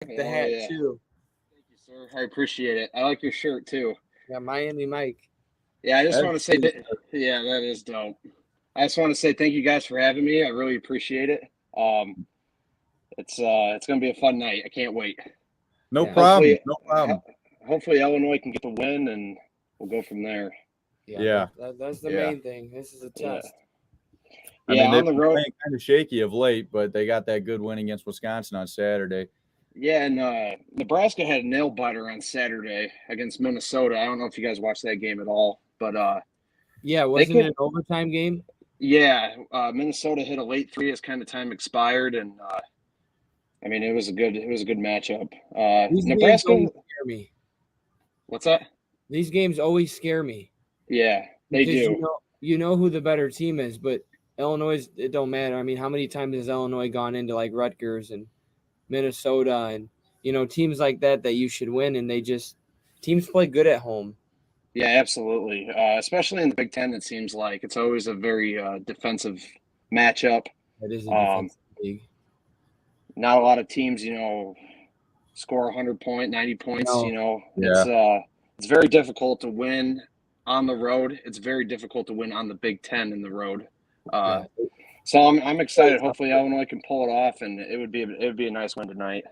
The hat too. Thank you, sir. I appreciate it. I like your shirt too. Yeah, Miami Mike. Yeah, I just That's want to say that. Yeah, that is dope. I just want to say thank you guys for having me. I really appreciate it. It's gonna be a fun night. I can't wait. no problem. No problem. Hopefully Illinois can get the win, and we'll go from there. Yeah. That's the main thing. This is a test. I mean, they've been playing kind of shaky of late, but they got that good win against Wisconsin on Saturday. Yeah, and Nebraska had a nail biter on Saturday against Minnesota. I don't know if you guys watched that game at all, but yeah, wasn't it an overtime game? Yeah, Minnesota hit a late three as kind of time expired, and I mean it was a good matchup. Nebraska games scare me. What's that? These games always scare me. Yeah, they do. You know who the better team is, but Illinois, it don't matter. I mean, how many times has Illinois gone into like Rutgers and Minnesota and teams like that you should win, and teams play good at home. Yeah, absolutely. Especially in the Big Ten, it seems like it's always a very defensive matchup. It is a defensive league. Not a lot of teams, score 100 points, 90 points. Yeah. It's very difficult to win on the road. It's very difficult to win on the Big Ten in the road. So I'm excited. Hopefully Illinois can pull it off, and it would be a nice win tonight.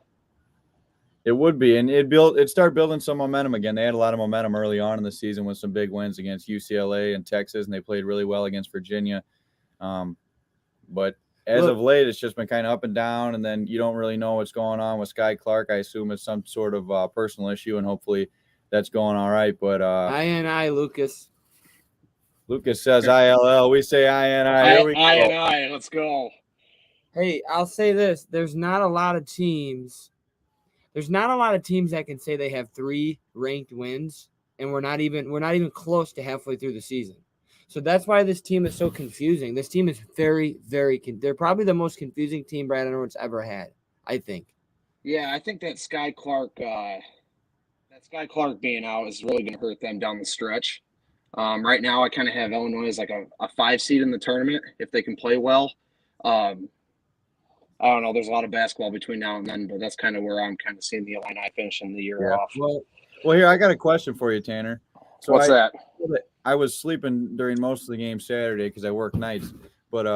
It would be, and it'd start building some momentum again. They had a lot of momentum early on in the season with some big wins against UCLA and Texas, and they played really well against Virginia. But as of late, it's just been kind of up and down, and then you don't really know what's going on with Sky Clark. I assume it's some sort of personal issue, and hopefully that's going all right. But I, Lucas. Lucas says ILL. We say I. I. Let's go. Hey, I'll say this: there's not a lot of teams that can say they have 3 ranked wins, and we're not even close to halfway through the season. So that's why this team is so confusing. This team is very, very. They're probably the most confusing team Brad Underwood's ever had, I think. Yeah, I think that Sky Clark being out is really going to hurt them down the stretch. Right now, I kind of have Illinois as like a 5 seed in the tournament if they can play well. I don't know. There's a lot of basketball between now and then, but that's kind of where I'm kind of seeing the Illini finishing the year off. Well, here, I got a question for you, Tanner. So what's that? I was sleeping during most of the game Saturday because I work nights. But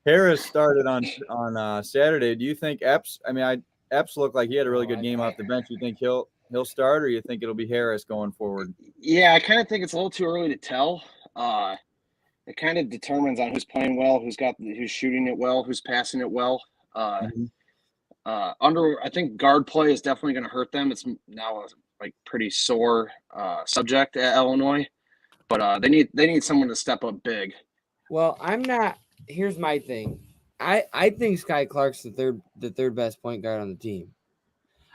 Harris started on Saturday. Do you think Epps? I mean, Epps looked like he had a really good game off the bench. You think he'll start, or you think it'll be Harris going forward? Yeah, I kind of think it's a little too early to tell. It kind of determines on who's playing well, who's shooting it well, who's passing it well. I think guard play is definitely going to hurt them. It's now a pretty sore subject at Illinois, but they need someone to step up big. Well, I'm not. Here's my thing. I think Sky Clark's the third best point guard on the team.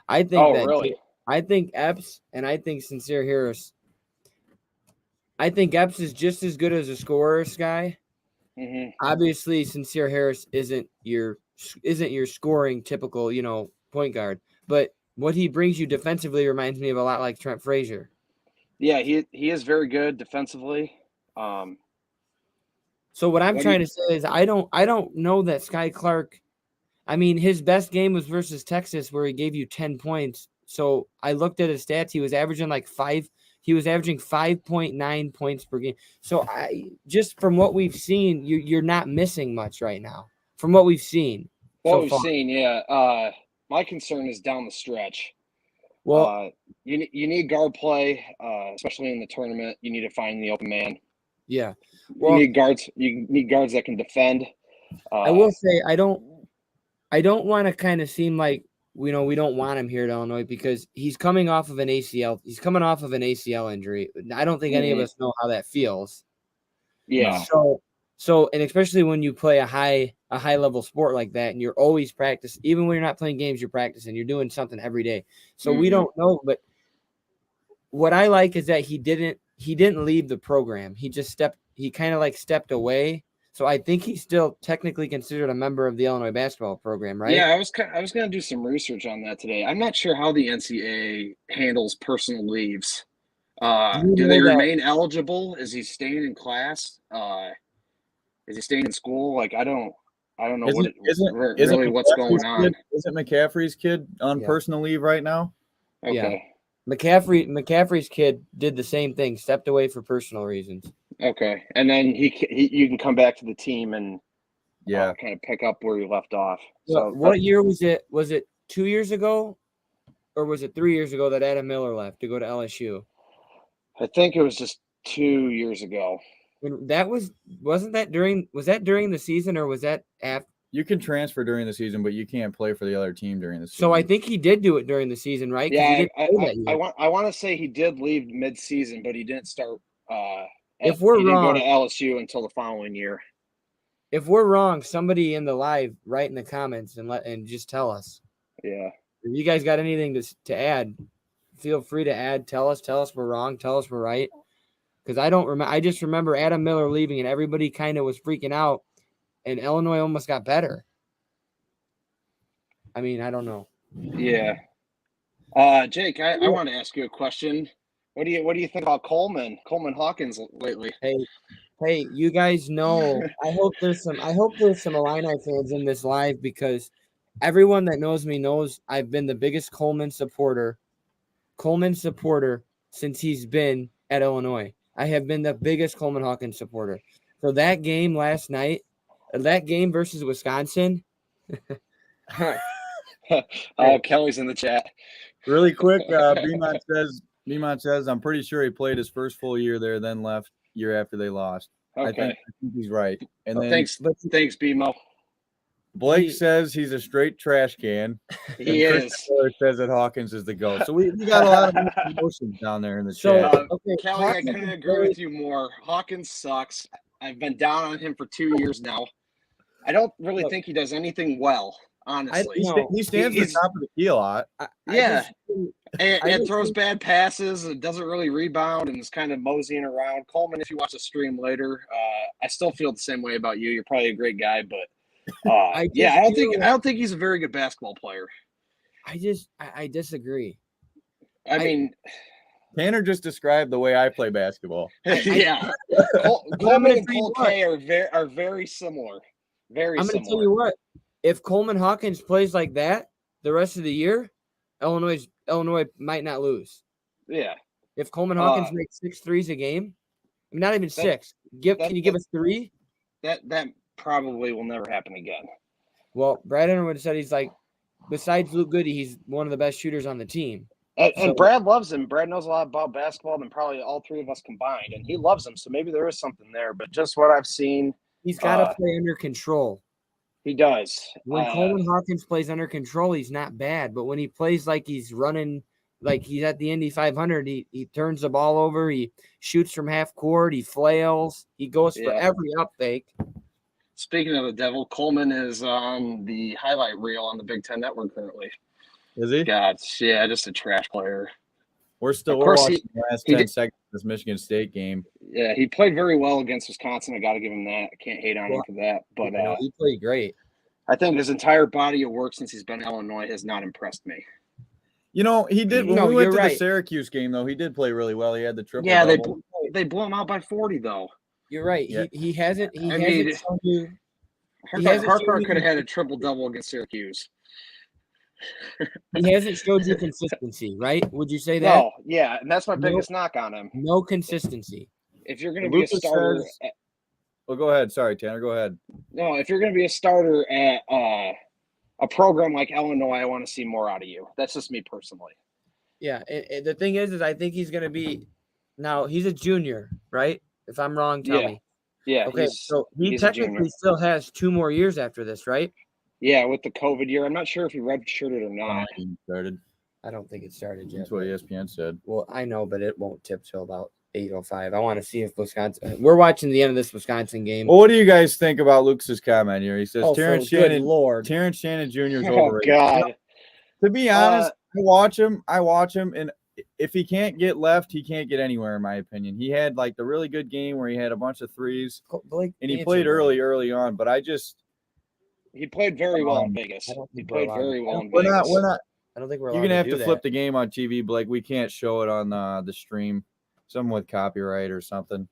I think really? I think Epps and I think Sincere Harris. I think Epps is just as good as a scorer, Sky. Mm-hmm. Obviously, Sincere Harris isn't your scoring typical, point guard. But what he brings you defensively reminds me of a lot like Trent Frazier. Yeah, he is very good defensively. So what I'm trying to say is I don't know that Sky Clark. I mean, his best game was versus Texas, where he gave you 10 points. So I looked at his stats. He was averaging 5.9 points per game. So just from what we've seen, you're not missing much right now. From what we've seen. Yeah. My concern is down the stretch. Well, you need guard play, especially in the tournament. You need to find the open man. Yeah. Well, you need guards that can defend. I will say I don't want to kind of seem like we don't want him here at Illinois because he's coming off of an ACL. He's coming off of an ACL injury. I don't think any of us know how that feels. Yeah. So and especially when you play a high level sport like that, and you're always practicing, even when you're not playing games, you're practicing. You're doing something every day. So we don't know. But what I like is that he didn't leave the program. He kind of stepped away. So I think he's still technically considered a member of the Illinois basketball program, right? Yeah, I was going to do some research on that today. I'm not sure how the NCAA handles personal leaves. Do they remain eligible? Is he staying in class? Is he staying in school? I I don't know Isn't really what's going on. Isn't McCaffrey's kid on personal leave right now? Okay. Yeah. McCaffrey's kid did the same thing, stepped away for personal reasons. Okay. And then you can come back to the team and kind of pick up where you left off. So what year was it? Was it 2 years ago or was it 3 years ago that Adam Miller left to go to LSU? I think it was just 2 years ago. And was that during the season or was that after? You can transfer during the season, but you can't play for the other team during the season. So I think he did do it during the season, right? Yeah, I want to say he did leave mid-season, but he didn't start. He didn't go to LSU until the following year. If we're wrong, somebody in the live write in the comments and just tell us. Yeah. If you guys got anything to add, feel free to add. Tell us we're wrong. Tell us we're right. Because I don't remember. I just remember Adam Miller leaving and everybody kind of was freaking out. And Illinois almost got better. I mean, I don't know. Yeah. Jake, I want to ask you a question. What do you think about Coleman Hawkins lately? Hey, you guys know. I hope there's some Illini fans in this live because everyone that knows me knows I've been the biggest Coleman supporter since he's been at Illinois. I have been the biggest Coleman Hawkins supporter. So that game last night. That game versus Wisconsin. Kelly's in the chat. Really quick, Beamont says, I'm pretty sure he played his first full year there, then left year after they lost. Okay. I think he's right. And then thanks, BMO. Blake says he's a straight trash can. He is. Says that Hawkins is the GOAT. So we got a lot of emotions down there in the chat. Kelly, I couldn't agree with you more. Hawkins sucks. I've been down on him for 2 years now. I don't really think he does anything well, honestly. He stands at the top of the key a lot. And throws bad passes and doesn't really rebound and is kind of moseying around. Coleman, if you watch the stream later, I still feel the same way about you. You're probably a great guy, but I don't think he's a very good basketball player. I disagree. I mean, Tanner just described the way I play basketball. Yeah, Coleman and Cole K are very similar. I'm going to tell you what. If Coleman Hawkins plays like that the rest of the year, Illinois might not lose. Yeah. If Coleman Hawkins makes 6 threes a game, not even 6. Can you give us 3? That probably will never happen again. Well, Brad Underwood said he's like, besides Luke Goody, he's one of the best shooters on the team. And Brad loves him. Brad knows a lot about basketball than probably all 3 of us combined, and he loves him. So maybe there is something there. But just what I've seen, he's got to play under control. He does. When Coleman Hawkins plays under control, he's not bad. But when he plays like he's running, like he's at the Indy 500, he turns the ball over. He shoots from half court. He flails. He goes for every up fake. Speaking of the devil, Coleman is on the highlight reel on the Big Ten Network currently. Is he? God, yeah, just a trash player. We're watching the last 10 seconds of this Michigan State game. Yeah, he played very well against Wisconsin. I got to give him that. I can't hate on him for that. But he played great. I think his entire body of work since he's been in Illinois has not impressed me. You know, he did. When we went to the Syracuse game, though, he did play really well. He had the triple. Yeah, they blew him out by 40, though. You're right. Yeah. He hasn't. Harper could have had a triple double against Syracuse. He hasn't showed you consistency, right? Would you say that? No, yeah, and that's my biggest knock on him. No consistency. If you're going to be a starter, well, go ahead. Sorry, Tanner. Go ahead. No, if you're going to be a starter at a program like Illinois, I want to see more out of you. That's just me personally. Yeah, and the thing is I think he's going to be. Now he's a junior, right? If I'm wrong, tell me. Yeah. Okay, so he technically still has 2 more years after this, right? Yeah, with the COVID year. I'm not sure if he redshirted or not. I don't think it started yet. That's what ESPN said. Well, I know, but it won't tip till about 8:05. I want to see if Wisconsin. We're watching the end of this Wisconsin game. Well, what do you guys think about Lucas's comment here? He says Terrence Shannon Jr. is overrated. God. Now, to be honest, I watch him, and if he can't get left, he can't get anywhere, in my opinion. He had like the really good game where he had a bunch of threes, and he played early on. But he played very well in Vegas. He played very well in Vegas. We're not. I don't think we're. You're gonna have to flip the game on TV, Blake. We can't show it on the stream. Something with copyright or something.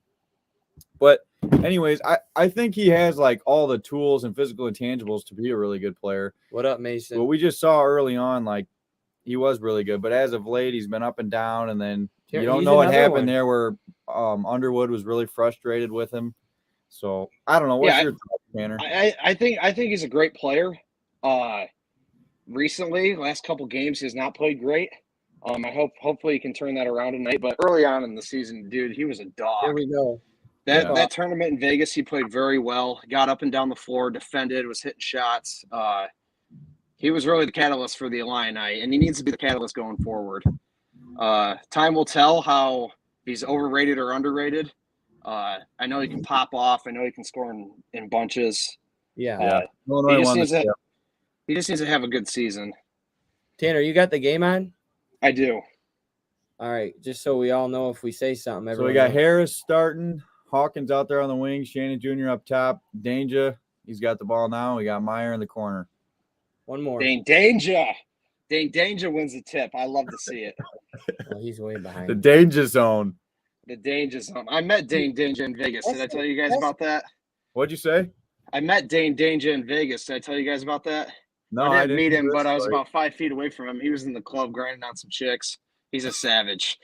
But anyways, I think he has like all the tools and physical intangibles to be a really good player. What up, Mason? What we just saw early on, like he was really good, but as of late, he's been up and down, and then you don't know what happened there where Underwood was really frustrated with him. So I don't know. What's your thought, Tanner? I think he's a great player. Recently, last couple games, he has not played great. Hopefully he can turn that around tonight. But early on in the season, dude, he was a dog. Here we go. That tournament in Vegas, he played very well. Got up and down the floor, defended, was hitting shots. He was really the catalyst for the Illini, and he needs to be the catalyst going forward. Time will tell how he's overrated or underrated. I know he can pop off. I know he can score in bunches. Yeah. He just needs to have a good season. Tanner, you got the game on? I do. All right, just so we all know if we say something. So we got Harris starting, Hawkins out there on the wing, Shannon Jr. up top, Danger, he's got the ball now. We got Meyer in the corner. One more. Danger wins the tip. I love to see it. Well, he's way behind. The danger zone. The danger zone. I met Dane Danger in Vegas. Did I tell you guys about that? What'd you say? I met Dane Danger in Vegas. Did I tell you guys about that? No, I didn't meet him, but I was about 5 feet away from him. He was in the club grinding on some chicks. He's a savage.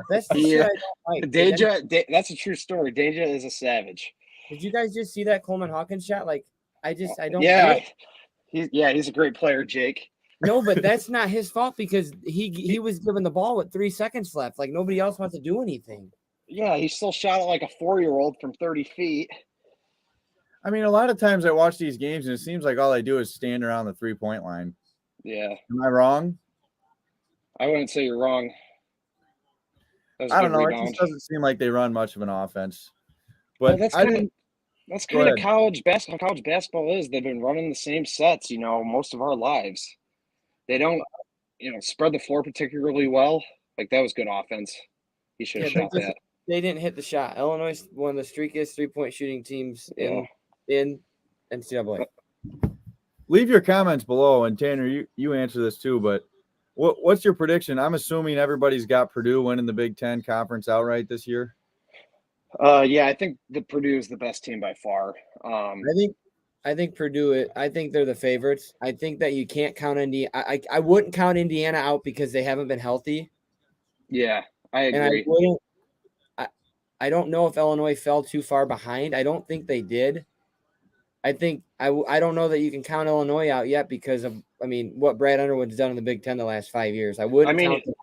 That's the shit I don't like. Danger, that's a true story. Danger is a savage. Did you guys just see that Coleman Hawkins shot? Like, I don't. Yeah, he's a great player, Jake. No, but that's not his fault because he was given the ball with 3 seconds left. Like nobody else wants to do anything. Yeah, he still shot it like a 4-year-old from 30 feet. I mean, a lot of times I watch these games and it seems like all they do is stand around the 3-point line. Yeah. Am I wrong? I wouldn't say you're wrong. I don't know. Rebound. It just doesn't seem like they run much of an offense. But that's kind of college basketball. College basketball is they've been running the same sets, most of our lives. They don't, spread the floor particularly well. Like that was good offense. He should have shot that. They didn't hit the shot. Illinois is one of the streakiest 3-point shooting teams in NCAA. Leave your comments below, and Tanner, you answer this too. But what's your prediction? I'm assuming everybody's got Purdue winning the Big Ten Conference outright this year. Yeah, I think the Purdue is the best team by far. I think Purdue. I think they're the favorites. I think that you can't count Indiana. I wouldn't count Indiana out because they haven't been healthy. Yeah, I agree. And I don't know if Illinois fell too far behind. I don't think they did. I think I don't know that you can count Illinois out yet because of what Brad Underwood's done in the Big Ten the last 5 years. I wouldn't count them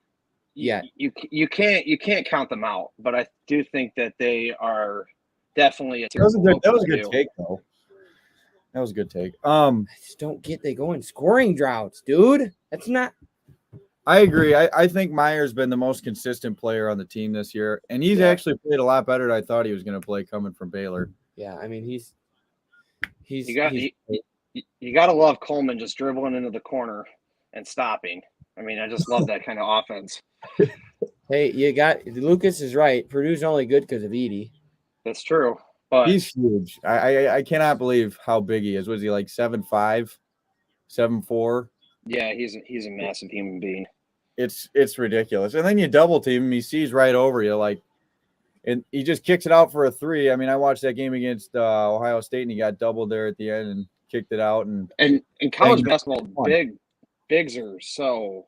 yet. You can't count them out, but I do think that they are definitely a team. That was a good take though. That was a good take. I just don't get they go in scoring droughts, dude. That's not. I agree. I think Meyer's been the most consistent player on the team this year, and he's actually played a lot better than I thought he was going to play coming from Baylor. Yeah, he's you got to love Coleman just dribbling into the corner and stopping. I just love that kind of offense. Hey, Lucas is right. Purdue's only good because of Edey. That's true. But he's huge. I cannot believe how big he is. Was he like 7'5", 7'4"? Yeah, he's a massive human being. It's ridiculous. And then you double team him, he sees right over you, and he just kicks it out for a 3. I watched that game against Ohio State, and he got doubled there at the end and kicked it out. And in college basketball, bigs are so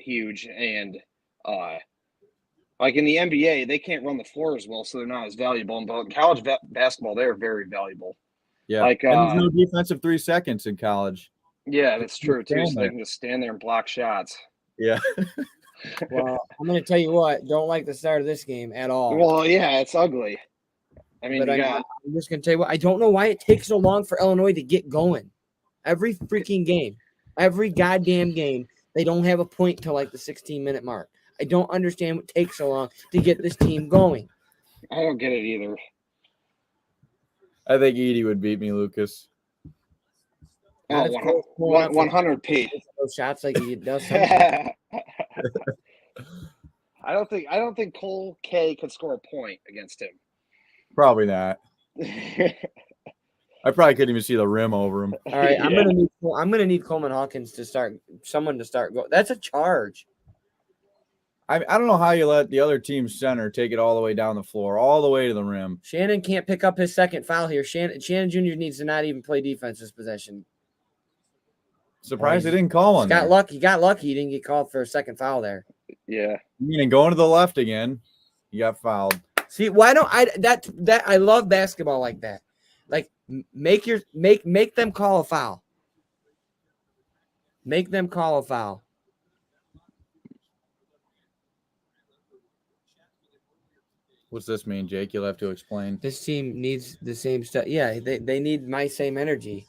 huge, and like in the NBA, they can't run the floor as well, so they're not as valuable. But in college basketball, they're very valuable. Yeah, and there's no defensive 3 seconds in college. Yeah, that's true too. So they can just stand there and block shots. Yeah. Well, I'm going to tell you what. Don't like the start of this game at all. Well, yeah, it's ugly. I'm just going to tell you what. I don't know why it takes so long for Illinois to get going. Every freaking game, every goddamn game, they don't have a point till like the 16-minute mark. I don't understand what takes so long to get this team going. I don't get it either. I think Edey would beat me, Lucas. Oh, 100p. Those shots like he does. I don't think Cole K could score a point against him. Probably not. I probably couldn't even see the rim over him. All right, I'm gonna need Coleman Hawkins to start. Someone to start go. That's a charge. I don't know how you let the other team's center take it all the way down the floor, all the way to the rim. Shannon can't pick up his second foul here. Shannon Jr. needs to not even play defense this possession. Surprised they didn't call one. He got lucky. He didn't get called for a second foul there. Yeah. Meaning going to the left again, he got fouled. See, why don't I love basketball like that. Like make them call a foul. Make them call a foul. What's this mean, Jake? You'll have to explain. This team needs the same stuff. Yeah, they need my same energy.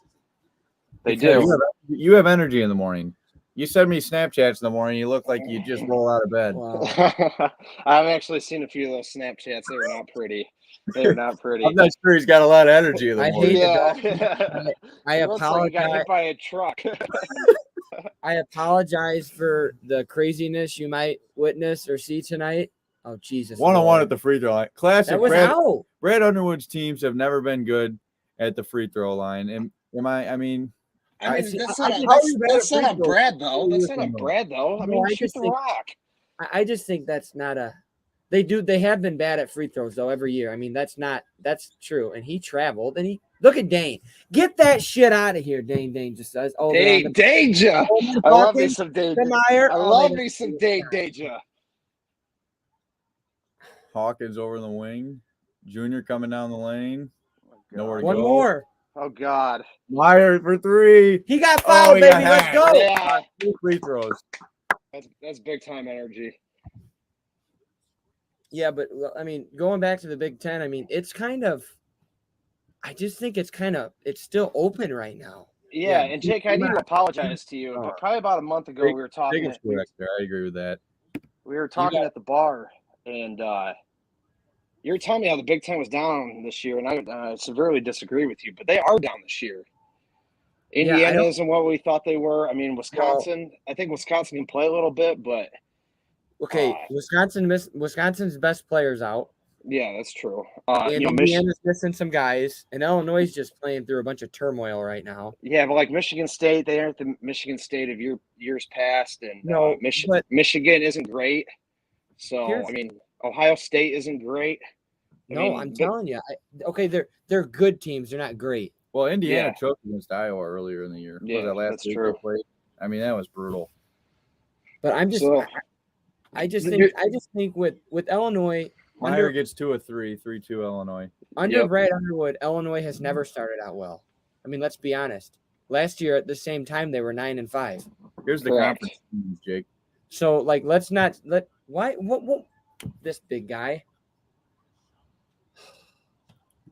They do. You have energy in the morning. You send me Snapchats in the morning. You look like you just roll out of bed. Wow. I've actually seen a few of those Snapchats. They were not pretty. They were not pretty. I'm not sure he's got a lot of energy in the I morning. hate I apologize. Like he got hit by a truck. I apologize for the craziness you might witness or see tonight. Oh, Jesus. One-on-one at the free throw line. Classic. That was out. Brad Underwood's teams have never been good at the free throw line. And that's not a Brad, though. That's not a Brad, though. I mean, shoot the rock. I just think that's not a – they have been bad at free throws, though, every year. I mean, that's true. And he traveled, and look at Dane. Get that shit out of here, Dane just says. Oh, Deja. I love me some Deja. I love me some Deja. Hawkins over the wing. Junior coming down the lane. Nowhere to One go. more. Oh, God. Meyer for three. He got fouled, baby. Let's go. Yeah. 2 free throws. That's big-time energy. Yeah, but, I mean, going back to the Big Ten, I mean, it's kind of – I just think it's still open right now. Yeah, and Jake, I need to apologize to you. But probably about a month ago, we were talking. I agree with that. We were talking at the bar, and you were telling me how the Big Ten was down this year, and I severely disagree with you. But they are down this year. Indiana isn't what we thought they were. I mean, Wisconsin. I think Wisconsin can play a little bit, but Wisconsin's best players out. Yeah, that's true. And Indiana's missing some guys, and Illinois is just playing through a bunch of turmoil right now. Yeah, but like Michigan State, they aren't the Michigan State of years past, and Michigan isn't great. So I mean, Ohio State isn't great. I'm telling you. They're good teams. They're not great. Well, Indiana choked against Iowa earlier in the year. Yeah, was that last week they played? I mean, that was brutal. But I just think with Illinois, Meyer gets 2 of 3, 3-2 Illinois. Under Brad Underwood, Illinois has never started out well. I mean, let's be honest. Last year at the same time they were 9-5. Here's the conference teams, Jake. So what this big guy.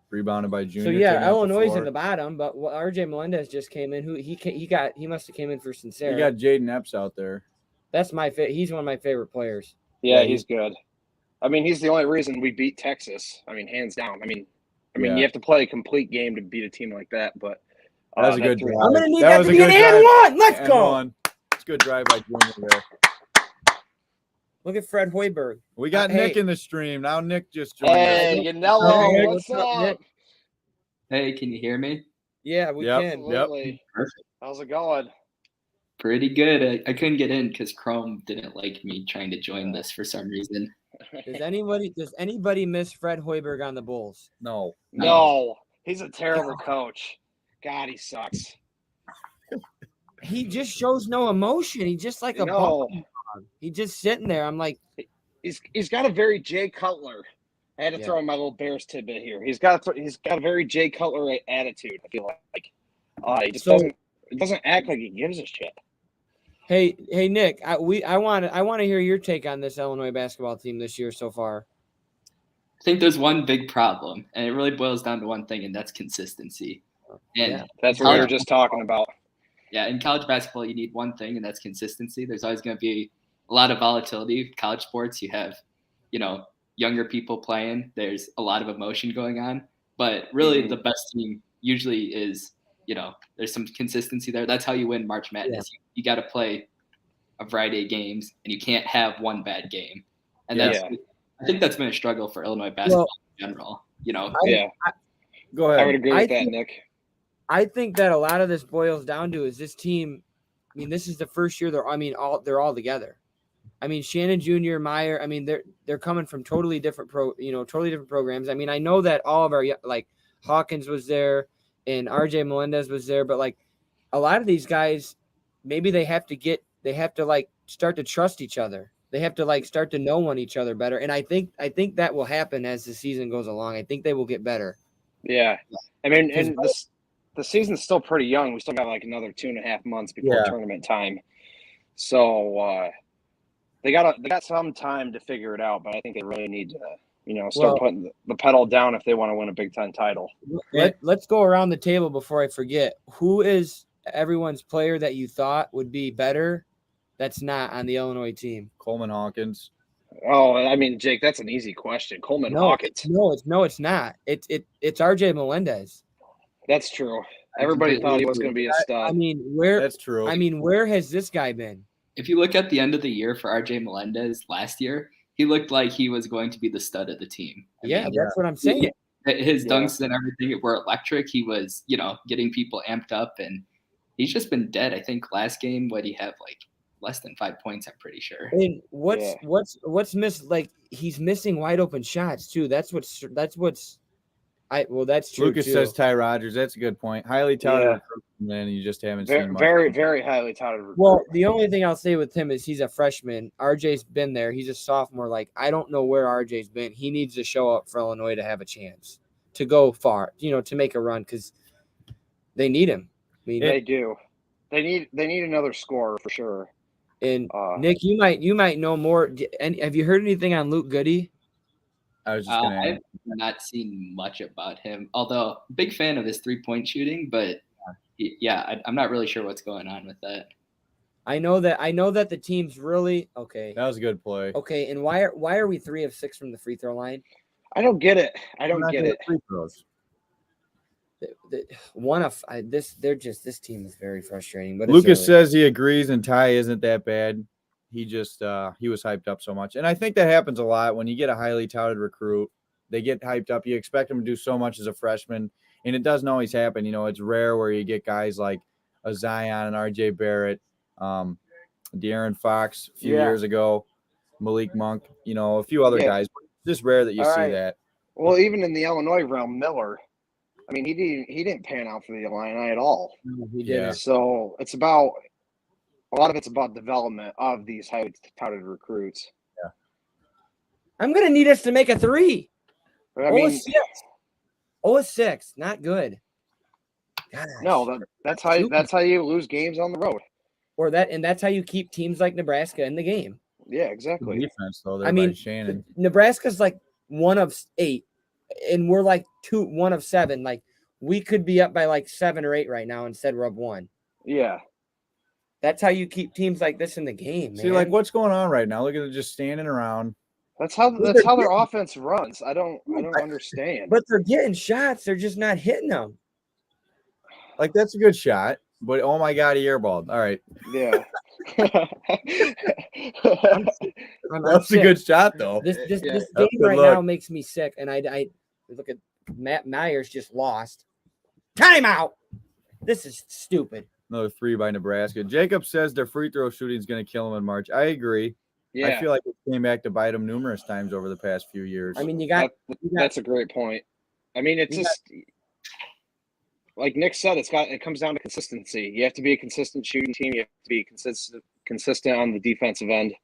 Rebounded by Junior. So yeah, Illinois is in the bottom, but RJ Melendez just came in. Who he must have came in for Sincere. You got Jaden Epps out there. That's he's one of my favorite players. Yeah, he's good. I mean, he's the only reason we beat Texas. I mean, hands down. I mean, you have to play a complete game to beat a team like that. But that was a good drive. I'm gonna need that to be an and one. Let's go. It's a good drive by Junior there. Look at Fred Hoiberg. We got Nick in the stream. Now Nick just joined us. Hey, Yanello, what's up? Nick? Hey, can you hear me? Yeah, we can. Absolutely. Perfect. How's it going? Pretty good. I couldn't get in because Chrome didn't like me trying to join this for some reason. Does anybody miss Fred Hoiberg on the Bulls? No. He's a terrible coach. God, he sucks. He just shows no emotion. He's just like a ball. He's just sitting there. I'm like, he's got a very Jay Cutler. I had to throw in my little Bears tidbit here. He's got a very Jay Cutler attitude. I feel like he just doesn't act like he gives a shit. Hey, Nick, I want to hear your take on this Illinois basketball team this year so far. I think there's one big problem, and it really boils down to one thing, and that's consistency. And that's what we were just talking about. Yeah, in college basketball, you need one thing, and that's consistency. There's always going to be a lot of volatility. College sports, you have, younger people playing. There's a lot of emotion going on. But really, the best team usually is, there's some consistency there. That's how you win March Madness. Yeah. You got to play a variety of games, and you can't have one bad game. And I think that's been a struggle for Illinois basketball in general. Go ahead. I would agree with that, Nick. I think that a lot of this boils down to is this team. I mean, this is the first year they're all together. I mean, Shannon Jr., Meyer. I mean, they're coming from totally different programs. I mean, I know that all of our like Hawkins was there and RJ Melendez was there, but like a lot of these guys, maybe they have to like start to trust each other. They have to like start to know each other better. And I think that will happen as the season goes along. I think they will get better. Yeah. I mean, and the season's still pretty young. We still got like another 2.5 months before tournament time. So they got some time to figure it out, but I think they really need to, start putting the pedal down if they want to win a Big Ten title. Let's go around the table before I forget. Who is everyone's player that you thought would be better that's not on the Illinois team? Coleman Hawkins. Oh, I mean, Jake, that's an easy question. Coleman Hawkins. No, it's not. It's RJ Melendez. That's true. Everybody thought he was going to be a stud. I mean, where? That's true. I mean, where has this guy been? If you look at the end of the year for RJ Melendez last year, he looked like he was going to be the stud of the team. I mean, that's what I'm saying. His dunks and everything were electric. He was, getting people amped up, and he's just been dead. I think last game, what he have like less than 5 points, I'm pretty sure. And what's missed? Like he's missing wide open shots too. That's true. Lucas too. says Ty Rogers. That's a good point. Highly touted recruitment, and you just haven't seen much. Very, very highly touted recruit. Well, the only thing I'll say with him is he's a freshman. RJ's been there. He's a sophomore. Like, I don't know where RJ's been. He needs to show up for Illinois to have a chance to go far, to make a run because they need him. I mean, they do. They need another scorer for sure. And Nick, you might know more. And have you heard anything on Luke Goody? I was just gonna I've not seen much about him, although big fan of his 3-point shooting, but I'm not really sure what's going on with that. I know that the team's really okay. That was a good play. Okay, and why are we 3 of 6 from the free throw line? I don't get it. I don't get it. Free throws. This team is very frustrating. But Lucas says he agrees, and Ty isn't that bad. He just he was hyped up so much, and I think that happens a lot when you get a highly touted recruit. They get hyped up. You expect them to do so much as a freshman, and it doesn't always happen. It's rare where you get guys like a Zion and RJ Barrett, De'Aaron Fox a few years ago, Malik Monk. A few other guys. It's just rare that you see that. Well, even in the Illinois realm, Miller. I mean, he didn't pan out for the Illini at all. No, he didn't. So it's about. A lot of it's about development of these highly touted recruits. Yeah. I'm going to need us to make a 3. I mean, 6. Not good. Gosh. No, that's how you lose games on the road. And that's how you keep teams like Nebraska in the game. Yeah, exactly. Defense, though. Shannon. Nebraska's like 1 of 8, and we're like 1 of 7. Like we could be up by like 7 or 8 right now. Instead, we're up 1. Yeah. That's how you keep teams like this in the game, man. See, like what's going on right now? Look at it just standing around. That's how their offense runs. I don't understand. But they're getting shots. They're just not hitting them. Like that's a good shot, but oh my God, he airballed. All right. Yeah. That's a good shot though. This game right now makes me sick. And I look at Matt Myers just lost. Timeout. This is stupid. Another 3 by Nebraska. Jacob says their free throw shooting is going to kill them in March. I agree. Yeah. I feel like it came back to bite them numerous times over the past few years. I mean, that's a great point. I mean, it's just like Nick said, it comes down to consistency. You have to be a consistent shooting team. You have to be consistent on the defensive end.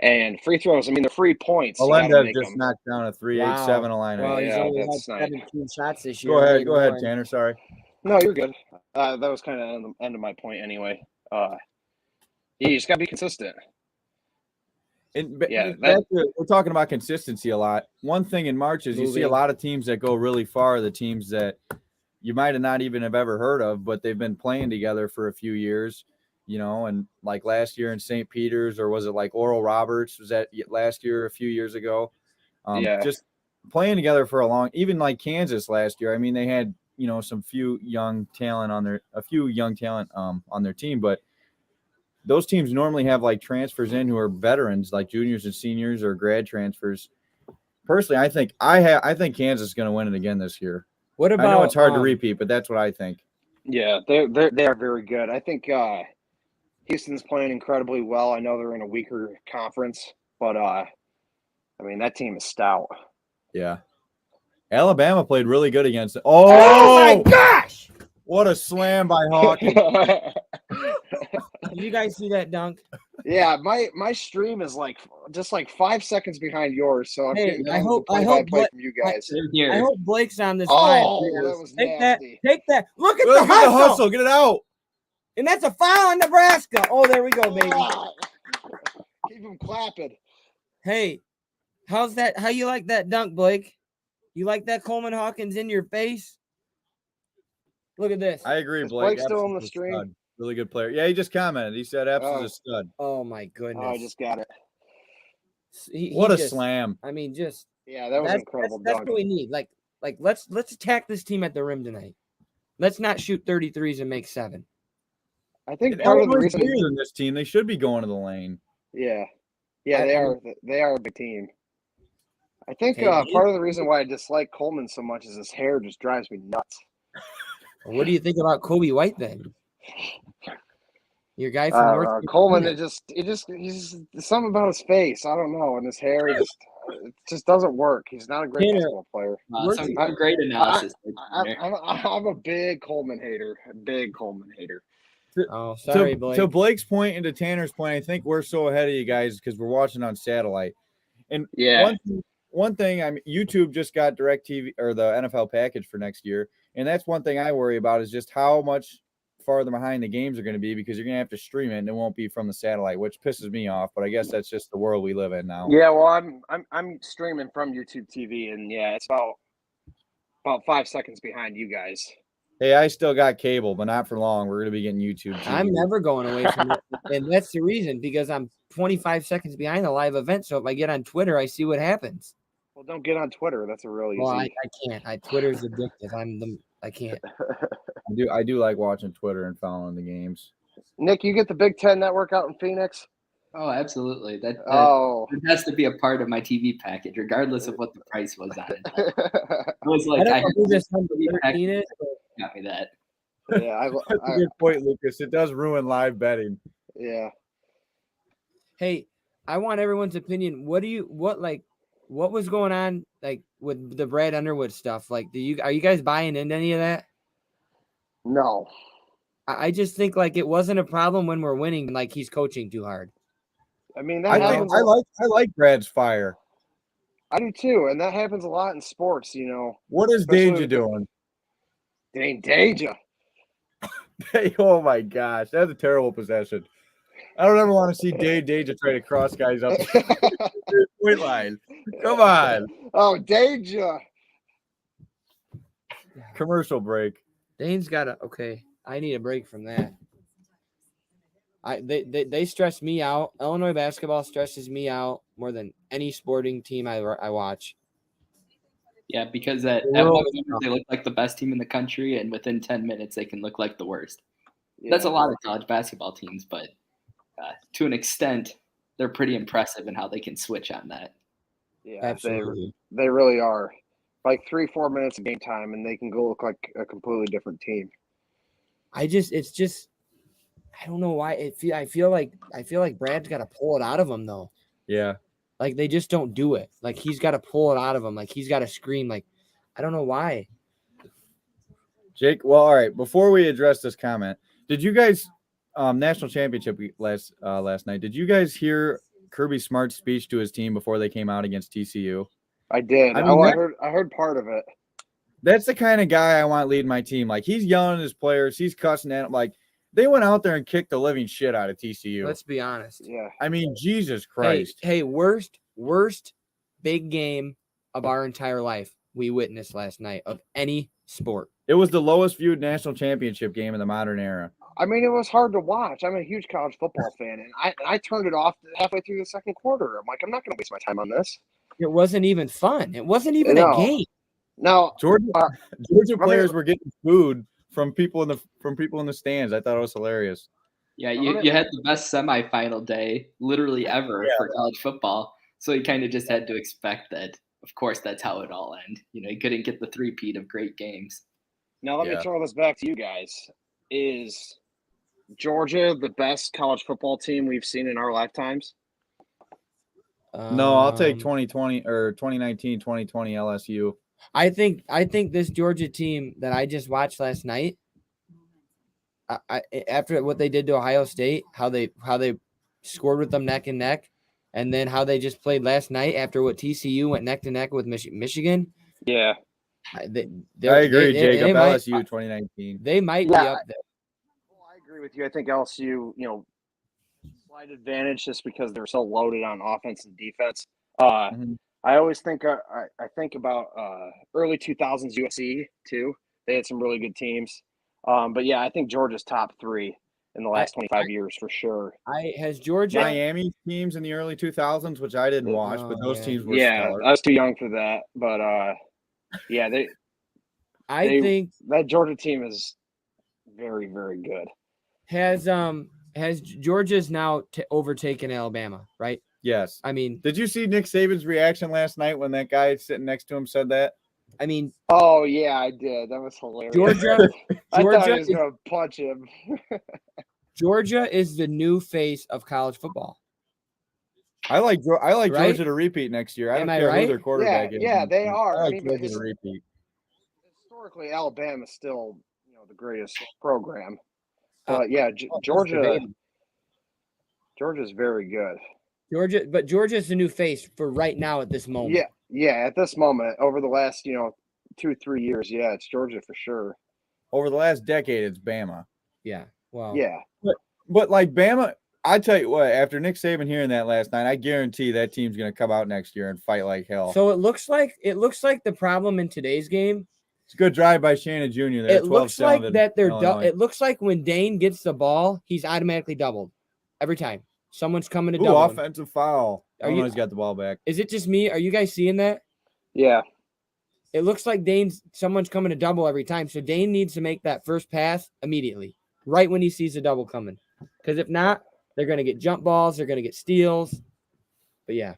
And free throws, I mean, they're free points. Melendez just knocked down a 3-8-7 Illini. Well, he's only had 17 shots this year. Go ahead, Tanner. Sorry. No, you're good. That was kind of the end of my point anyway. You just got to be consistent. We're talking about consistency a lot. One thing in March is you see a lot of teams that go really far, the teams that you might have not even have ever heard of, but they've been playing together for a few years, and like last year in St. Peter's, or was it like Oral Roberts? Was that last year, a few years ago? Just playing together for even like Kansas last year. I mean, they had, some young talent on their team, but those teams normally have like transfers in who are veterans, like juniors and seniors or grad transfers. Personally, I think Kansas is going to win it again this year. What about? I know it's hard to repeat, but that's what I think. Yeah, they are very good. I think Houston's playing incredibly well. I know they're in a weaker conference, but I mean that team is stout. Yeah. Alabama played really good against it. Oh my gosh! What a slam by Hawkins. Did you guys see that dunk? Yeah, my stream is just 5 seconds behind yours, so I'm getting I hope play-by-play from you guys. I hope Blake's on this line. That was Take nasty. Take that. Look at Look the at the hustle. hustle. Get it out. And that's a foul on Nebraska. Oh, there we go, baby. Keep him clapping. Hey, how you like that dunk, Blake? You like that Coleman Hawkins in your face? Look at this. I agree, Is Blake. Blake still on the Epps is a stream? stud. Really good player. Yeah, he just commented. He said Epps is a stud. Oh my goodness. Oh, I just got it. What a slam. I mean, just Yeah, that was an incredible that's dunk. what we need. Like let's attack this team at the rim tonight. Let's not shoot 33s and make 7. I think part of the Illinois is reason bigger than this team, they should be going to the lane. Yeah, they are a big team. I think Okay, part of the reason why I dislike Coleman so much is his hair just drives me nuts. What do you think about Kobe White then? Your guy from North Coleman, Carolina. he's something about his face. I don't know, and his hair it just doesn't work. He's not a great basketball player. Some great analysis. I'm a big Coleman hater. Oh, sorry, Blake. To Blake's point and to Tanner's point, I think we're so ahead of you guys because we're watching on satellite. And one thing, I mean, YouTube just got DirecTV or the NFL package for next year, and that's one thing I worry about is just how much farther behind the games are going to be because you're going to have to stream it and it won't be from the satellite, which pisses me off. But I guess that's just the world we live in now. Yeah, well, I'm streaming from YouTube TV, and yeah, it's about 5 seconds behind you guys. Hey, I still got cable, but not for long. We're going to be getting YouTube TV. I'm never going away from it, and that's the reason because I'm 25 seconds behind the live event. So if I get on Twitter, I see what happens. Well, don't get on Twitter. That's a really Well, easy. I can't. Twitter's addictive. I can't. I do like watching Twitter and following the games. Nick, you get the Big Ten Network out in Phoenix? Oh, absolutely. That It has to be a part of my TV package, regardless of what the price was on it. It was I like don't know who this number TV 13 package is. got me that. Yeah, That's a good point, Lucas. It does ruin live betting. Yeah. Hey, I want everyone's opinion. What was going on like with the Brad Underwood stuff? Like, are you guys buying into any of that? No. I just think like it wasn't a problem when we're winning. Like he's coaching too hard. I mean, I like Brad's fire. I do too, and that happens a lot in sports. What is Danger doing? Danger. Hey, oh my gosh, that's a terrible possession. I don't ever want to see Danger try to cross guys up the point line. Come on. Oh, Danger. Commercial break. Dane's got okay. I need a break from that. They stress me out. Illinois basketball stresses me out more than any sporting team I watch. Yeah, because at one minute they look like the best team in the country, and within 10 minutes they can look like the worst. Yeah. That's a lot of college basketball teams, but to an extent, they're pretty impressive in how they can switch on that. Yeah, absolutely. They really are. Like 3-4 minutes of game time, and they can go look like a completely different team. I don't know why I feel like Brad's got to pull it out of him though. Yeah. Like they just don't do it. Like he's got to pull it out of him. Like he's got to scream. Like I don't know why. Jake, well, all right. Before we address this comment, did you guys national championship last night? Did you guys hear Kirby Smart's speech to his team before they came out against TCU? I did. I heard part of it. That's the kind of guy I want leading my team. Like he's yelling at his players, he's cussing at them. Like they went out there and kicked the living shit out of TCU. Let's be honest. Yeah. I mean, Jesus Christ. Hey, worst big game of our entire life we witnessed last night of any sport. It was the lowest viewed national championship game in the modern era. I mean, it was hard to watch. I'm a huge college football fan, and I turned it off halfway through the second quarter. I'm like, I'm not going to waste my time on this. It wasn't even fun. It wasn't even a game. No, Georgia players were getting food from people in the stands. I thought it was hilarious. Yeah, you had the best semifinal day literally ever for college football, so you kind of just had to expect that. Of course, that's how it all ended. You couldn't get the three-peat of great games. Now let me throw this back to you guys. Is Georgia the best college football team we've seen in our lifetimes? No, I'll take 2020 or 2019, 2020 LSU. I think this Georgia team that I just watched last night, after what they did to Ohio State, how they scored with them neck and neck, and then how they just played last night after what TCU went neck to neck with Michigan. Yeah. I agree, Jacob. LSU 2019. They might be up there. Well, I agree with you. I think LSU, slight advantage just because they're so loaded on offense and defense. I always think I think about early 2000s USC too. They had some really good teams. But yeah, I think Georgia's top 3 in the last 25 years for sure. Has Georgia Miami teams in the early 2000s, which I didn't watch, but those teams were stellar. I was too young for that. But yeah, I think that Georgia team is very, very good. Has Georgia's now overtaken Alabama, right? Yes. I mean, did you see Nick Saban's reaction last night when that guy sitting next to him said that? I mean, oh yeah, I did. That was hilarious. Georgia I thought he was going to punch him. Georgia is the new face of college football. I like right? Georgia to repeat next year. I don't care who their quarterback is. Yeah, they are. I like Georgia to repeat. Historically, Alabama is still, the greatest program. But yeah, Georgia's very good. Georgia's the new face for right now at this moment. Yeah, at this moment, over the last 2-3 years, yeah, it's Georgia for sure. Over the last decade, it's Bama. Yeah. Well. Yeah. But like Bama, I tell you what, after Nick Saban hearing that last night, I guarantee that team's going to come out next year and fight like hell. So it looks like the problem in today's game. It's a good drive by Shannon Jr. There. It looks like that they're it looks like when Dane gets the ball, he's automatically doubled every time. Someone's coming to double offensive foul. Illinois got the ball back. Is it just me? Are you guys seeing that? Yeah. It looks like someone's coming to double every time. So Dane needs to make that first pass immediately, right when he sees the double coming. Because if not, they're going to get jump balls. They're going to get steals. But yeah,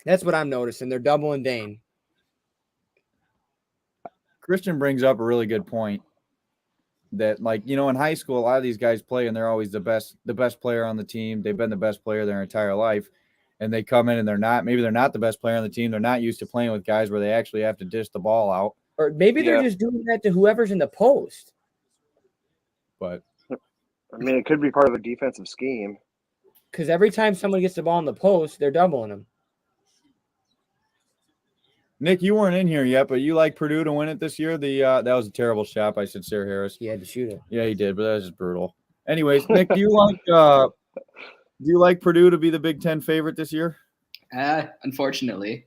that's what I'm noticing. They're doubling Dane. Christian brings up a really good point that, in high school, a lot of these guys play and they're always the best player on the team. They've been the best player their entire life. And they come in and they're not the best player on the team. They're not used to playing with guys where they actually have to dish the ball out. Or maybe they're just doing that to whoever's in the post. But I mean, it could be part of the defensive scheme. Because every time someone gets the ball in the post, they're doubling them. Nick, you weren't in here yet, but you like Purdue to win it this year. That was a terrible shot by Sincere Harris. He had to shoot it. Yeah, he did, but that was just brutal. Anyways, Nick, do you like Purdue to be the Big Ten favorite this year? Unfortunately.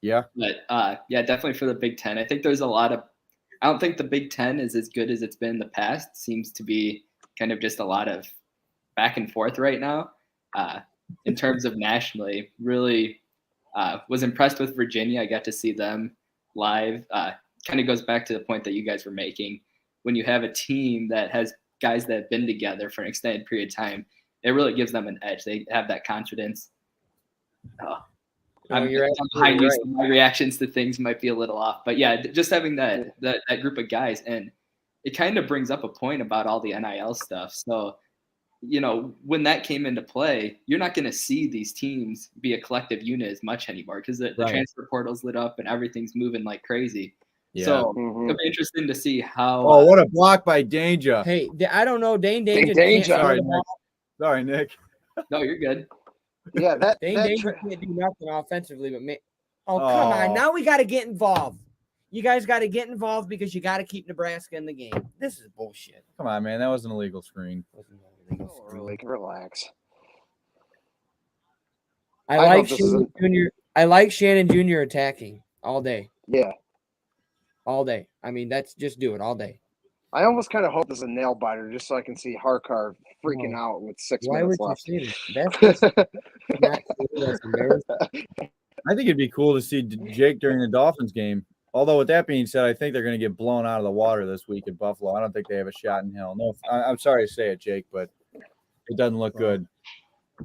Yeah. But yeah, definitely for the Big Ten. I think there's a lot of – I don't think the Big Ten is as good as it's been in the past. Seems to be kind of just a lot of back and forth right now. In terms of nationally, really was impressed with Virginia. I got to see them live. Kind of goes back to the point that you guys were making. When you have a team that has guys that have been together for an extended period of time, it really gives them an edge. They have that confidence. I'm behind you, so my reactions to things might be a little off. But yeah, just having that group of guys, and it kind of brings up a point about all the NIL stuff. So, when that came into play, you're not going to see these teams be a collective unit as much anymore because the transfer portal's lit up and everything's moving like crazy. Yeah. So it'll be interesting to see how. Oh, what a block by Danger! Hey, I don't know, Danger. Sorry, Nick. No, you're good. Yeah, Danger can't do nothing offensively, but come on, now we got to get involved. You guys got to get involved because you got to keep Nebraska in the game. This is bullshit. Come on, man, that was an illegal screen. Relax. I like Shannon Jr. attacking all day. Yeah. All day. I mean, just do it all day. I almost kind of hope this is a nail biter just so I can see Harkar freaking out with 6 minutes left. Why would you say that? That's embarrassing. I think it'd be cool to see Jake during the Dolphins game. Although, with that being said, I think they're going to get blown out of the water this week at Buffalo. I don't think they have a shot in hell. No, I'm sorry to say it, Jake, but it doesn't look good.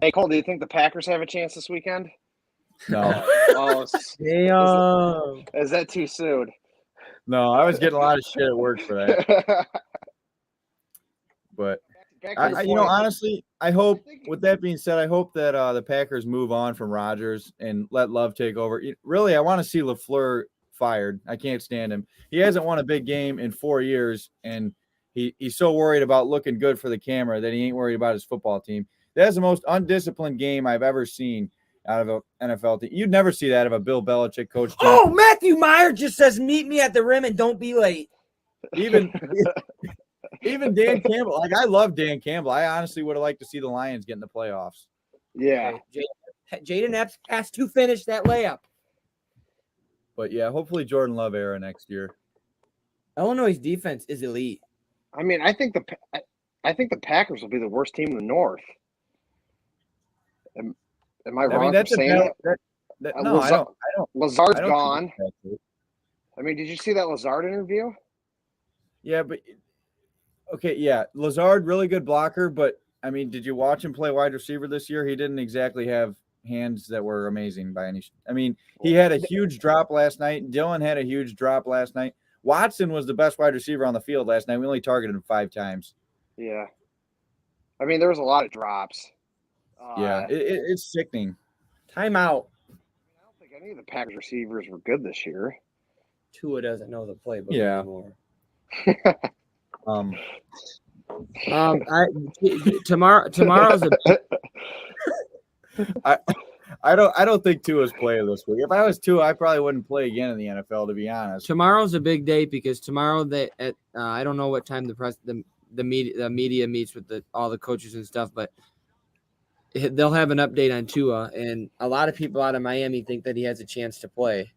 Hey, Cole, do you think the Packers have a chance this weekend? No. Is that too soon? No, I was getting a lot of shit at work for that. But Honestly, I hope. With that being said, I hope that the Packers move on from Rodgers and let Love take over. Really, I want to see LaFleur fired. I can't stand him. He hasn't won a big game in 4 years, and he's so worried about looking good for the camera that he ain't worried about his football team. That's the most undisciplined game I've ever seen out of an NFL team. You'd never see that out of a Bill Belichick coach. Oh, Matthew Meyer just says, "Meet me at the rim and don't be late." Even Dan Campbell. Like, I love Dan Campbell. I honestly would have liked to see the Lions get in the playoffs. Yeah. Jaden Epps has to finish that layup. But yeah, hopefully Jordan Love era next year. Illinois' defense is elite. I mean, I think the Packers will be the worst team in the North. Am I wrong for saying that? No, I don't. Lazard's gone. I mean, did you see that Lazard interview? Yeah, but okay, yeah, Lazard, really good blocker, but I mean, did you watch him play wide receiver this year? He didn't exactly have hands that were amazing by any. I mean, he had a huge drop last night. Dylan had a huge drop last night. Watson was the best wide receiver on the field last night. We only targeted him 5 times. Yeah. I mean, there was a lot of drops. Yeah, it's sickening. Timeout. I don't think any of the Packers receivers were good this year. Tua doesn't know the playbook anymore. Tomorrow's I don't think Tua's playing this week. If I was Tua, I probably wouldn't play again in the NFL, to be honest. Tomorrow's a big day because tomorrow I don't know what time the media meets with all the coaches and stuff, but they'll have an update on Tua, and a lot of people out of Miami think that he has a chance to play.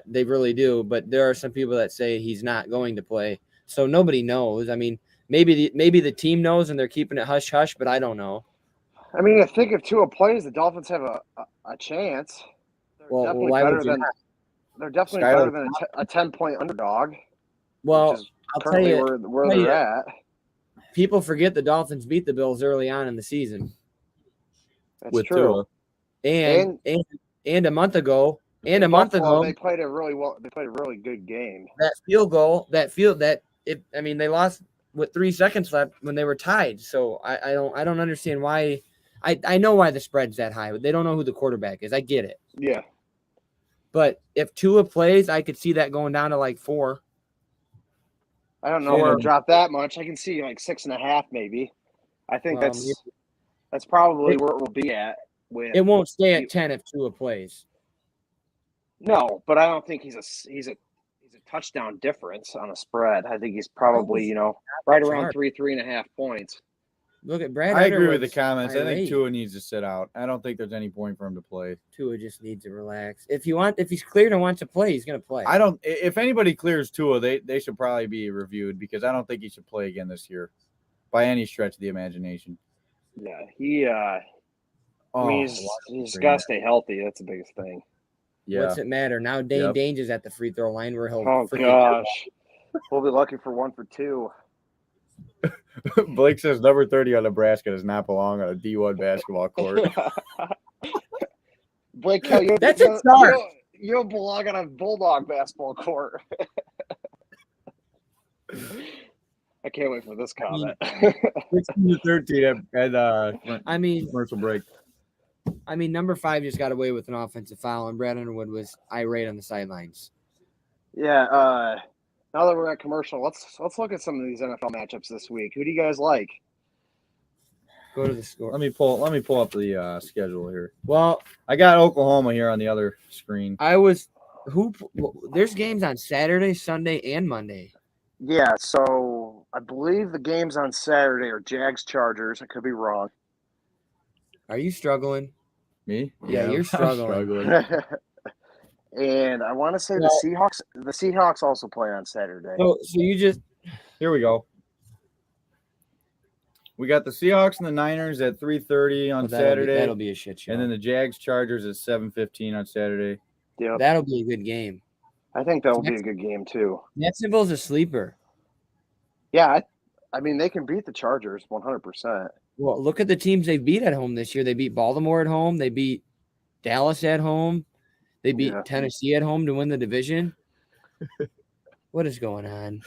They really do, but there are some people that say he's not going to play. So nobody knows. I mean, maybe the team knows and they're keeping it hush hush, but I don't know. I mean, I think if Tua plays, the Dolphins have a chance. They're definitely better than a 10-point underdog. Well, I'll tell you where they're at. People forget the Dolphins beat the Bills early on in the season. That's true. And a month ago. They played a really good game. That field goal, they lost with 3 seconds left when they were tied. So I don't understand why. I know why the spread's that high. They don't know who the quarterback is. I get it. Yeah. But if Tua plays, I could see that going down to like 4. I don't know where it dropped that much. I can see like 6.5 maybe. I think that's probably where it will be at. It won't stay at 10 if Tua plays. No, but I don't think he's a touchdown difference on a spread. I think he's probably, right around 3.5 points. Look at Brad. I agree with the comments. I think Tua needs to sit out. I don't think there's any point for him to play. Tua just needs to relax. If he's cleared and wants to play, he's going to play. If anybody clears Tua, they should probably be reviewed because I don't think he should play again this year by any stretch of the imagination. Yeah, he's got to stay healthy. That's the biggest thing. Yeah. What's it matter? Now Dane Dange is at the free throw line where he'll. Oh, gosh. We'll be lucky for 1 for 2. Blake says number 30 on Nebraska does not belong on a D1 basketball court. Blake, that's a start. You don't belong on a Bulldog basketball court. I can't wait for this comment. 16-13 at commercial break. I mean, number 5 just got away with an offensive foul, and Brad Underwood was irate on the sidelines. Yeah. Now that we're at commercial, let's look at some of these NFL matchups this week. Who do you guys like? Go to the score. Let me pull up the schedule here. Well, I got Oklahoma here on the other screen. There's games on Saturday, Sunday, and Monday. Yeah, so I believe the games on Saturday are Jags-Chargers. I could be wrong. Are you struggling? Me? Yeah, you're struggling. And I want to say the Seahawks. The Seahawks also play on Saturday. So you just here we go. We got the Seahawks and the Niners at 3:30 on Saturday. That'll be a shit show. And then the Jags-Chargers at 7:15 on Saturday. Yeah, that'll be a good game. I think that'll be a good game too. Jacksonville's a sleeper. Yeah, I mean they can beat the Chargers 100%. Well, look at the teams they beat at home this year. They beat Baltimore at home. They beat Dallas at home. They beat Tennessee at home to win the division. What is going on?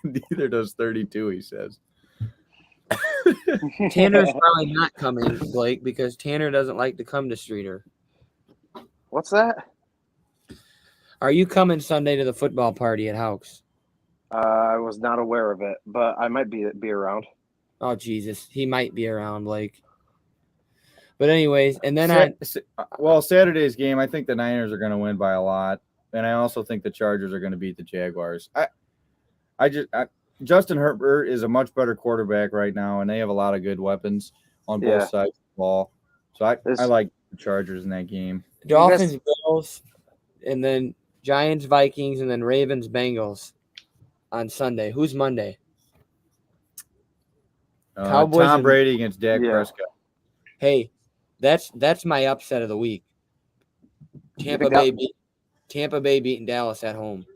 Neither does 32, he says. Tanner's probably not coming, Blake, because Tanner doesn't like to come to Streeter. What's that? Are you coming Sunday to the football party at Hawks? I was not aware of it, but I might be around. Oh, Jesus. He might be around, Blake. But anyways, and then Saturday's game, I think the Niners are going to win by a lot, and I also think the Chargers are going to beat the Jaguars. Justin Herbert is a much better quarterback right now, and they have a lot of good weapons on both sides of the ball. So I like the Chargers in that game. Dolphins, Bills, and then Giants, Vikings, and then Ravens, Bengals on Sunday. Who's Monday? Cowboys Tom Brady against Dak Prescott. Hey, that's my upset of the week. Tampa Bay beating Dallas at home.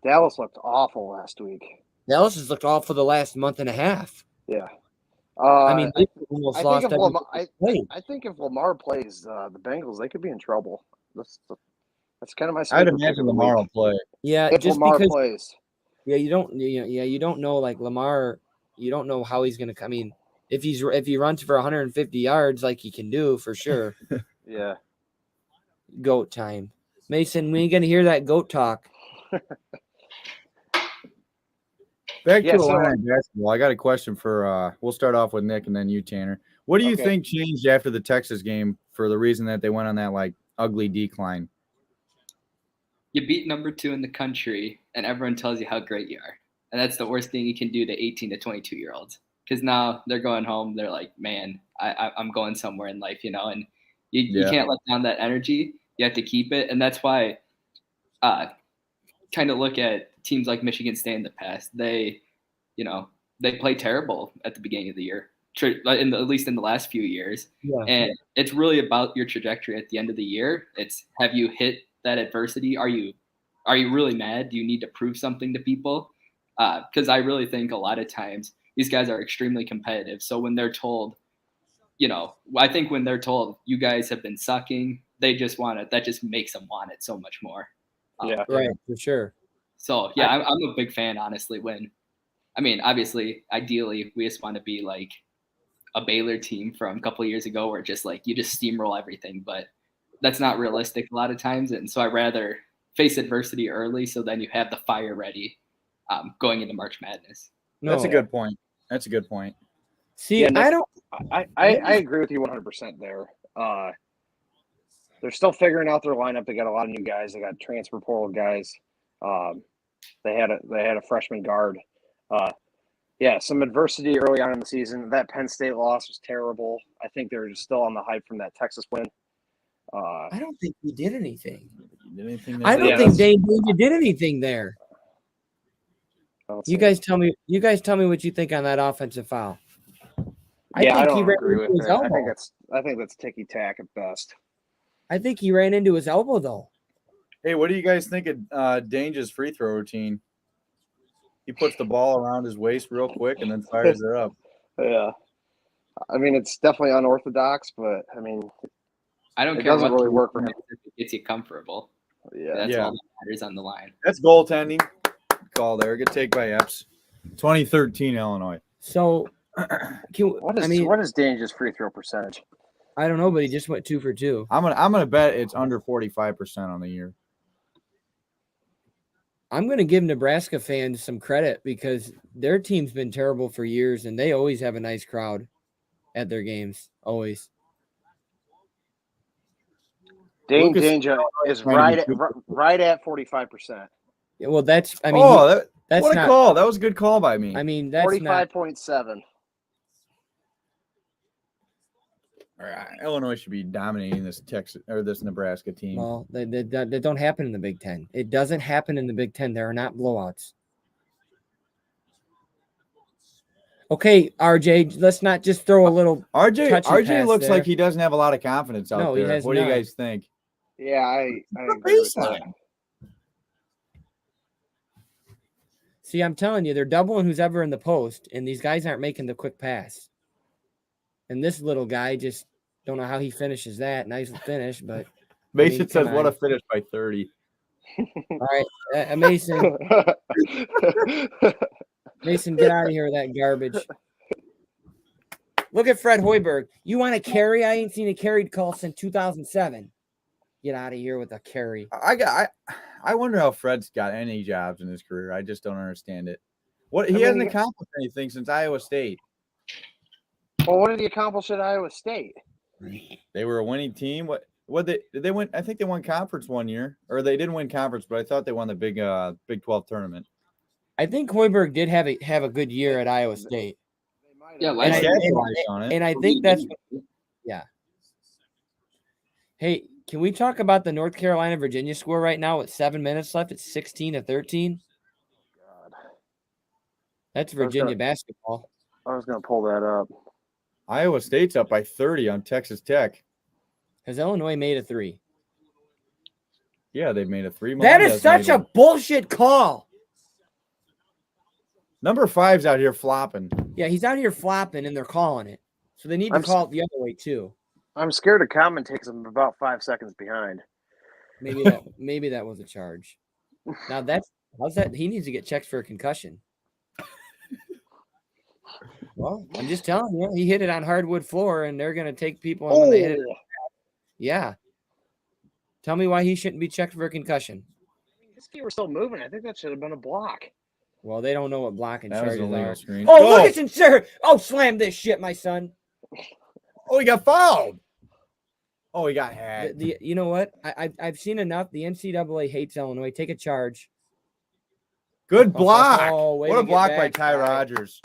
Dallas looked awful last week. Dallas has looked awful the last month and a half. Yeah. I mean, they almost lost every play. I think if Lamar plays the Bengals, they could be in trouble. That's kind of my. I'd imagine Lamar will play. Yeah, if just Lamar because. Plays. Yeah, you don't know like Lamar. You don't know how he's gonna. I mean, if he runs for 150 yards like he can do for sure. Yeah. Goat time, Mason. We ain't gonna hear that goat talk. Back to Illinois basketball. I got a question for we'll start off with Nick and then you, Tanner. What do you think changed after the Texas game for the reason that they went on that like ugly decline? You beat number 2 in the country and everyone tells you how great you are. And that's the worst thing you can do to 18 to 22-year-olds. Because now they're going home. They're like, man, I'm going somewhere in life, and you can't let down that energy. You have to keep it. And that's why kind of look at teams like Michigan State in the past. They play terrible at the beginning of the year, at least in the last few years. Yeah. And it's really about your trajectory at the end of the year. It's, have you hit that adversity? Are you really mad? Do you need to prove something to people? Because I really think a lot of times these guys are extremely competitive. So when they're told, I think when they're told you guys have been sucking, they just want it. That just makes them want it so much more. Right, for sure. So yeah, I'm a big fan, honestly. Obviously, ideally, we just want to be like a Baylor team from a couple of years ago, where just like you just steamroll everything, but that's not realistic a lot of times. And so I'd rather face adversity early, so then you have the fire ready going into March Madness. No, that's a good point. That's a good point. See, I agree with you 100% there. They're still figuring out their lineup. They got a lot of new guys. They got transfer portal guys. They had a freshman guard. Some adversity early on in the season. That Penn State loss was terrible. I think they're just still on the hype from that Texas win. I don't think we did anything. I don't think Dane did anything there. You guys tell me what you think on that offensive foul. I don't agree with that. I think that's ticky tack at best. I think he ran into his elbow though. Hey, what do you guys think of Dange's free throw routine? He puts the ball around his waist real quick and then fires it up. Yeah. It's definitely unorthodox, but I don't care. It doesn't really work for him. It gets you comfortable. Yeah. That's all that matters on the line. That's goaltending. Call there. Good take by Epps. 2013 Illinois. So, what is Dange's free throw percentage? I don't know, but he just went 2 for 2. I'm gonna bet it's under 45% on the year. I'm gonna give Nebraska fans some credit because their team's been terrible for years, and they always have a nice crowd at their games. Always. Danger is right at 45%. Yeah, well, that's. That's what a call. That was a good call by me. That's 45.7. Illinois should be dominating this Texas or this Nebraska team. Well, that don't happen in the Big Ten. It doesn't happen in the Big Ten. There are not blowouts. Okay, RJ, let's not just throw a little. RJ looks like he doesn't have a lot of confidence out there. What do you guys think? Yeah, I agree with that. See, I'm telling you, they're doubling who's ever in the post, and these guys aren't making the quick pass. And this little guy just don't know how he finishes that. Nice finish, but Mason says, "What a finish by 30." All right, Mason. Mason, get out of here with that garbage. Look at Fred Hoiberg. You want a carry? I ain't seen a carried call since 2007. Get out of here with a carry. I wonder how Fred's got any jobs in his career. I just don't understand it. He hasn't accomplished anything since Iowa State. Well, what did he accomplish at Iowa State? They were a winning team. Did they win? I think they won conference one year, or they didn't win conference, but I thought they won the Big 12 tournament. I think Hoiberg did have a good year at Iowa State. Yeah, and I think that's yeah. Hey, can we talk about the North Carolina Virginia score right now with 7 minutes left? It's 16-13. God, that's Virginia basketball. I was gonna pull that up. Iowa State's up by 30 on Texas Tech. Has Illinois made a 3? Yeah, they've made a 3. That is such a bullshit call. Number 5's out here flopping. Yeah, he's out here flopping, and they're calling it. So they need to call it the other way too. I'm scared to commentate because I'm about 5 seconds behind. Maybe that was a charge. Now how's that? He needs to get checked for a concussion. Well, I'm just telling you, he hit it on hardwood floor, and they're gonna take people when they hit it. Yeah. Tell me why he shouldn't be checked for a concussion. This kid was still moving. I think that should have been a block. Well, they don't know what blocking charges are. Screen. Oh, look at Sincere. Oh, slam this shit, my son. Oh, he got fouled. Oh, he got hacked. You know what? I've seen enough. The NCAA hates Illinois. Take a charge. Good block. Oh, what a block by Ty Rogers.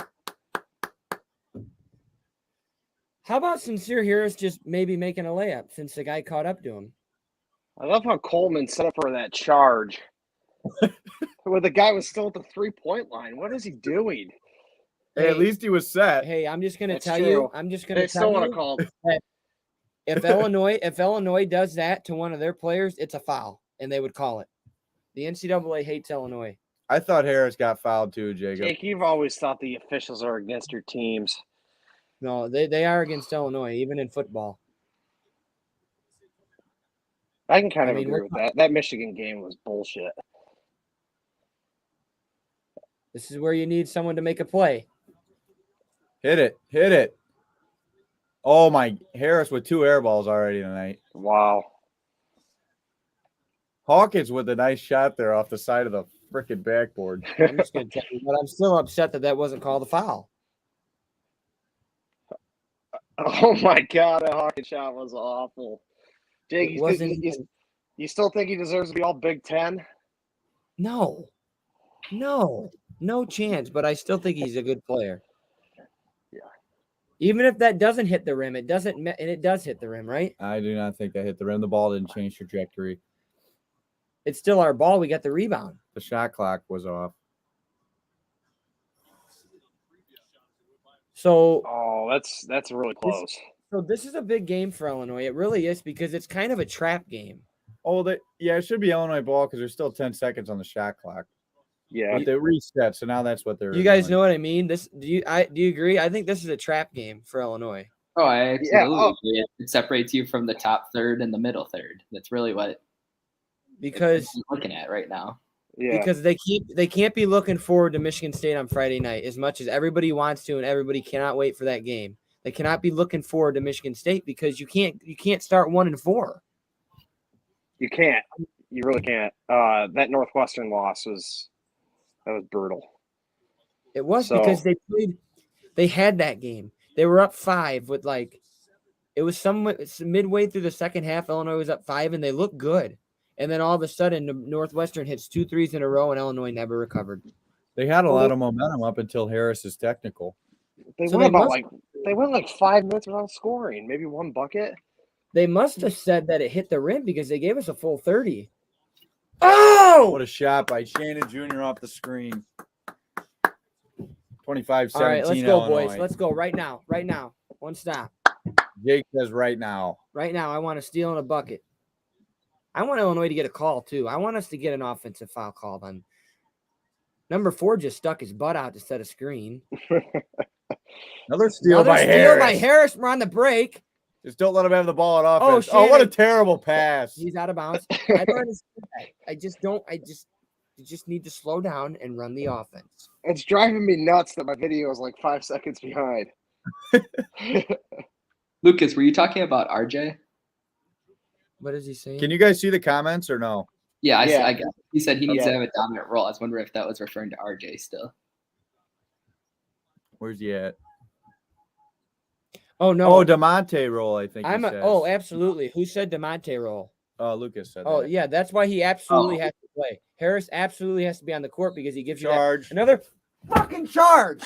How about Sincere Harris just maybe making a layup since the guy caught up to him? I love how Coleman set up for that charge. Where the guy was still at the 3-point line. What is he doing? Hey, at least he was set. Hey, I'm just going to tell true. you. I'm just going to tell you. Call that if Illinois does that to one of their players, it's a foul, and they would call it. The NCAA hates Illinois. I thought Harris got fouled too, Jacob. Jake, you've always thought the officials are against your teams. No, they are against Illinois, even in football. I can agree with that. That Michigan game was bullshit. This is where you need someone to make a play. Hit it. Oh, my. Harris with 2 air balls already tonight. Wow. Hawkins with a nice shot there off the side of the freaking backboard. I'm just going to tell you, but I'm still upset that wasn't called a foul. Oh, my God. That Hawkins shot was awful. Jake, you still think he deserves to be all Big Ten? No chance, but I still think he's a good player. Yeah. Even if that doesn't hit the rim, it does hit the rim, right? I do not think that hit the rim. The ball didn't change trajectory. It's still our ball. We got the rebound. The shot clock was off. So that's really close. So this is a big game for Illinois. It really is because it's kind of a trap game. Oh, it should be Illinois ball because there's still 10 seconds on the shot clock. Yeah, but they reset, so now that's what they're. You guys know what I mean? Do you agree? I think this is a trap game for Illinois. Oh, I absolutely agree. It separates you from the top third and the middle third. That's really what I'm looking at right now. Yeah. Because they can't be looking forward to Michigan State on Friday night as much as everybody wants to, and everybody cannot wait for that game. They cannot be looking forward to Michigan State because you can't start 1-4. You can't. You really can't. That Northwestern loss was brutal. It was because they had that game. They were up 5 with it was midway through the second half. Illinois was up 5 and they looked good. And then all of a sudden, Northwestern hits 2 threes in a row and Illinois never recovered. They had a lot of momentum up until Harris's technical. They went 5 minutes without scoring, maybe 1 bucket. They must have said that it hit the rim because they gave us a full 30. Oh! What a shot by Shannon Jr. off the screen. 25-17. All right, let's go, Illinois. boys. Let's go right now. Right now. One stop. Jake says right now. Right now, I want a steal and a bucket. I want Illinois to get a call, too. I want us to get an offensive foul called on. Number 4 just stuck his butt out to set a screen. Another steal by Harris. We're on the break. Just don't let him have the ball at offense. Oh, what a terrible pass. He's out of bounds. I don't understand that. You just need to slow down and run the offense. It's driving me nuts that my video is 5 seconds behind. Lucas, were you talking about RJ? What is he saying? Can you guys see the comments or no? Yeah, I Yeah. got it. He said he needs Yeah. to have a dominant role. I was wondering if that was referring to RJ still. Where's he at? Oh no. Oh, DeMonte roll, I think he says. Absolutely. Who said DeMonte roll? Oh, Lucas said Oh that. yeah, that's why he absolutely has to play. Harris absolutely has to be on the court because he gives Charge. you another fucking charge.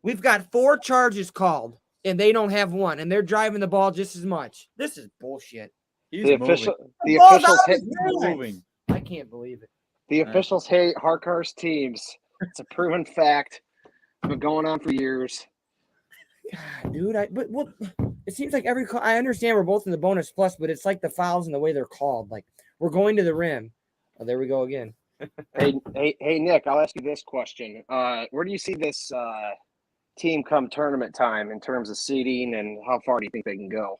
We've got 4 charges called, and they don't have one, and they're driving the ball just as much. This is bullshit. He's The moving. officials hate Moving. I can't believe it. the officials hate Harkar's teams. It's a proven fact. It's been going on for years. God, dude, but it seems like every call. I understand we're both in the bonus plus, but it's like the fouls and the way they're called. Like we're going to the rim. Oh, there we go again. Hey, Nick, I'll ask you this question. Where do you see this team come tournament time in terms of seeding, and how far do you think they can go?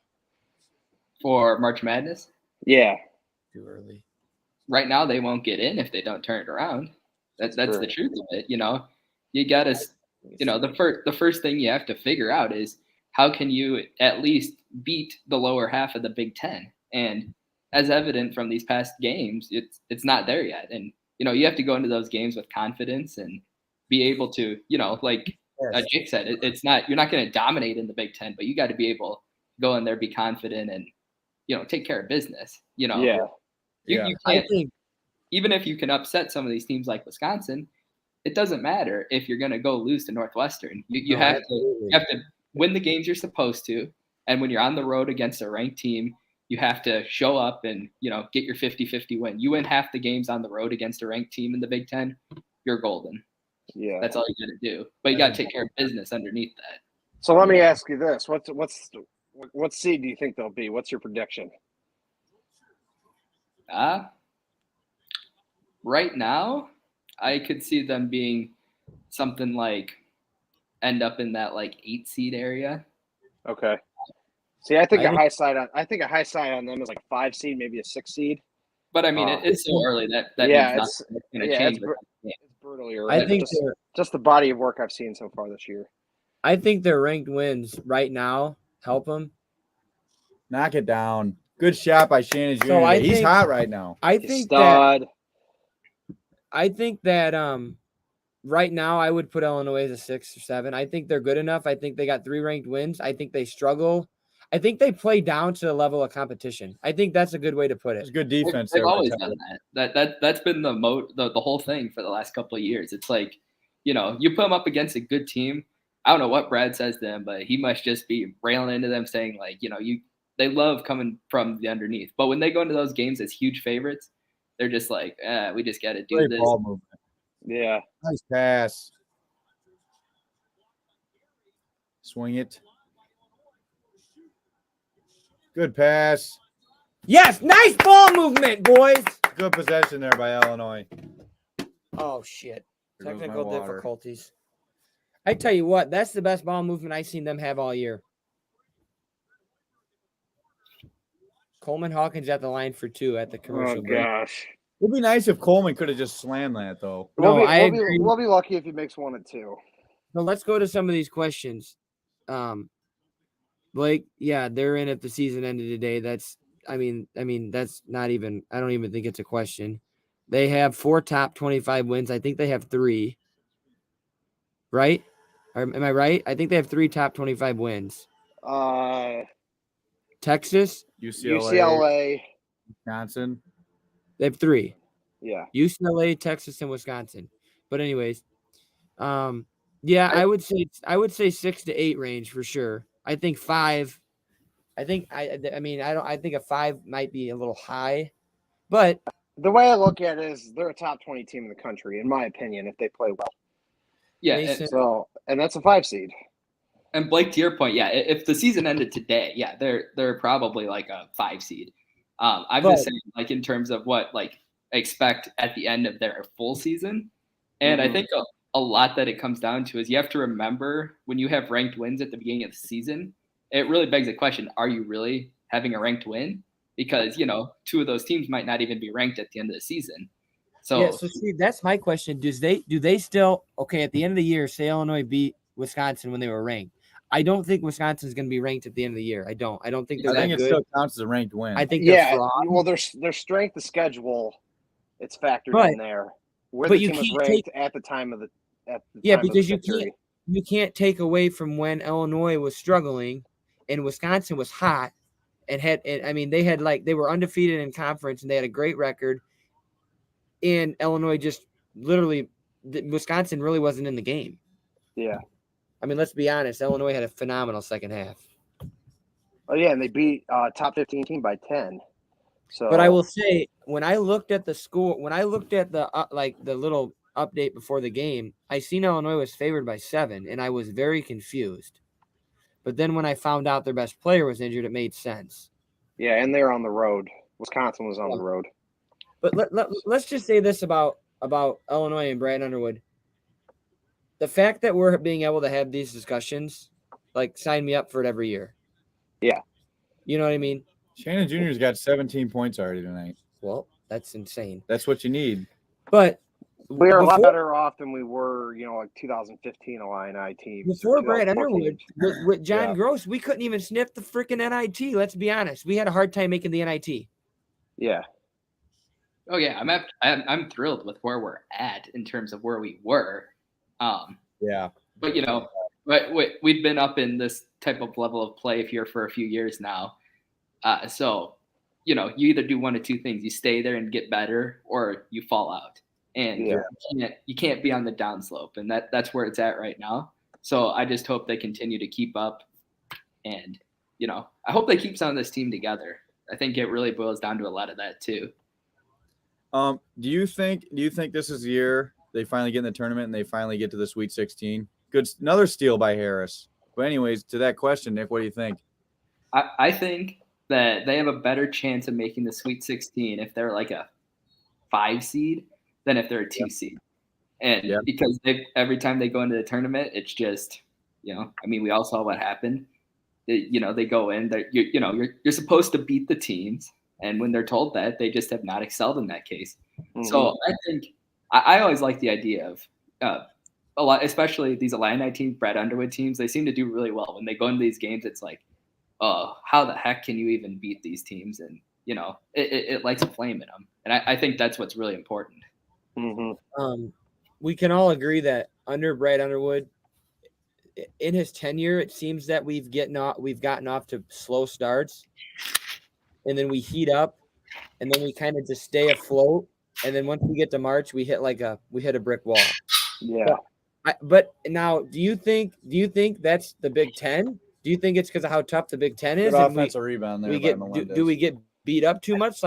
For March Madness? Yeah. Too early. Right now, they won't get in if they don't turn it around. That's True. the truth of it. You know, you got to, the first thing you have to figure out is how can you at least beat the lower half of the Big Ten? And as evident from these past games, it's not there yet. And, you have to go into those games with confidence and be able to, like Jake said, it's not, you're not going to dominate in the Big Ten, but you got to be able to go in there, be confident, and, take care of business. Yeah. You can't, even if you can upset some of these teams like Wisconsin, it doesn't matter if you're going to go lose to Northwestern. You have to win the games you're supposed to. And when you're on the road against a ranked team, you have to show up and, get your 50-50 win. You win half the games on the road against a ranked team in the Big Ten, you're golden. Yeah. That's all you got to do. But you got to take care of business underneath that. So let me ask you this. What seed do you think they'll be? What's your prediction? Right now, I could see them being something like end up in that 8 seed area. Okay. See, I think a high side on them is like a 5 seed, maybe a 6 seed. But I mean, it's so early that yeah, means nothing. It's going to change. It's brutal. You're I right. think just the body of work I've seen so far this year. I think their ranked wins right now help them. Knock it down. Good shot by Shannon Jr. So He's hot right now. I think that right now I would put Illinois as a 6 or 7. I think they're good enough. I think they got 3 ranked wins. I think they struggle. I think they play down to the level of competition. I think that's a good way to put it. It's good defense. They've always done that. That's been the whole thing for the last couple of years. It's like, you put them up against a good team. I don't know what Brad says to them, but he must just be railing into them saying they love coming from the underneath. But when they go into those games as huge favorites, they're just like, we just got to do Great this. ball movement. Yeah. Nice pass. Swing it. Good pass. Yes, nice ball movement, boys. Good possession there by Illinois. Oh, shit. There goes my Technical water. difficulties. I tell you what, that's the best ball movement I've seen them have all year. Coleman Hawkins at the line for 2 at the commercial break. Gosh. It would be nice if Coleman could have just slammed that, though. No, I agree. We'll be lucky if he makes 1 and 2. So let's go to some of these questions. Blake, yeah, they're in at the season ended today. That's not even, I don't even think it's a question. They have 4 top 25 wins. I think they have 3. Right? Am I right? I think they have 3 top 25 wins. UCLA, Texas, Wisconsin. they have 3. Yeah. UCLA, Texas, and Wisconsin. But anyways, yeah, I would say 6 to 8 range for sure. I think 5. I think a 5 might be a little high, but the way I look at it is they're a top 20 team in the country, in my opinion, if they play well. Yeah. And that's a 5 seed. And Blake, to your point, yeah, if the season ended today, yeah, they're probably like a 5 seed. I'm just saying, in terms of what expect at the end of their full season, and I think a lot that it comes down to is you have to remember when you have ranked wins at the beginning of the season, it really begs the question: are you really having a ranked win? Because 2 of those teams might not even be ranked at the end of the season. So yeah, so see, that's my question. Do they still at the end of the year, say Illinois beat Wisconsin when they were ranked? I don't think Wisconsin's going to be ranked at the end of the year. I don't think they're I think that it good. still counts as a ranked win. I think they're fraud. Well, their strength of schedule, it's factored But- in there. Where but the you team was can't ranked at the time of the because victory. you can't take away from when Illinois was struggling and Wisconsin was hot and they were undefeated in conference and they had a great record. And Illinois just literally, Wisconsin really wasn't in the game. Yeah. I mean, let's be honest. Illinois had a phenomenal second half. Oh yeah, and they beat top 15 team by 10. So, But I will say, when I looked at the score, when I looked at the the little update before the game, I seen Illinois was favored by 7, and I was very confused. But then when I found out their best player was injured, it made sense. yeah, and they're on the road. Wisconsin was on the road. But let's just say this about Illinois and Brad Underwood. The fact that we're being able to have these discussions, sign me up for it every year. Yeah. You know what I mean? Shannon Jr.'s got 17 points already tonight. Well, that's insane. That's what you need. But We're a lot better off than we were, 2015 Illini teams. Before Brad Underwood, with John Gross, we couldn't even sniff the freaking NIT. Let's be honest. We had a hard time making the NIT. Yeah. Oh yeah, I'm thrilled with where we're at in terms of where we were. Yeah. But we've been up in this type of level of play here for a few years now. So you either do one of two things: you stay there and get better, or you fall out. And you can't be on the downslope, and that's where it's at right now. So I just hope they continue to keep up, and I hope they keep some of this team together. I think it really boils down to a lot of that too. Do you think this is the year they finally get in the tournament and they finally get to the Sweet 16? Good, another steal by Harris. But anyways, to that question, Nick, what do you think? I think that they have a better chance of making the Sweet 16 if they're like a 5 seed than if they're a 2 seed. And because every time they go into the tournament, it's just, we all saw what happened. They go in, you're supposed to beat the teams. And when they're told that, they just have not excelled in that case. Mm-hmm. So I think I always like the idea of a lot, especially these Illini teams, Brad Underwood teams. They seem to do really well when they go into these games. It's like, how the heck can you even beat these teams? And it lights a flame in them. And I think that's what's really important. Mm-hmm. We can all agree that under Brad Underwood, in his tenure, it seems that we've gotten off to slow starts. And then we heat up, and then we kind of just stay afloat. And then once we get to March, we hit a brick wall. Yeah. But now, do you think that's the Big Ten? Do you think it's because of how tough the Big Ten is? Good offensive rebound there. Do we get beat up too much?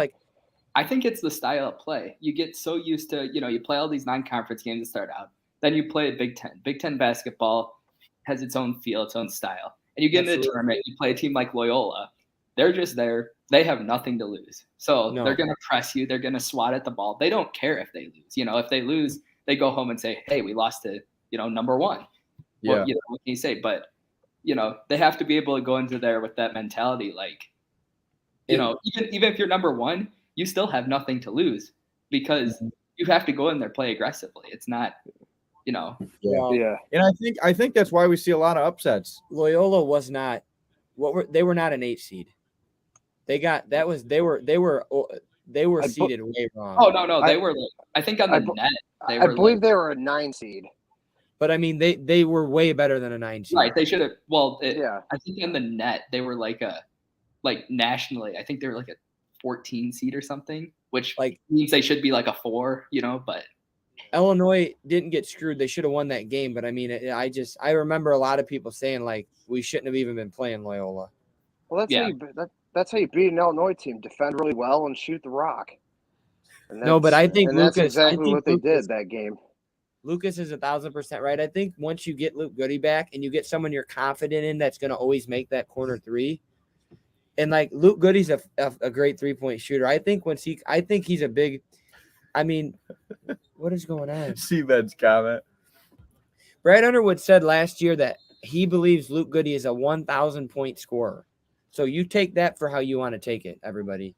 I think it's the style of play. You get so used to, you play all these non-conference games to start out. Then you play Big Ten. Big Ten basketball has its own feel, its own style. And you get into the tournament, you play a team like Loyola. They're just there. They have nothing to lose. So they're going to press you. They're going to swat at the ball. They don't care if they lose. If they lose, they go home and say, hey, we lost to, number one. Yeah. Well, what can you say? But, they have to be able to go into there with that mentality. Even if you're number one, you still have nothing to lose because you have to go in there, play aggressively. It's not, Yeah. And I think that's why we see a lot of upsets. Loyola was not they were not an 8 seed. They were seeded way wrong. Oh no, they were. I think on the net. I believe they were a 9 seed. But I mean, they were way better than a 9 seed. Right? They should have. Well, I think on the net they were nationally. I think they were like a 14 seed or something, which means they should be like a 4. But Illinois didn't get screwed. They should have won that game. But I mean, I remember a lot of people saying we shouldn't have even been playing Loyola. Well, that's how you beat an Illinois team. Defend really well and shoot the rock. But I think that's exactly what they did that game. Lucas is 1,000% right. I think once you get Luke Goody back and you get someone you're confident in that's going to always make that corner 3, and Luke Goody's a great 3-point shooter. I think he's a big. I mean, what is going on? Seabed's comment. Brad Underwood said last year that he believes Luke Goody is a 1,000-point scorer. So you take that for how you want to take it, everybody.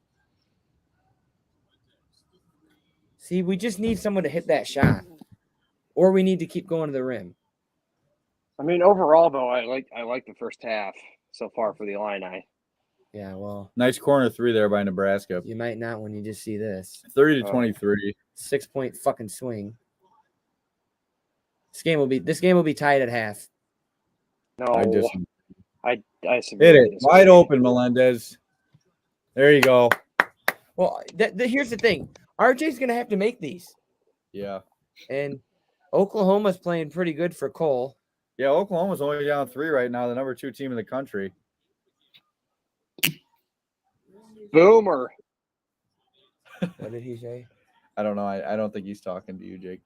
See, we just need someone to hit that shot, or we need to keep going to the rim. I mean, overall though, I like the first half so far for the Illini. Yeah, well, Nice corner three there by Nebraska. you might not when you just see this 30-23. 6-point fucking swing. This game will be tied at half. No, I I hit it wide open, Melendez. There you go. Well, here's the thing. RJ's gonna have to make these, Yeah. and Oklahoma's playing pretty good for Cole. Yeah, Oklahoma's only down 3 right now, the number 2 team in the country. Boomer. What did he say? I don't know. I don't think he's talking to you, Jake.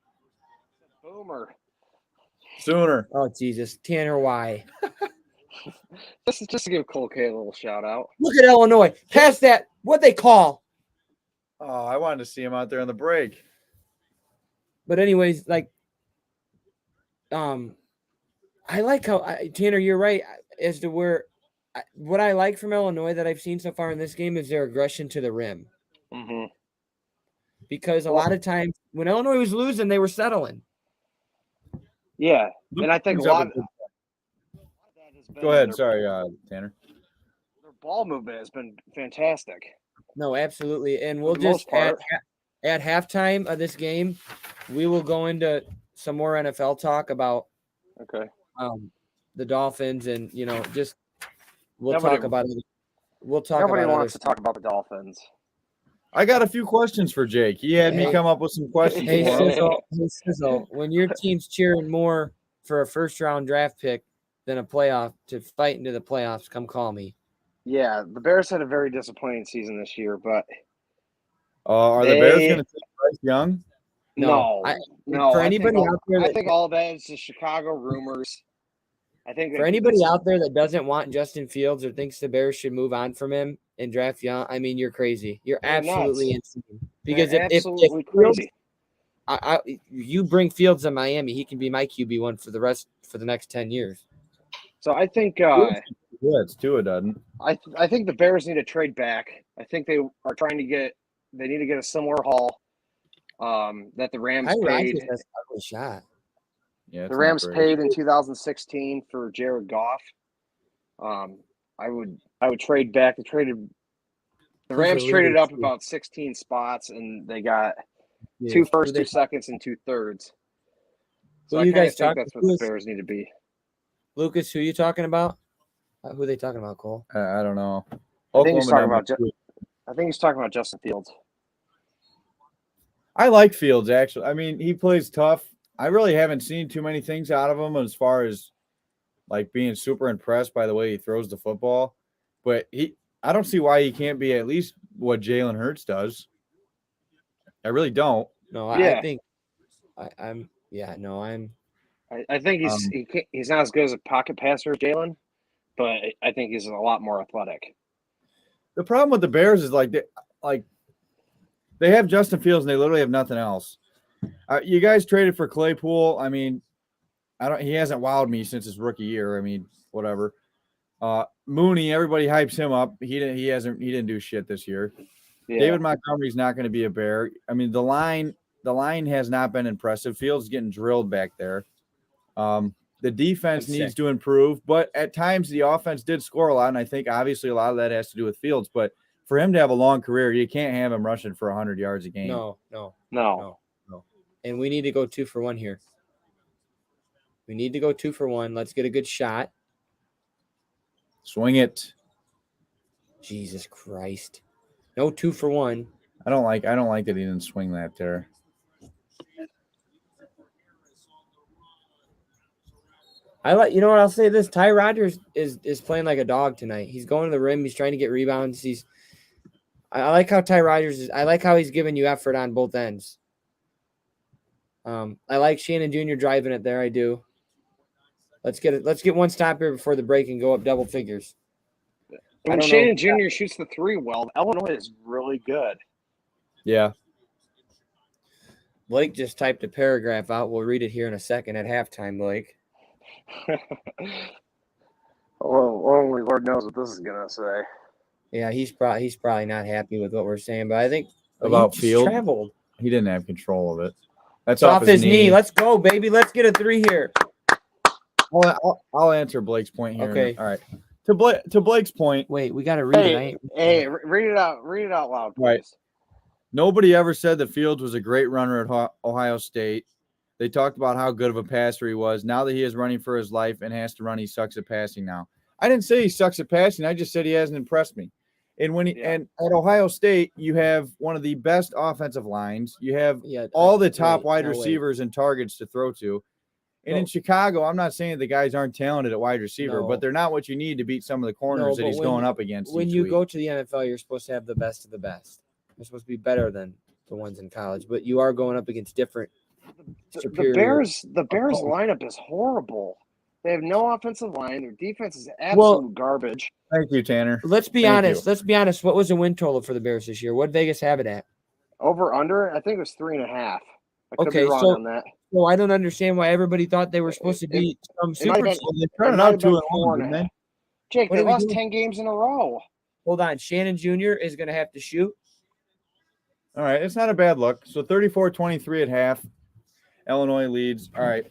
Boomer. Sooner. Oh Jesus, Tanner, why? Just to give Cole K a little shout out. Look at Illinois. Pass that. What they call. Oh, I wanted to see him out there on the break. But anyways, like, I like how Tanner, you're right as to what I like from Illinois that I've seen so far in this game is their aggression to the rim. Mm-hmm. Because a lot of times when Illinois was losing, they were settling. Yeah, and I think a lot of that has been Go ahead. Sorry, Tanner. Their ball movement has been fantastic. No, absolutely. And we'll For the just most at halftime of this game, we will go into some more NFL talk about Okay. the Dolphins and just we'll Nobody- talk about it. We'll talk Nobody about wants to talk about the Dolphins. I got a few questions for Jake. He had me Hey. come up with some questions Hey, for him. Sizzle, when your team's cheering more for a first-round draft pick than a playoff to fight into the playoffs, come call me. Yeah, the Bears had a very disappointing season this year, but Are the Bears going to take Bryce Young? no. For anybody out there, I think all of that is the Chicago rumors. I think for anybody out there that doesn't want Justin Fields or thinks the Bears should move on from him and draft Young, I mean, you're crazy. You're They're absolutely nuts. insane. Because They're if absolutely Fields, crazy. you bring Fields to Miami, he can be my QB1 for the next 10 years. So I think Yeah, it's Tua doesn't. I think the Bears need to trade back. I think they are trying to get a similar haul that the Rams Ty paid. Rodgers has a ugly shot. Yeah, The Rams paid in 2016 for Jared Goff. I would trade back. The Rams traded up about 16 spots and they got 2 firsts, 2 seconds, and 2 thirds. So Who I you kind guys of think talking? that's what the Bears need to be. Lucas, who you talking about? Who are they talking about, Cole? I don't know. I think he's Oklahoma talking about Justin Fields. I like Fields, actually. I mean, he plays tough. I really haven't seen too many things out of him as far as like being super impressed by the way he throws the football. But I don't see why he can't be at least what Jalen Hurts does. I really don't. No, Yeah. I think I'm. I think he's not as good as a pocket passer as Jalen, but I think he's a lot more athletic. The problem with the Bears is they have Justin Fields and they literally have nothing else. You guys traded for Claypool. I mean, he hasn't wowed me since his rookie year. I mean, whatever. Mooney, everybody hypes him up. He didn't do shit this year. Yeah. David Montgomery's not going to be a Bear. I mean, the line has not been impressive. Fields getting drilled back there. The defense needs to improve, but at times the offense did score a lot, and I think obviously a lot of that has to do with Fields. But for him to have a long career, you can't have him rushing for 100 yards a game. No. And we need to go 2 for 1 here. We need to go 2 for 1. Let's get a good shot. Swing it. Jesus Christ. No 2 for 1. I don't like that he didn't swing that there. You know what, I'll say this. Ty Rodgers is playing like a dog tonight. He's going to the rim. He's trying to get rebounds. I like how Ty Rodgers is. I like how he's giving you effort on both ends. I like Shannon Jr. driving it there. I do. Let's get one stop here before the break and go up double figures. When Shannon Jr. shoots the 3 well, Illinois is really good. Yeah. Blake just typed a paragraph out. We'll read it here in a second at halftime, Blake. Only Lord knows what this is gonna say. Yeah, he's probably not happy with what we're saying, but I think About Field? traveled. He didn't have control of it. That's It's off his knee. Let's go, baby. Let's get a 3 here. I'll answer Blake's point here. Okay. All right. To Blake's point. Wait, we got to read it. Hey, read it out. Read it out loud, please. Right. Nobody ever said that Fields was a great runner at Ohio State. They talked about how good of a passer he was. Now that he is running for his life and has to run, he sucks at passing now. I didn't say he sucks at passing. I just said he hasn't impressed me. And and at Ohio State, you have one of the best offensive lines. You have all the top wide receivers and targets to throw to. And in Chicago, I'm not saying the guys aren't talented at wide receiver, but they're not what you need to beat some of the corners that he's going up against. When you go to the NFL, you're supposed to have the best of the best. You're supposed to be better than the ones in college, but you are going up against different. The Bears lineup is horrible. They have no offensive line. Their defense is absolute garbage. Thank you, Tanner. Let's be honest. Let's be honest. What was the win total for the Bears this year? What did Vegas have it at? Over under? I think it was 3.5. I could be wrong on that. Well, I don't understand why everybody thought they were supposed to be some super. They turned out 2-1, didn't they? Jake, they lost 10 games in a row. Hold on. Shannon Jr. is going to have to shoot. All right. It's not a bad look. So 34-23 at half. Illinois leads. All right.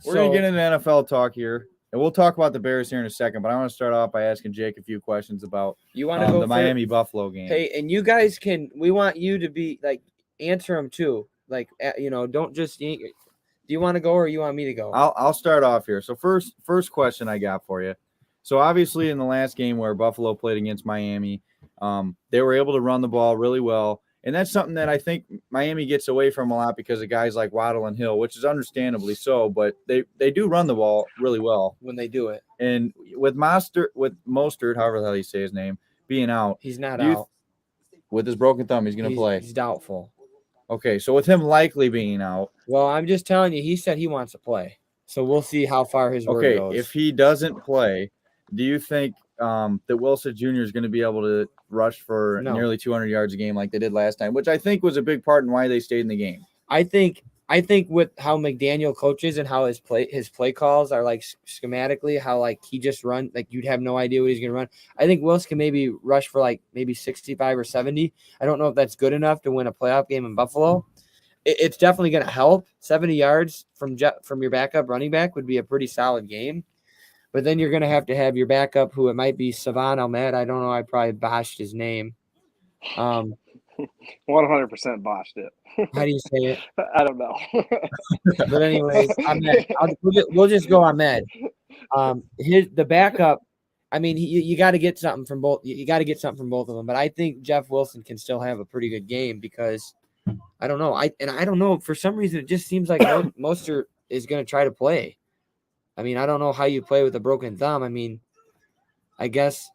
We're going to get into NFL talk here. And we'll talk about the Bears here in a second, but I want to start off by asking Jake a few questions about the Miami-Buffalo game. Hey, and you guys we want you to be, answer them too. Don't just – do you want to go or you want me to go? I'll start off here. So first question I got for you. So obviously in the last game where Buffalo played against Miami, they were able to run the ball really well. And that's something that I think Miami gets away from a lot because of guys like Waddle and Hill, which is understandably so, but they do run the ball really well. When they do it. And with Mostert, however the hell you say his name, being out. He's not out. With his broken thumb, he's going to play. He's doubtful. Okay, so with him likely being out. Well, I'm just telling you, he said he wants to play. So we'll see how far his word goes. Okay, if he doesn't play, do you think that Wilson Jr. is going to be able to rush for nearly 200 yards a game like they did last time, which I think was a big part in why they stayed in the game? I think with how McDaniel coaches and how his play calls are schematically, how he just run, you'd have no idea what he's going to run. I think Wilson can maybe rush for maybe 65 or 70. I don't know if that's good enough to win a playoff game in Buffalo. It's definitely going to help. 70 yards from your backup running back would be a pretty solid game. But then you're going to have your backup, who it might be Savon Ahmed. I don't know. I probably botched his name. 100% botched it. How do you say it? I don't know. But anyways, Ahmed. We'll just go Ahmed. The backup. I mean, you got to get something from both. You got to get something from both of them. But I think Jeff Wilson can still have a pretty good game because I don't know. I don't know. For some reason, it just seems like Mostert is going to try to play. I mean, I don't know how you play with a broken thumb. I mean, I guess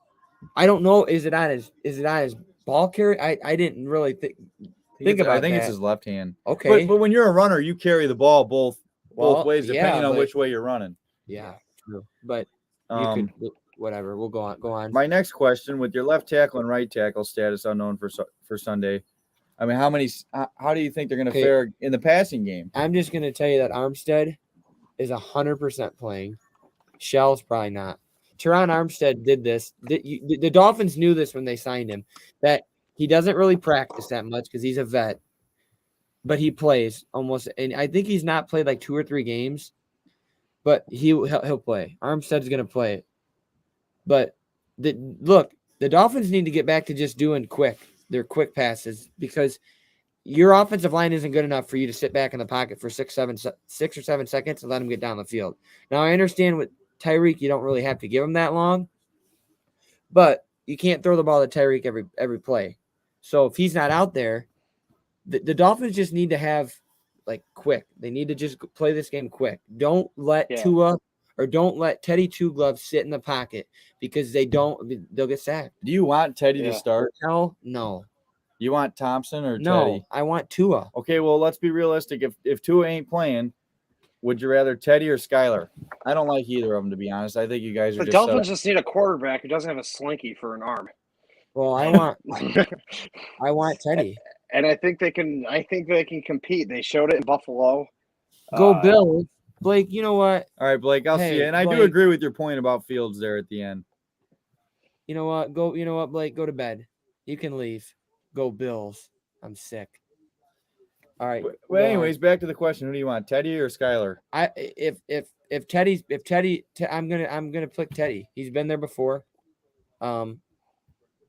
I don't know. Is it on his ball carry? I didn't really think about. I think it's his left hand. Okay, but when you're a runner, you carry the ball both ways depending on which way you're running. Yeah, true. But you could whatever. We'll go on. My next question: with your left tackle and right tackle status unknown for Sunday, I mean, how do you think they're going to fare in the passing game? I'm just going to tell you that Armstead is 100% playing. Shell's probably not. Teron Armstead did this. The Dolphins knew this when they signed him, that he doesn't really practice that much because he's a vet, but he plays almost. And I think he's not played 2 or 3 games, but he'll play. Armstead's going to play. But the Dolphins need to get back to just doing their quick passes because your offensive line isn't good enough for you to sit back in the pocket for 6 or 7 seconds and let him get down the field. Now, I understand with Tyreek, you don't really have to give him that long, but you can't throw the ball to Tyreek every play. So if he's not out there, the Dolphins just need to have quick. They need to just play this game quick. Don't let Tua or don't let Teddy Two Gloves sit in the pocket because they'll get sacked. Do you want Teddy to start? Hell, no. You want Thompson or Teddy? No, I want Tua. Okay, well, let's be realistic. If Tua ain't playing, would you rather Teddy or Skyler? I don't like either of them, to be honest. I think you guys are the Dolphins just need a quarterback who doesn't have a slinky for an arm. Well, I want Teddy. And I think they can compete. They showed it in Buffalo. Go Bills. Blake, you know what? All right, Blake, I'll see you. And I do agree with your point about Fields there at the end. You know what? Blake, go to bed. You can leave. Go Bills. I'm sick. All right. Well, anyways, back to the question: who do you want, Teddy or Skylar? If Teddy, I'm gonna pick Teddy. He's been there before. And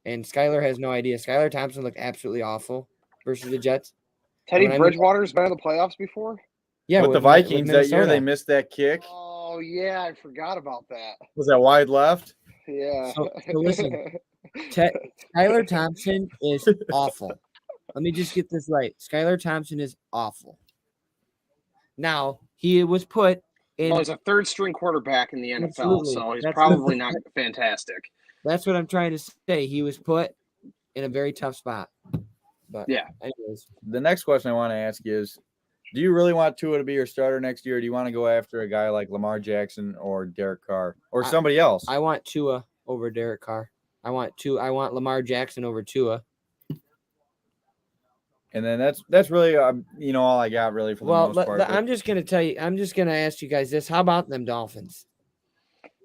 Skylar has no idea. Skylar Thompson looked absolutely awful versus the Jets. Teddy Bridgewater's been in the playoffs before? Yeah, with the Vikings that year, they missed that kick. Oh, yeah, I forgot about that. Was that wide left? Yeah. So listen, Skylar Thompson is awful. Let me just get this right. Skylar Thompson is awful. Now, he was put in. Well, he's a third-string quarterback in the NFL, Absolutely. so he's That's probably not fantastic. That's what I'm trying to say. He was put in a very tough spot. But yeah. Anyways, the next question I want to ask is, do you really want Tua to be your starter next year? Or do you want to go after a guy like Lamar Jackson or Derek Carr or somebody else? I want Tua over Derek Carr. I want Lamar Jackson over Tua. And then that's really all I got really for the most part. I'm just gonna tell you. I'm just gonna ask you guys this. How about them Dolphins?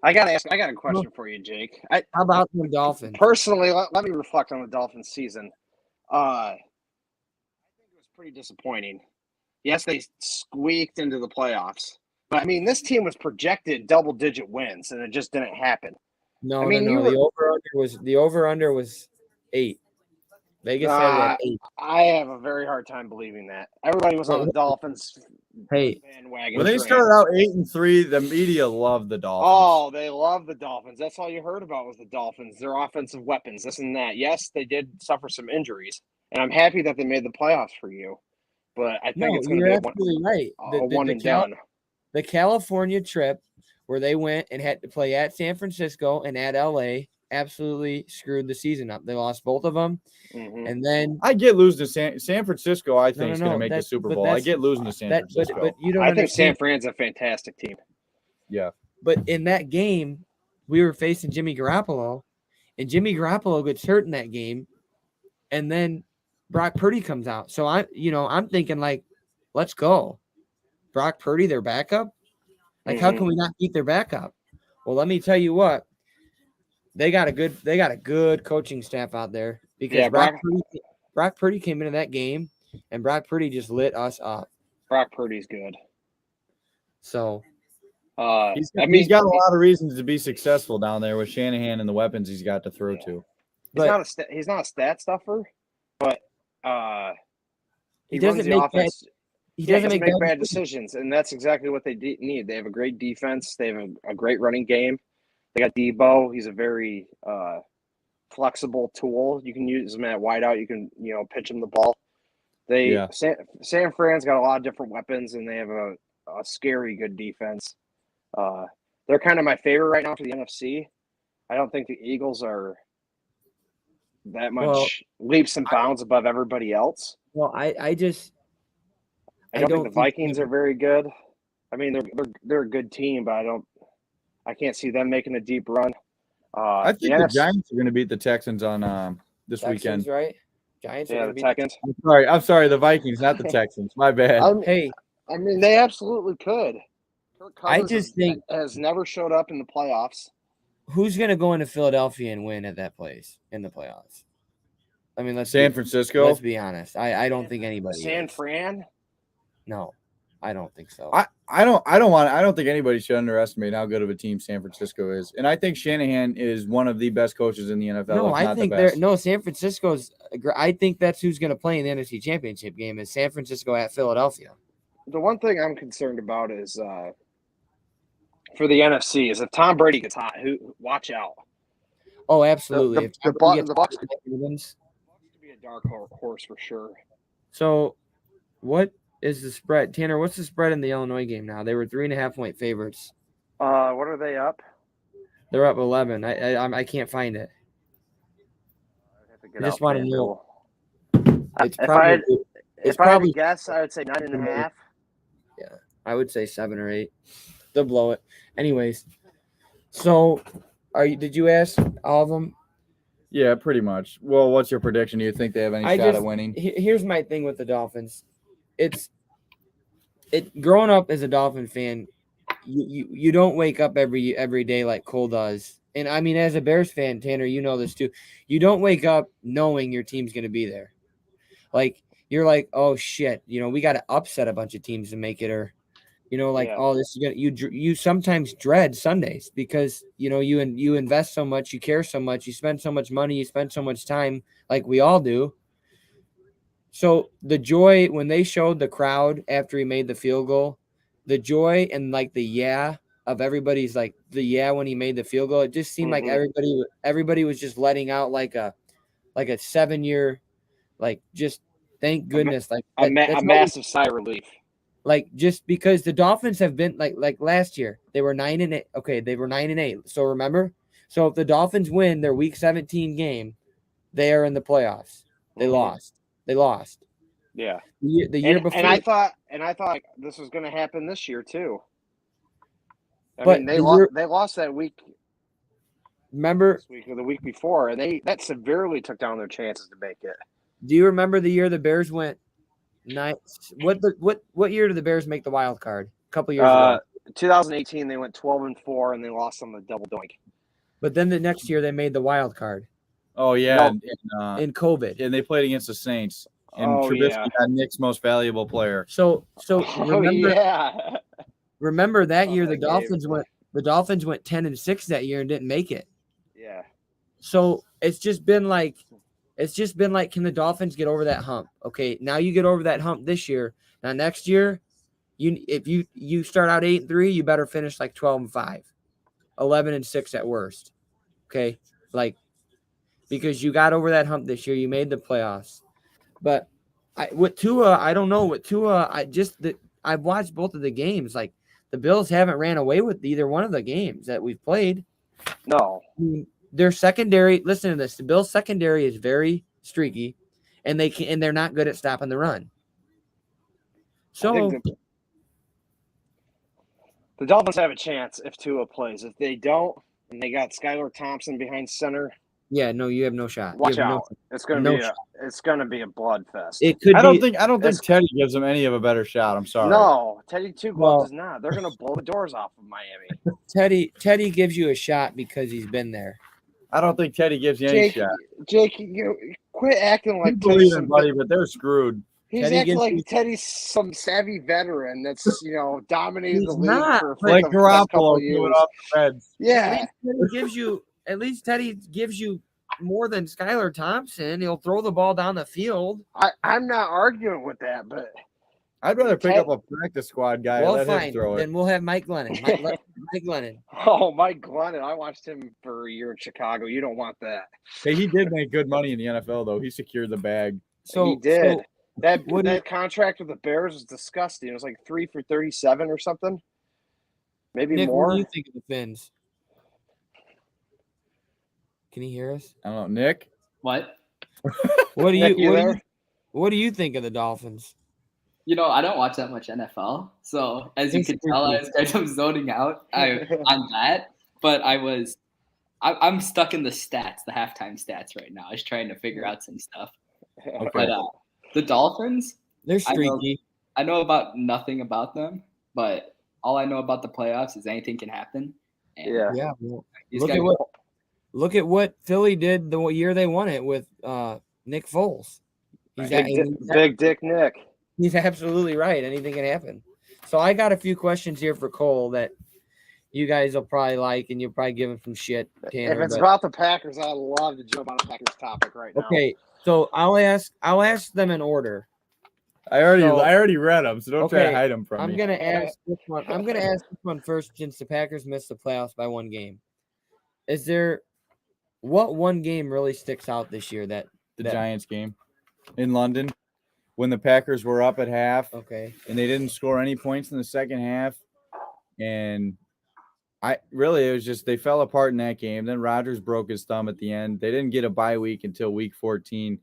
I got a question for you, Jake. How about them Dolphins? Personally, let me reflect on the Dolphins season. I think it was pretty disappointing. Yes, they squeaked into the playoffs, but I mean, this team was projected double-digit wins, and it just didn't happen. No. The over/under was 8. Vegas had it at 8. I have a very hard time believing that. Everybody was on the Dolphins bandwagon. When they started out 8-3, the media loved the Dolphins. Oh, they love the Dolphins. That's all you heard about was the Dolphins, their offensive weapons, this and that. Yes, they did suffer some injuries, and I'm happy that they made the playoffs for you. But I think it's going to be one and done. The California trip where they went and had to play at San Francisco and at LA absolutely screwed the season up. They lost both of them. Mm-hmm. And then I get losing to San Francisco. I think is going to make the Super Bowl. I get losing to San Francisco. But you don't I think San Fran's a fantastic team. Yeah. But in that game, we were facing Jimmy Garoppolo, and Jimmy Garoppolo gets hurt in that game, and then Brock Purdy comes out. So I'm thinking like, let's go. Brock Purdy, their backup? Like, how can we not beat their backup? Well, let me tell you what. They got a good coaching staff out there because Brock Purdy came into that game and Brock Purdy just lit us up. Brock Purdy's good. So he's got a lot of reasons to be successful down there with Shanahan and the weapons he's got to throw to. He's not a stat stuffer, but he doesn't make offense. He doesn't make bad decisions, and that's exactly what they need. They have a great defense. They have a great running game. They got Debo. He's a very flexible tool. You can use him at wideout. You can pitch him the ball. San Fran's got a lot of different weapons, and they have a scary good defense. They're kind of my favorite right now for the NFC. I don't think the Eagles are that much leaps and bounds above everybody else. Well, I don't think the Vikings are very good. I mean, they're a good team, but I can't see them making a deep run. I think the Giants are going to beat the Texans on this weekend. Right? Giants. Yeah, the Texans. I'm sorry, the Vikings, not the Texans. My bad. I mean, they absolutely could. Kirk Cousins I just think has never showed up in the playoffs. Who's going to go into Philadelphia and win at that place in the playoffs? I mean, San Francisco. Let's be honest. I don't think anybody. San Fran. No, I don't think so. I don't think anybody should underestimate how good of a team San Francisco is. And I think Shanahan is one of the best coaches in the NFL. No, I think San Francisco's I think that's who's going to play in the NFC Championship game is San Francisco at Philadelphia. The one thing I'm concerned about is for the NFC is if Tom Brady gets hot, watch out. Oh, absolutely. The Bucs could be a dark horse for sure. So, what is the spread, Tanner? What's the spread in the Illinois game now? They were 3.5-point favorites. What are they up? They're up 11. I can't find it. I just want to know. If I had to guess, I would say 9.5. Yeah, I would say 7 or 8. They'll blow it. Anyways, so did you ask all of them? Yeah, pretty much. Well, what's your prediction? Do you think they have any shot at winning? Here's my thing with the Dolphins. Growing up as a Dolphin fan, you don't wake up every day like Cole does. And I mean, as a Bears fan, Tanner, you know this too. You don't wake up knowing your team's going to be there. Like you're like, oh shit, we got to upset a bunch of teams to make it, or oh, this is gonna you sometimes dread Sundays because you invest so much, you care so much, you spend so much money, you spend so much time, like we all do. So the joy when they showed the crowd after he made the field goal, the joy and like the of everybody's like the when he made the field goal, it just seemed like everybody was just letting out like a 7-year, like just thank goodness, like a massive sigh of relief. Like just because the Dolphins have been like last year, they were 9-8. Okay, they were 9-8. So remember, so if the Dolphins win their Week 17 game, they are in the playoffs. They lost. Yeah. The year before. And I thought like, this was going to happen this year too. But they lost that week. Remember this week or the week before, and that severely took down their chances to make it. Do you remember the year the Bears went 9? What year did the Bears make the wild card? A couple years ago. 2018, they went 12-4, and they lost on the double doink. But then the next year they made the wild card. Oh yeah, in COVID, and they played against the Saints. And Trubisky got Nick's most valuable player. So remember that year the Dolphins went 10-6 that year and didn't make it. Yeah. So it's just been like, can the Dolphins get over that hump? Okay, now you get over that hump this year. Now next year, if you start out 8-3, you better finish like 12-5, 11-6 at worst. Okay, like because you got over that hump this year, you made the playoffs. But with Tua, I don't know. With Tua, I've watched both of the games. Like the Bills haven't ran away with either one of the games that we've played. No. I mean, their secondary. Listen to this. The Bills' secondary is very streaky, and they're not good at stopping the run. So the Dolphins have a chance if Tua plays. If they don't, and they got Skylar Thompson behind center. Yeah, no, you have no shot. Watch out! It's gonna be a blood fest. It could. I don't think Teddy gives them any of a better shot. I'm sorry. No, Teddy Two Gloves is not. They're gonna blow the doors off of Miami. Teddy gives you a shot because he's been there. I don't think Teddy gives you any shot. Jake, you quit acting like Teddy's buddy, but they're screwed. He's acting like Teddy's some savvy veteran that's dominated the league for like the Garoppolo doing off the Reds. Yeah, at least Teddy gives you more than Skylar Thompson. He'll throw the ball down the field. I'm not arguing with that, but I'd rather pick up a practice squad guy and let him throw it. Then we'll have Mike Glennon. Mike Glennon. Oh, Mike Glennon. I watched him for a year in Chicago. You don't want that. Hey, he did make good money in the NFL, though. He secured the bag. So he did. That contract with the Bears was disgusting. It was like 3 for 37 or something. Maybe Nick, more. What do you think of the Fins? Can you hear us? I don't know, Nick. What? What do you think of the Dolphins? I don't watch that much NFL, so as you can tell, I was kind of zoning out on that. But I'm stuck in the stats, the halftime stats right now. I was trying to figure out some stuff. Okay. But the Dolphins, they're streaky. I know about nothing about them, but all I know about the playoffs is anything can happen. And yeah. Well, look at what Philly did the year they won it with Nick Foles. Big Dick Nick. He's absolutely right. Anything can happen. So I got a few questions here for Cole that you guys will probably like, and you'll probably give him some shit. Tanner, if it's about the Packers, I'd love to jump on a Packers topic right now. Okay, so I'll ask them in order. I already read them, so don't try to hide them from me. I'm gonna ask this one. I'm gonna ask this one first, since the Packers missed the playoffs by one game. What one game really sticks out this year? The Giants game in London, when the Packers were up at half, and they didn't score any points in the second half, and it was just they fell apart in that game. Then Rodgers broke his thumb at the end. They didn't get a bye week until week 14.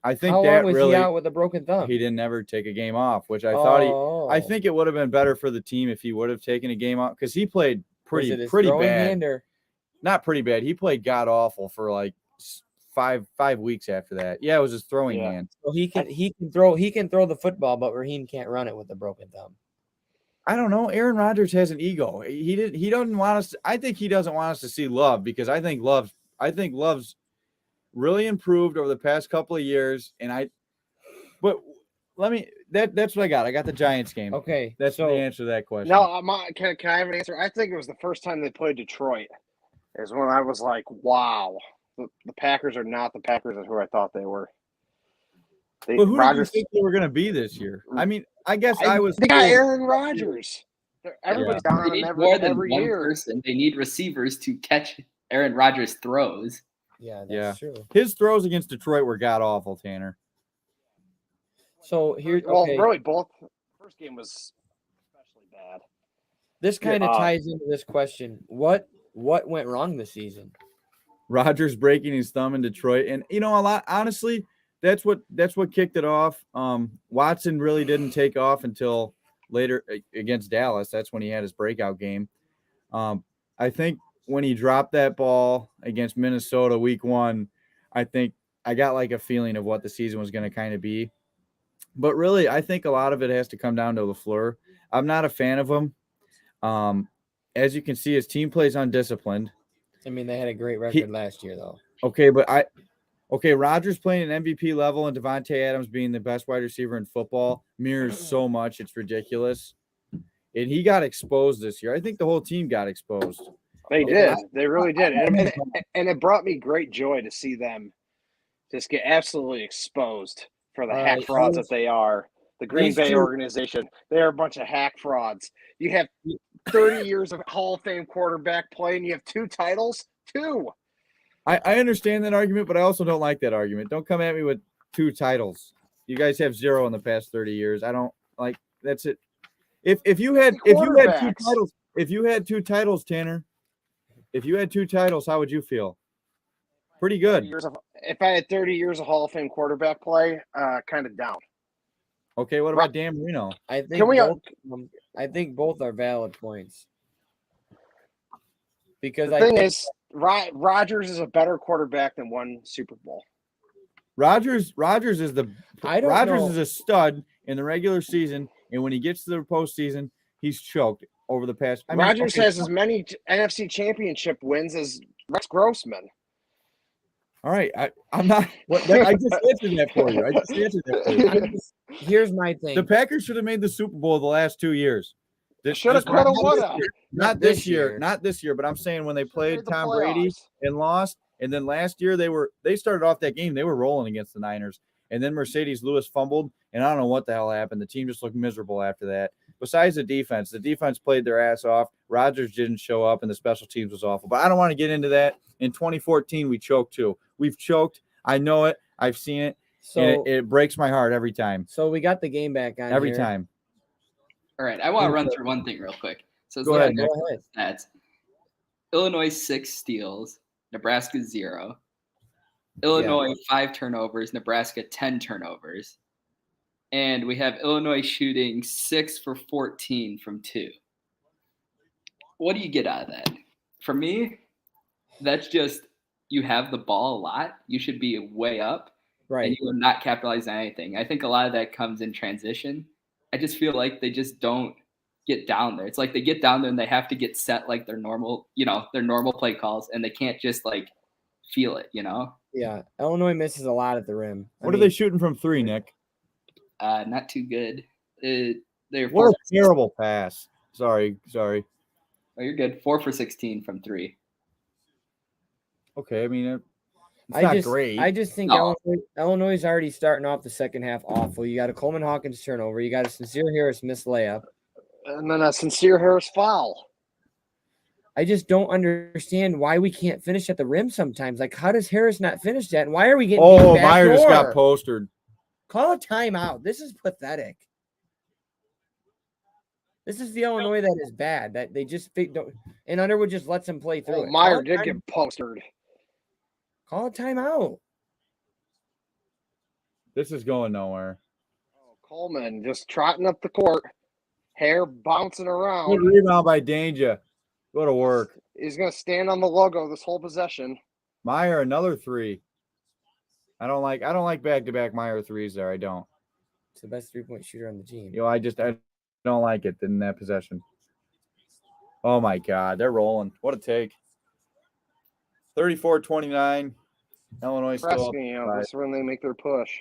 I think how long was he out with a broken thumb? He didn't ever take a game off, which I thought I think it would have been better for the team if he would have taken a game off, because he played pretty bad. Not pretty bad. He played god awful for like 5 weeks after that. Yeah, it was his throwing hand. So he can throw the football, but Raheem can't run it with a broken thumb. I don't know. Aaron Rodgers has an ego. He doesn't want us. I think he doesn't want us to see Love, because I think Love's really improved over the past couple of years. But But that's what I got. I got the Giants game. Okay, That's so the answer to that question. No, can I have an answer? I think it was the first time they played Detroit. Is when I was like, wow, the Packers are not the Packers of who I thought they were. But who did you think they were going to be this year? I mean, I guess I was. They got Aaron Rodgers. Everybody's down They on need him more than every one year. person. They need receivers to catch Aaron Rodgers' throws. yeah, that's true. His throws against Detroit were god awful, Tanner. So here, Well, okay, really, both. The first game was especially bad. this kind of ties into this question. What went wrong this season? Rodgers breaking his thumb in Detroit, and a lot. Honestly, that's what kicked it off. Watson really didn't take off until later against Dallas. That's when he had his breakout game. I think when he dropped that ball against Minnesota week 1, I think I got like a feeling of what the season was going to kind of be. But really, I think a lot of it has to come down to LaFleur. I'm not a fan of him. As you can see, his team plays undisciplined. I mean, they had a great record last year, though. Okay, but Rodgers playing an MVP level and Devontae Adams being the best wide receiver in football mirrors so much. It's ridiculous. And he got exposed this year. I think the whole team got exposed. They did. They really did. And it brought me great joy to see them just get absolutely exposed for the hack frauds that they are. The Green Bay organization, they are a bunch of hack frauds. You have 30 years of Hall of Fame quarterback play, and you have 2 titles? 2. I understand that argument, but I also don't like that argument. Don't come at me with 2 titles. You guys have 0 in the past 30 years. I don't like – that's it. If you had 2 titles, Tanner, if you had 2 titles, how would you feel? Pretty good. If I had 30 years of Hall of Fame quarterback play, kind of down. Okay, what about Dan Marino? I think both are valid points. Because the thing is, Rodgers is a better quarterback than 1 Super Bowl. Rodgers is a stud in the regular season, and when he gets to the postseason, he's choked over the past. Rodgers has as many NFC Championship wins as Rex Grossman. All right, I'm not. I just answered that for you. Here's my thing. The Packers should have made the Super Bowl the last 2 years. Should have, could have, would have. Not this year. Not this year. But I'm saying when they played Tom Brady and lost, and then last year they started off that game. They were rolling against the Niners, and then Mercedes Lewis fumbled, and I don't know what the hell happened. The team just looked miserable after that. Besides the defense played their ass off. Rodgers didn't show up, and the special teams was awful. But I don't want to get into that. In 2014, we choked too. We've choked. I know it. I've seen it. So and it breaks my heart every time. So we got the game back on every time. All right, I want to run through one thing real quick. So go ahead. Stats. Illinois 6 steals, Nebraska 0. Illinois 5 turnovers, Nebraska 10 turnovers. And we have Illinois shooting 6 for 14 from 2. What do you get out of that? For me, that's just you have the ball a lot. You should be way up. Right. And you are not capitalizing on anything. I think a lot of that comes in transition. I just feel like they just don't get down there. It's like they get down there and they have to get set like their normal, their normal play calls, and they can't just like feel it, Yeah. Illinois misses a lot at the rim. What are they shooting from 3, Nick? Not too good. What a terrible pass. Sorry. Oh, you're good. 4 for 16 from 3. Okay, I mean, it's not great. I just think Illinois is already starting off the second half awful. You got a Coleman Hawkins turnover. You got a Sincere Harris missed layup. And then a Sincere Harris foul. I just don't understand why we can't finish at the rim sometimes. Like, how does Harris not finish that? And why are we getting Meyer just got postered. Call a timeout. This is pathetic. This is the Illinois that is bad. That they just don't. And Underwood just lets them play through it. Meyer did get postered. Call a timeout. This is going nowhere. Coleman just trotting up the court, hair bouncing around. Good rebound by Danger. Go to work. He's going to stand on the logo this whole possession. Meyer, another 3. I don't like back-to-back Meyer 3s there. I don't. It's the best 3-point shooter on the team. I don't like it in that possession. Oh my God, they're rolling. What a take. 34-29. Illinois still. This is when they make their push.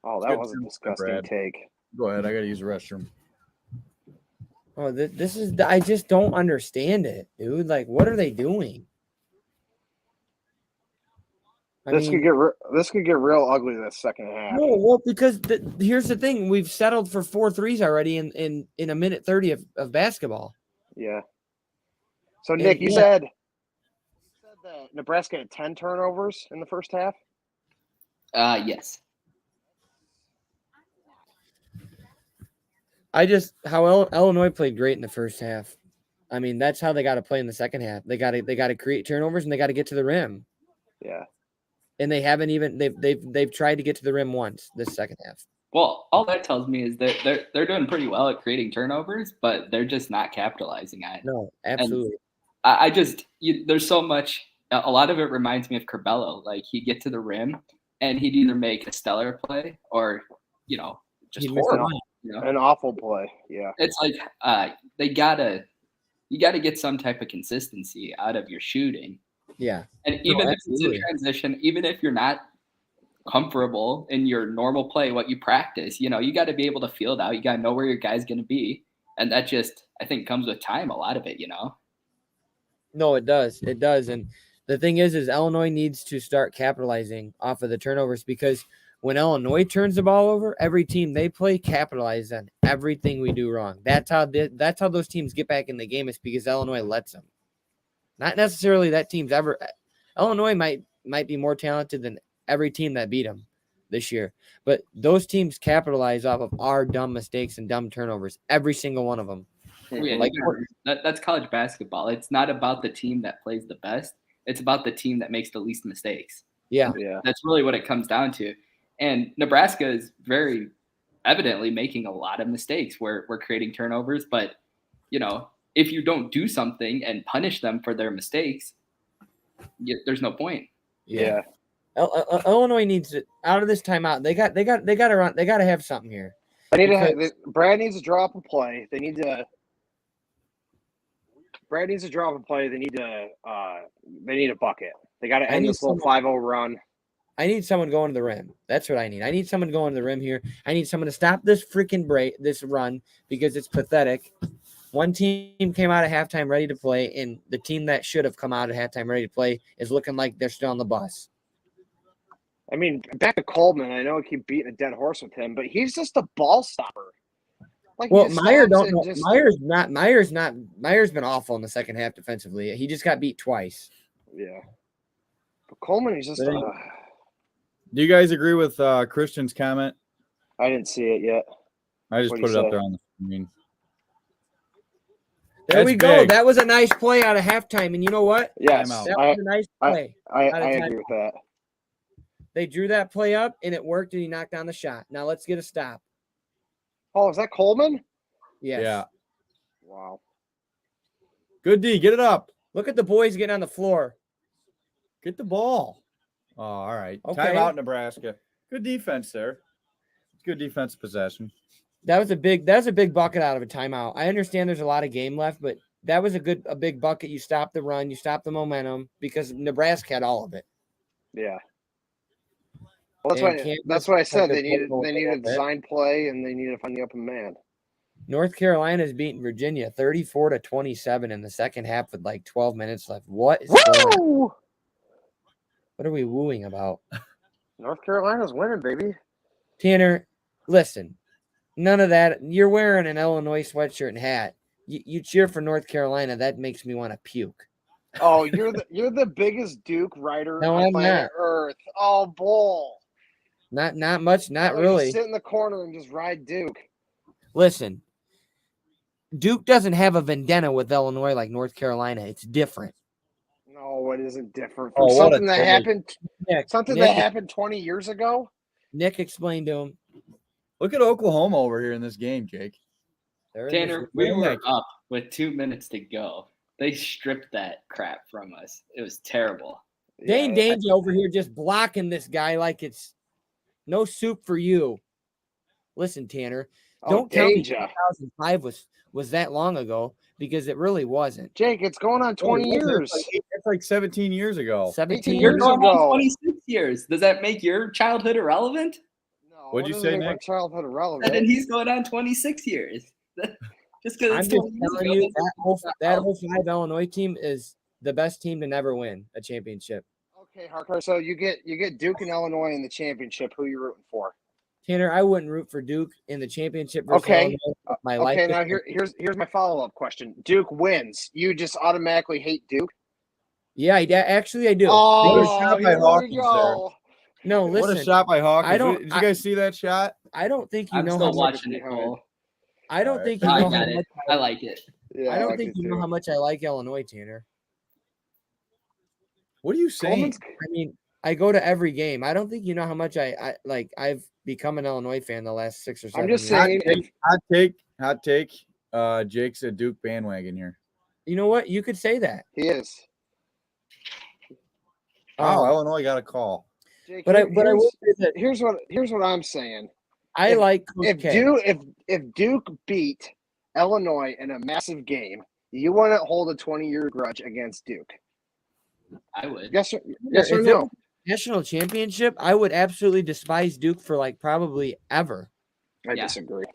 Oh, that was a disgusting Brad. take. Go ahead. I got to use the restroom. Oh, this is. I just don't understand it, dude. Like, what are they doing? This could get real ugly this second half. No, well, because here's the thing: we've settled for 4 threes already in a minute 30 of basketball. Yeah. So Nick, you said that Nebraska had 10 turnovers in the first half. Yes. How Illinois played great in the first half. I mean, that's how they got to play in the second half. They got to create turnovers and they got to get to the rim. Yeah. And they haven't even they've tried to get to the rim once this second half. Well, all that tells me is that they're doing pretty well at creating turnovers, but they're just not capitalizing on it. No, absolutely. And there's so much. A lot of it reminds me of Curbelo. Like, he'd get to the rim and he'd either make a stellar play or, just horrible. An awful play. Yeah. It's like you gotta get some type of consistency out of your shooting. Yeah. And even if it's in transition, even if you're not comfortable in your normal play, what you practice, you got to be able to feel it out. You got to know where your guy's going to be. And that just, I think, comes with time, a lot of it, No, it does. It does. And the thing is Illinois needs to start capitalizing off of the turnovers, because when Illinois turns the ball over, every team they play capitalize on everything we do wrong. That's how those teams get back in the game, is because Illinois lets them. Not necessarily that team's ever. Illinois might be more talented than every team that beat them this year, but those teams capitalize off of our dumb mistakes and dumb turnovers. Every single one of them. Yeah, that's college basketball. It's not about the team that plays the best. It's about the team that makes the least mistakes. Yeah. That's really what it comes down to. And Nebraska is very evidently making a lot of mistakes. We're creating turnovers, but if you don't do something and punish them for their mistakes, there's no point. Yeah. Illinois needs it out of this timeout. They got to run. They got to have something here. Brad needs to draw up a play. Brad needs to draw up a play. They need a bucket. They got to end this little 5-0 run. I need someone going to the rim. That's what I need. I need someone going to the rim here. I need someone to stop this freaking this run, because it's pathetic. One team came out at halftime ready to play, and the team that should have come out at halftime ready to play is looking like they're still on the bus. I mean, back to Coleman. I know I keep beating a dead horse with him, but he's just a ball stopper. Like, well, Myers been awful in the second half defensively. He just got beat twice. Yeah. But Coleman, he's just Do you guys agree with Christian's comment? I didn't see it yet. I just put it up there on the screen. There we go. That was a nice play out of halftime. And you know what? Yes. That was a nice play. I agree with that. They drew that play up, and it worked, and he knocked down the shot. Now let's get a stop. Oh, is that Coleman? Yes. Yeah. Wow. Good D. Get it up. Look at the boys getting on the floor. Get the ball. Oh, all right. Okay. Timeout, Nebraska. Good defense there. Good defensive possession. That was a big bucket out of a timeout. I understand there's a lot of game left, but that was a big bucket. You stopped the run, you stopped the momentum, because Nebraska had all of it. Yeah. Well, that's why I said they need a design play, and they need to find the open man. North Carolina's beating Virginia 34-27 in the second half with like 12 minutes left. What is going on? What are we wooing about? North Carolina's winning, baby. Tanner, listen, none of that. You're wearing an Illinois sweatshirt and hat. You cheer for North Carolina. That makes me want to puke. Oh, you're the biggest Duke writer on planet Earth. Oh, bull. Not much. Not really. Sit in the corner and just ride Duke. Listen, Duke doesn't have a vendetta with Illinois like North Carolina. It's different. No, it isn't different. From something that happened. That happened 20 years ago. Nick explained to him. Look at Oklahoma over here in this game, Jake. Tanner, we were up with 2 minutes to go. They stripped that crap from us. It was terrible. Dane Danger over here just blocking this guy like it's no soup for you. Listen, Tanner, don't tell me 2005 was that long ago, because it really wasn't. Jake, it's going on 20 years. It's like 17 years ago. 17 years years ago. Going on 26 years. Does that make your childhood irrelevant? No, What'd you say, Nick? Childhood irrelevant. And he's going on 26 years. Just because I'm just telling you that whole 5 Illinois team is the best team to never win a championship. Okay, Harker. So you get Duke and Illinois in the championship. Who are you rooting for? Tanner, I wouldn't root for Duke in the championship. Versus Okay. Illinois. Okay. Now here's my follow-up question. Duke wins. You just automatically hate Duke? Yeah, actually I do. Oh, What a shot by Hawkins there. No, listen. What a shot by Hawkins. Did you guys see that shot? I don't think you I'm know still how much. watching it. Cole. I don't think you I know got how it. much. I like it. Yeah, I don't think you know how much I like Illinois, Tanner. What are you saying? I mean, I go to every game. I don't think you know how much I like. I've become an Illinois fan the last 6 or 7 years. I'm just saying. Hot take. Jake's a Duke bandwagon here. You know what? You could say that. He is. Oh, Illinois got a call. Jake, But I will say that here's what I'm saying. I like If Duke beat Illinois in a massive game, you want to hold a 20-year grudge against Duke? I would. Yes or if no? national championship, I would absolutely despise Duke for like probably ever. I disagree.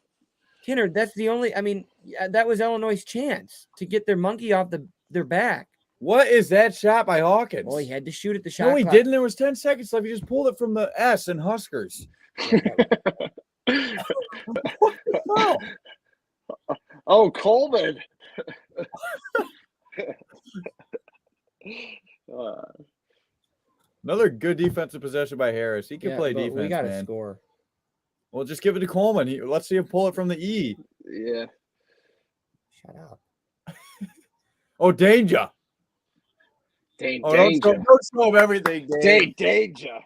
Tanner, that's the only. I mean, that was Illinois' chance to get their monkey off their back. What is that shot by Hawkins? Well, he had to shoot at the shot. No, he clock. didn't. There was 10 seconds left. He just pulled it from the S in Huskers. Oh, Coleman. Another good defensive possession by Harris. He can play but defense, we got to man. score. Well, just give it to Coleman. Let's see him pull it from the E. Yeah. Shut up. Oh, danger. Danger. Don't show him everything, Dave. Danger.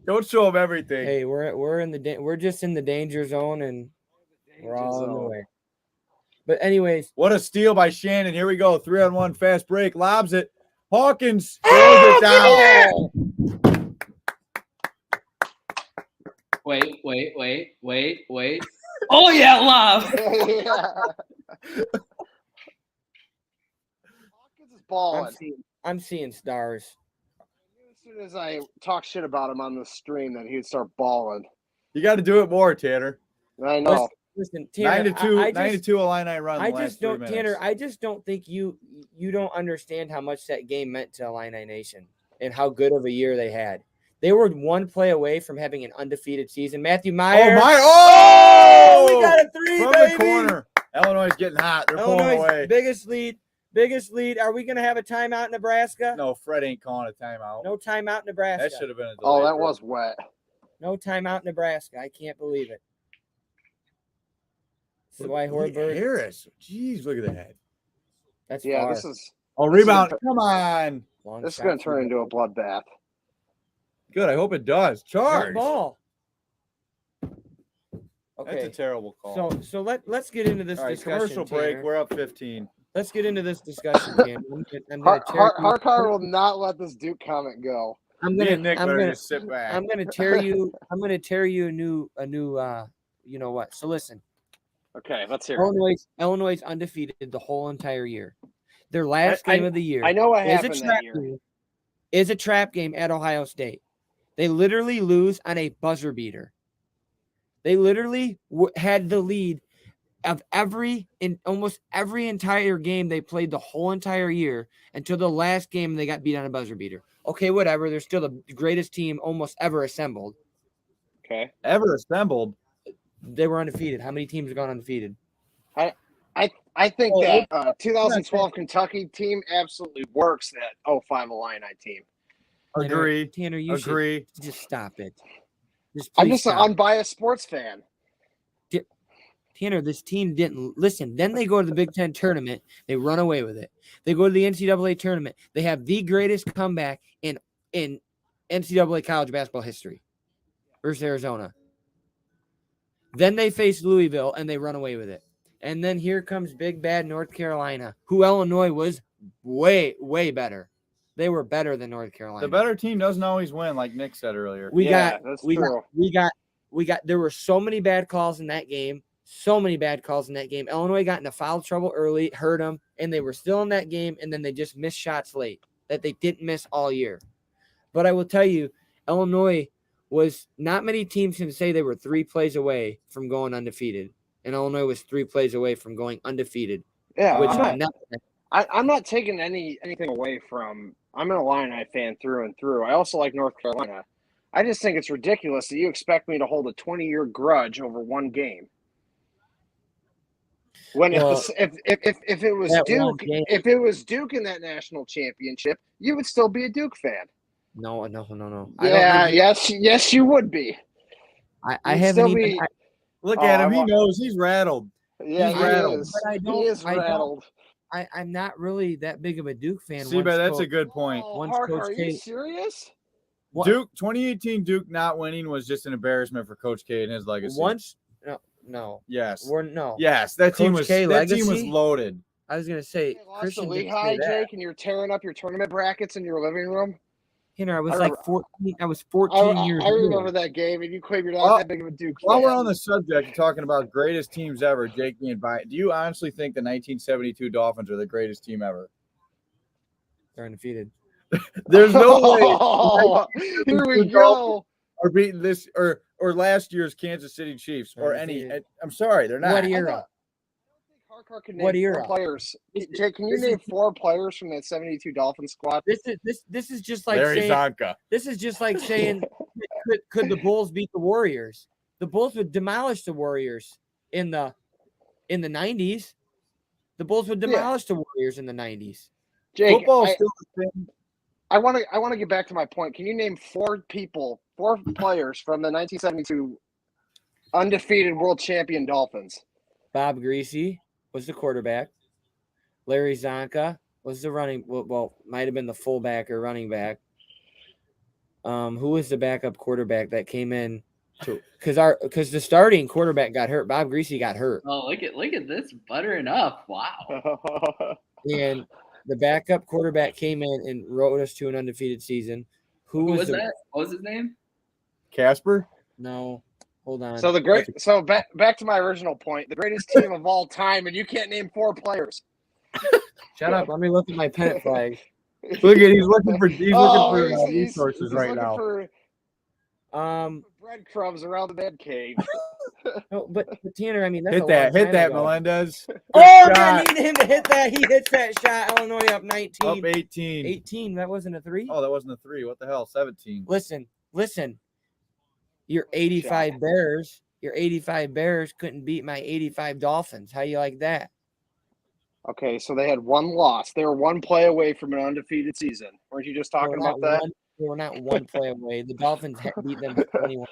Don't show him everything. Hey, we're just in the danger zone, and we're all in the way. But anyways, What a steal by Shannon. Here we go. 3-on-1 fast break. Lobs it. Hawkins throws it down. Wait. Oh, yeah, love. Hawkins is balling. I'm seeing stars. As soon as I talk shit about him on the stream, then he'd start balling. You got to do it more, Tanner. I know. Listen, Tanner, 9-2 Illini run. I just don't, Tanner. I just don't think you don't understand how much that game meant to Illini Nation and how good of a year they had. They were one play away from having an undefeated season. Matthew Meyer. Oh, we got a 3 from baby. the corner. Illinois is getting hot. They're pulling away. Biggest lead. Are we going to have a timeout in Nebraska? No, Fred ain't calling a timeout. No timeout in Nebraska. That should have been a delay. Oh, that was wet. No timeout in Nebraska. I can't believe it. Dwight Horberg. Harris. Jeez, look at that. That's Yeah, far. this is rebound. Come on. this is going to turn into a bloodbath. Good. I hope it does. Charge. Ball. That's Okay. a terrible call. So let's get into this All right, discussion. commercial break. Tanner. We're up 15. Let's get into this discussion, Tanner. Harkar will not let this Duke comment go. Me and Nick better just sit back. I'm gonna tear you. I'm gonna tear you a new. You know what? So listen. Okay, let's hear it. Illinois undefeated the whole entire year. Their last game of the year. I know what happened that year. Is a trap game at Ohio State. They literally lose on a buzzer beater. They literally had the lead of almost every entire game they played the whole entire year until the last game they got beat on a buzzer beater. Okay, whatever. They're still the greatest team almost ever assembled. Okay. Ever assembled. They were undefeated. How many teams have gone undefeated? I think that 2012 Kentucky team absolutely works that 05 Illini team. Agree. Tanner, you agree. Should just stop it. I'm just an unbiased sports fan. Tanner, this team didn't listen. Then they go to the Big Ten tournament. They run away with it. They go to the NCAA tournament. They have the greatest comeback in NCAA college basketball history versus Arizona. Then they face Louisville, and they run away with it. And then here comes big, bad North Carolina, who Illinois was way, way better. They were better than North Carolina. The better team doesn't always win, like Nick said earlier. We got. There were so many bad calls in that game. Illinois got into foul trouble early, hurt them, and they were still in that game, and then they just missed shots late that they didn't miss all year. But I will tell you, Illinois was not many teams can say they were 3 plays away from going undefeated, and Illinois was 3 plays away from going undefeated. Yeah, Which I'm not taking anything away from. I'm an Illini fan through and through. I also like North Carolina. I just think it's ridiculous that you expect me to hold a 20-year grudge over one game. When if it was Duke, if it was Duke in that national championship, you would still be a Duke fan. No. Yeah, yes, you would be. I haven't even. Look at him. He knows. He's rattled. Yeah, he's rattled. Is. But He is rattled. I'm not really that big of a Duke fan. See, but that's a good point. Are you serious? Duke 2018 Duke not winning was just an embarrassment for Coach K and his legacy. No. Yes. Yes. That team was loaded. I was gonna say You lost the league high, Jake, and you're tearing up your tournament brackets in your living room. I was like 14. I was 14 years old. I remember that game, and you claim you're not that big of a Duke fan. While we're on the subject of talking about greatest teams ever, Jake, do you honestly think the 1972 Dolphins are the greatest team ever? They're undefeated. There's no way. Oh, here we go. Or beating this or last year's Kansas City Chiefs or any. I'm sorry, they're not. What era? What era? Players. Jake, can you name 4 players from that 72 Dolphins squad? This is just like Larry saying, Zonka. This is just like saying, could the Bulls beat the Warriors? The Bulls would demolish the Warriors in the 90s. The Bulls would demolish the Warriors in the 90s. Jake, football still the same. I want to get back to my point. Can you name 4 players from the 1972 undefeated world champion Dolphins? Bob Greasy was the quarterback. Larry Zonka was the might have been the fullback or running back. Who was the backup quarterback that came in because the starting quarterback got hurt. Bob Greasy got hurt. Oh, look at this buttering up. Wow. And the backup quarterback came in and rode us to an undefeated season. Who was that? What was his name? Casper? No. Hold on. So back to my original point. The greatest team of all time, and you can't name 4 players. Shut up. Let me look at my pennant flag. Look at he's looking for resources right now. Breadcrumbs around the bed cave. No, but Tanner, I mean, that's hit that, Melendez. Oh, man, need him to hit that. He hits that shot. Illinois up 19. Up 18. 18. That wasn't a 3. Oh, that wasn't a 3. What the hell? 17. Listen. Your 85 Bears couldn't beat my 85 Dolphins. How you like that? Okay, so they had 1 loss. They were 1 play away from an undefeated season. Weren't you just talking about that? They were not 1 play away. The Dolphins beat them 21.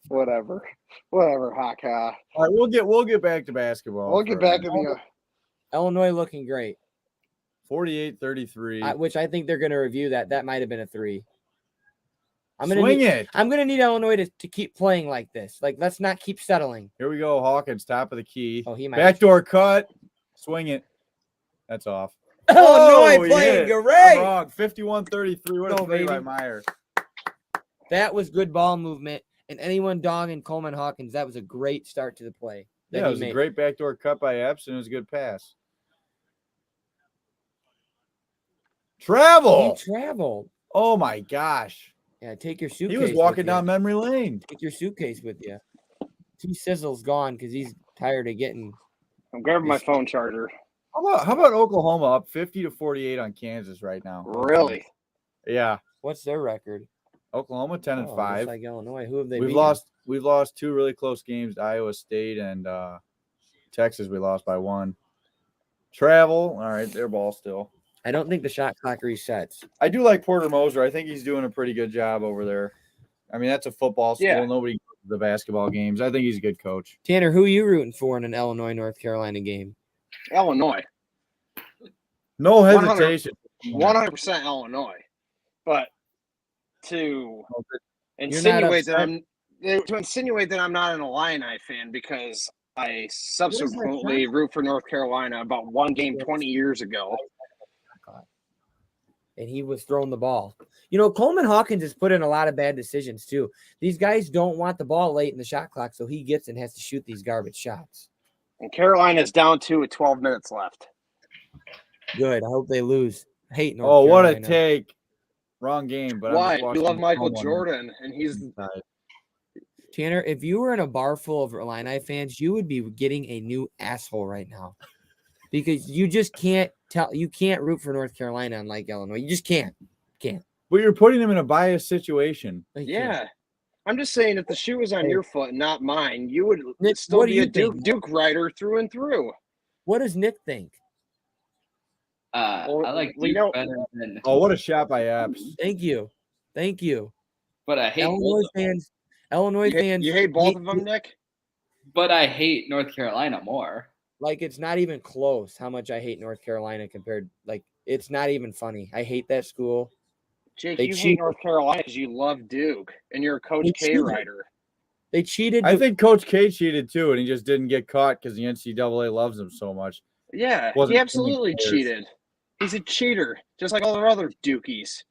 Whatever, Haka. All right, we'll get back to basketball. We'll get back to the Illinois looking great. 48-33. Which I think they're going to review that. That might have been a 3. I'm going to need Illinois to keep playing like this. Like, let's not keep settling. Here we go. Hawkins, top of the key. Oh, he might. Backdoor cut. Swing it. That's off. Illinois playing great. I'm wrong. 51-33. What a play by Meyer. That was good ball movement. And anyone dogging Coleman Hawkins, that was a great start to the play. Yeah, it was a great backdoor cut by Epps, and it was a good pass. He traveled. Oh, my gosh. Yeah, take your suitcase. He was walking down memory lane. Take your suitcase with you. T-Sizzle's gone because he's tired of getting. I'm grabbing my phone charger. How about Oklahoma up 50-48 on Kansas right now? Really? Yeah. What's their record? Oklahoma 10-5. Like Illinois. Who have they? We've lost 2 really close games to Iowa State and Texas. We lost by 1. Travel. All right, their ball still. I don't think the shot clock resets. I do like Porter Moser. I think he's doing a pretty good job over there. I mean, that's a football school. Yeah. Nobody goes to the basketball games. I think he's a good coach. Tanner, who are you rooting for in an Illinois-North Carolina game? Illinois. No hesitation. 100% Illinois. But to insinuate that I'm not an Illini fan because I subsequently root for North Carolina about 1 game 20 years ago. And he was throwing the ball. You know, Coleman Hawkins has put in a lot of bad decisions, too. These guys don't want the ball late in the shot clock, so he gets and has to shoot these garbage shots. And Carolina's down 2 with 12 minutes left. Good. I hope they lose. I hate North Carolina. What a take. Wrong game, but Why? I'm just We watching love Michael someone Jordan, and he's inside. Tanner, if you were in a bar full of Illini fans, you would be getting a new asshole right now. Because you just can't root for North Carolina unlike Illinois. You just can't. But you're putting them in a biased situation. yeah. I'm just saying, if the shoe was on Hey. your foot and not mine, you would Nick, still what do be a you think? Duke rider through and through. What does Nick think? I like we Duke know- better than. Oh, what a shot by Apps. Thank you. But I hate Illinois both of them. fans. Illinois fans. You hate both of them, Nick? But I hate North Carolina more. Like, it's not even close how much I hate North Carolina compared. Like, it's not even funny. I hate that school. Jake, They you cheat. hate North Carolina because you love Duke, and you're a Coach They K cheated. rider. They cheated. I think Coach K cheated too, and he just didn't get caught because the NCAA loves him so much. Yeah, Wasn't he absolutely players. cheated. He's a cheater, just like all the other Dukies.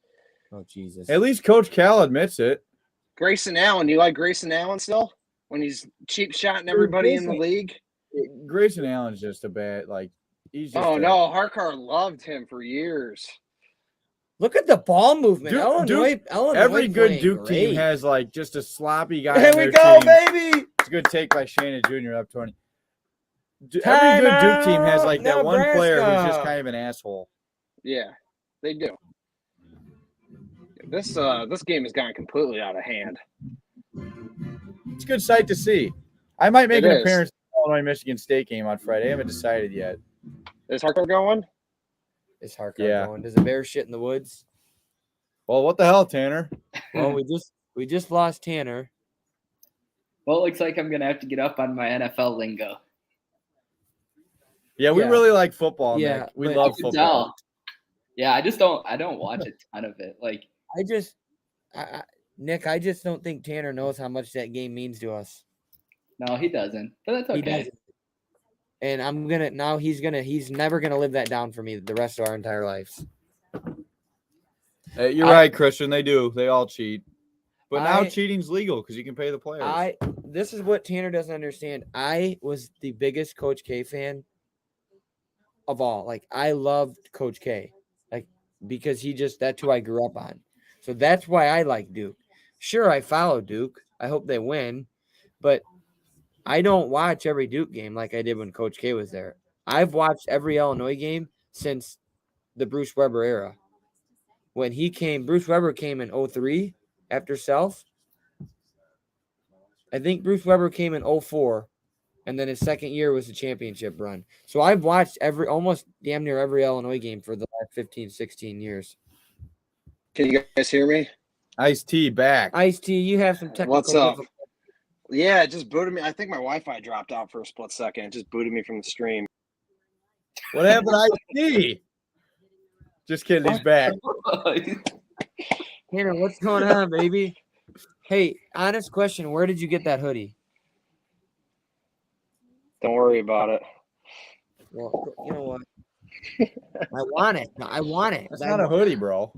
Oh, Jesus. At least Coach Cal admits it. Grayson Allen, you like Grayson Allen still? When he's cheap shotting everybody in the league? Grayson Allen's just a bad, like, he's just Oh, a- no, Harkar loved him for years. Look at the ball movement. Duke- Illinois Every good playing Duke great. team has, like, just a sloppy guy. There on we their go, team. baby. It's a good take by Shannon Jr. up 20. Every good Duke team has, like, that one player who's just kind of an asshole. Yeah, they do. This game has gone completely out of hand. It's a good sight to see. I might make It an is. appearance in the Illinois-Michigan State game on Friday. I haven't decided yet. Is Harkar going? Is Harkar Yeah. going? Does a bear shit in the woods? Well, what the hell, Tanner? Well, we just lost Tanner. Well, it looks like I'm gonna have to get up on my NFL lingo. Yeah, we Yeah. really like football, Yeah, Nick. We but- love I can football. tell. Yeah, I don't watch a ton of it. Like, Nick, I just don't think Tanner knows how much that game means to us. no, he doesn't. But that's He okay. doesn't. And he's never gonna live that down for me the rest of our entire lives. You're right, Christian. They do. They all cheat. But now I- cheating's legal because you can pay the players. This is what Tanner doesn't understand. I was the biggest Coach K fan of all. Like, I loved Coach K, like, because that's who I grew up on. So that's why I like Duke. Sure, I follow Duke. I hope they win, but I don't watch every Duke game like I did when Coach K was there. I've watched every Illinois game since the Bruce Weber era. When Bruce Weber came in 2003 after Self. I think Bruce Weber came in 2004, and then his second year was the championship run. So I've watched almost damn near every Illinois game for the last 15, 16 years. Can you guys hear me? Ice-T back. Ice-T, you have some technical What's up? difficulties. Yeah, it just booted me. I think my Wi-Fi dropped out for a split second. It just booted me from the stream. What happened to Ice-T? Just kidding. He's back. Tanner, what's going on, baby? Hey, honest question. Where did you get that hoodie? Don't worry about it. Well, you know what? I want it. I want it. That's not a hoodie, bro.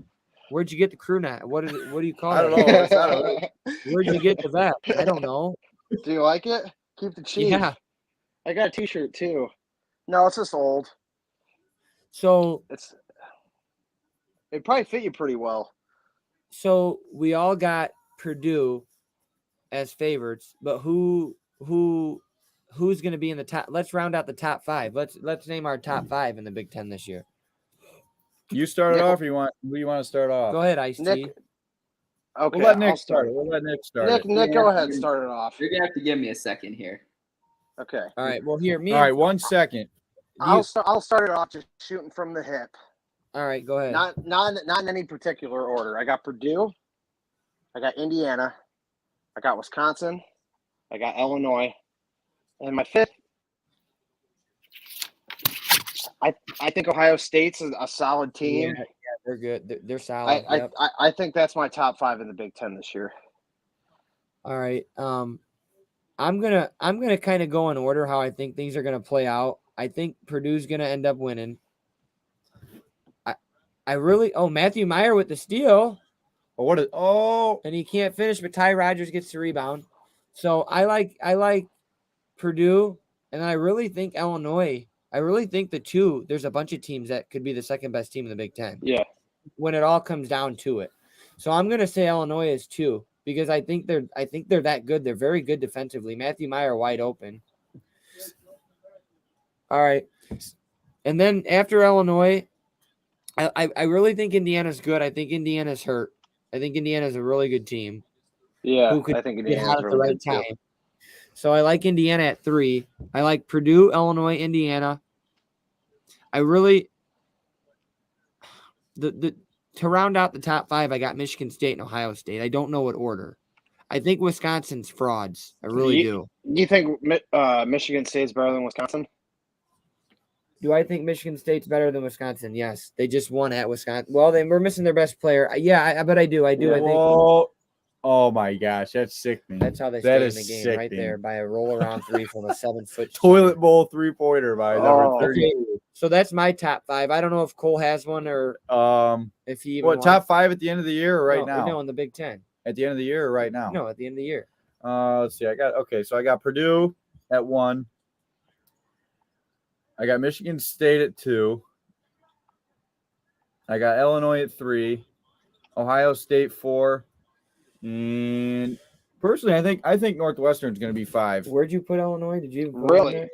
Where'd you get the crew net? What is it? What do you call I don't it? know. It's not a hoodie. Where'd you get the vet? I don't know. Do you like it? Keep the cheese. Yeah. I got a T-shirt too. No, it's just old. So It probably fit you pretty well. we all got Purdue as favorites, but who's going to be in the top? Let's round out the top five. Let's name our top five in the Big Ten this year. You start it Nick- off, or who you want to start off? Go ahead, Ice-T. Nick, Okay, We'll let Nick I'll start it. We'll let Nick start Nick, it. Nick, go ahead and start it off. You're gonna have to give me a second here. Okay. All right. Well, here, me. All right, 1 second. I'll start it off just shooting from the hip. All right, go ahead. Not in any particular order. I got Purdue. I got Indiana. I got Wisconsin. I got Illinois. And my fifth, I think Ohio State's a solid team. Yeah, they're good. They're solid. Yep. I think that's my top five in the Big Ten this year. All right. I'm gonna kind of go in order how I think things are gonna play out. I think Purdue's gonna end up winning. Matthew Meyer with the steal, and he can't finish, but Ty Rodgers gets the rebound. So I like Purdue, and I really think Illinois. I really think there's a bunch of teams that could be the second best team in the Big Ten. Yeah. When it all comes down to it. So I'm gonna say Illinois is 2 because I think they're that good. They're very good defensively. Matthew Meyer wide open. All right. And then after Illinois, I really think Indiana's good. I think Indiana's hurt. I think Indiana's a really good team. Yeah, Who could I think get Indiana's hot at the really right good time. too. So I like Indiana at 3. I like Purdue, Illinois, Indiana. I really to round out the top 5, I got Michigan State and Ohio State. I don't know what order. I think Wisconsin's frauds. I really do. Do you think Michigan State's better than Wisconsin? Do I think Michigan State's better than Wisconsin? Yes. They just won at Wisconsin. Well, they were missing their best player. Yeah, but I do. I think Oh my gosh, that's sickening. that's how they That stay in is the game sickening. right there by a roll around 3 from a 7-foot Toilet bowl 3-pointer by number 30. Okay, so that's my top 5. I don't know if Cole has one or if he even What, wants- top 5 at the end of the year or right now? No, in the Big Ten. At the end of the year or right now? No, at the end of the year. Let's see. So I got Purdue at 1. I got Michigan State at 2. I got Illinois at 3. Ohio State 4. And personally, I think Northwestern's going to be 5. Where'd you put Illinois? Did you Really?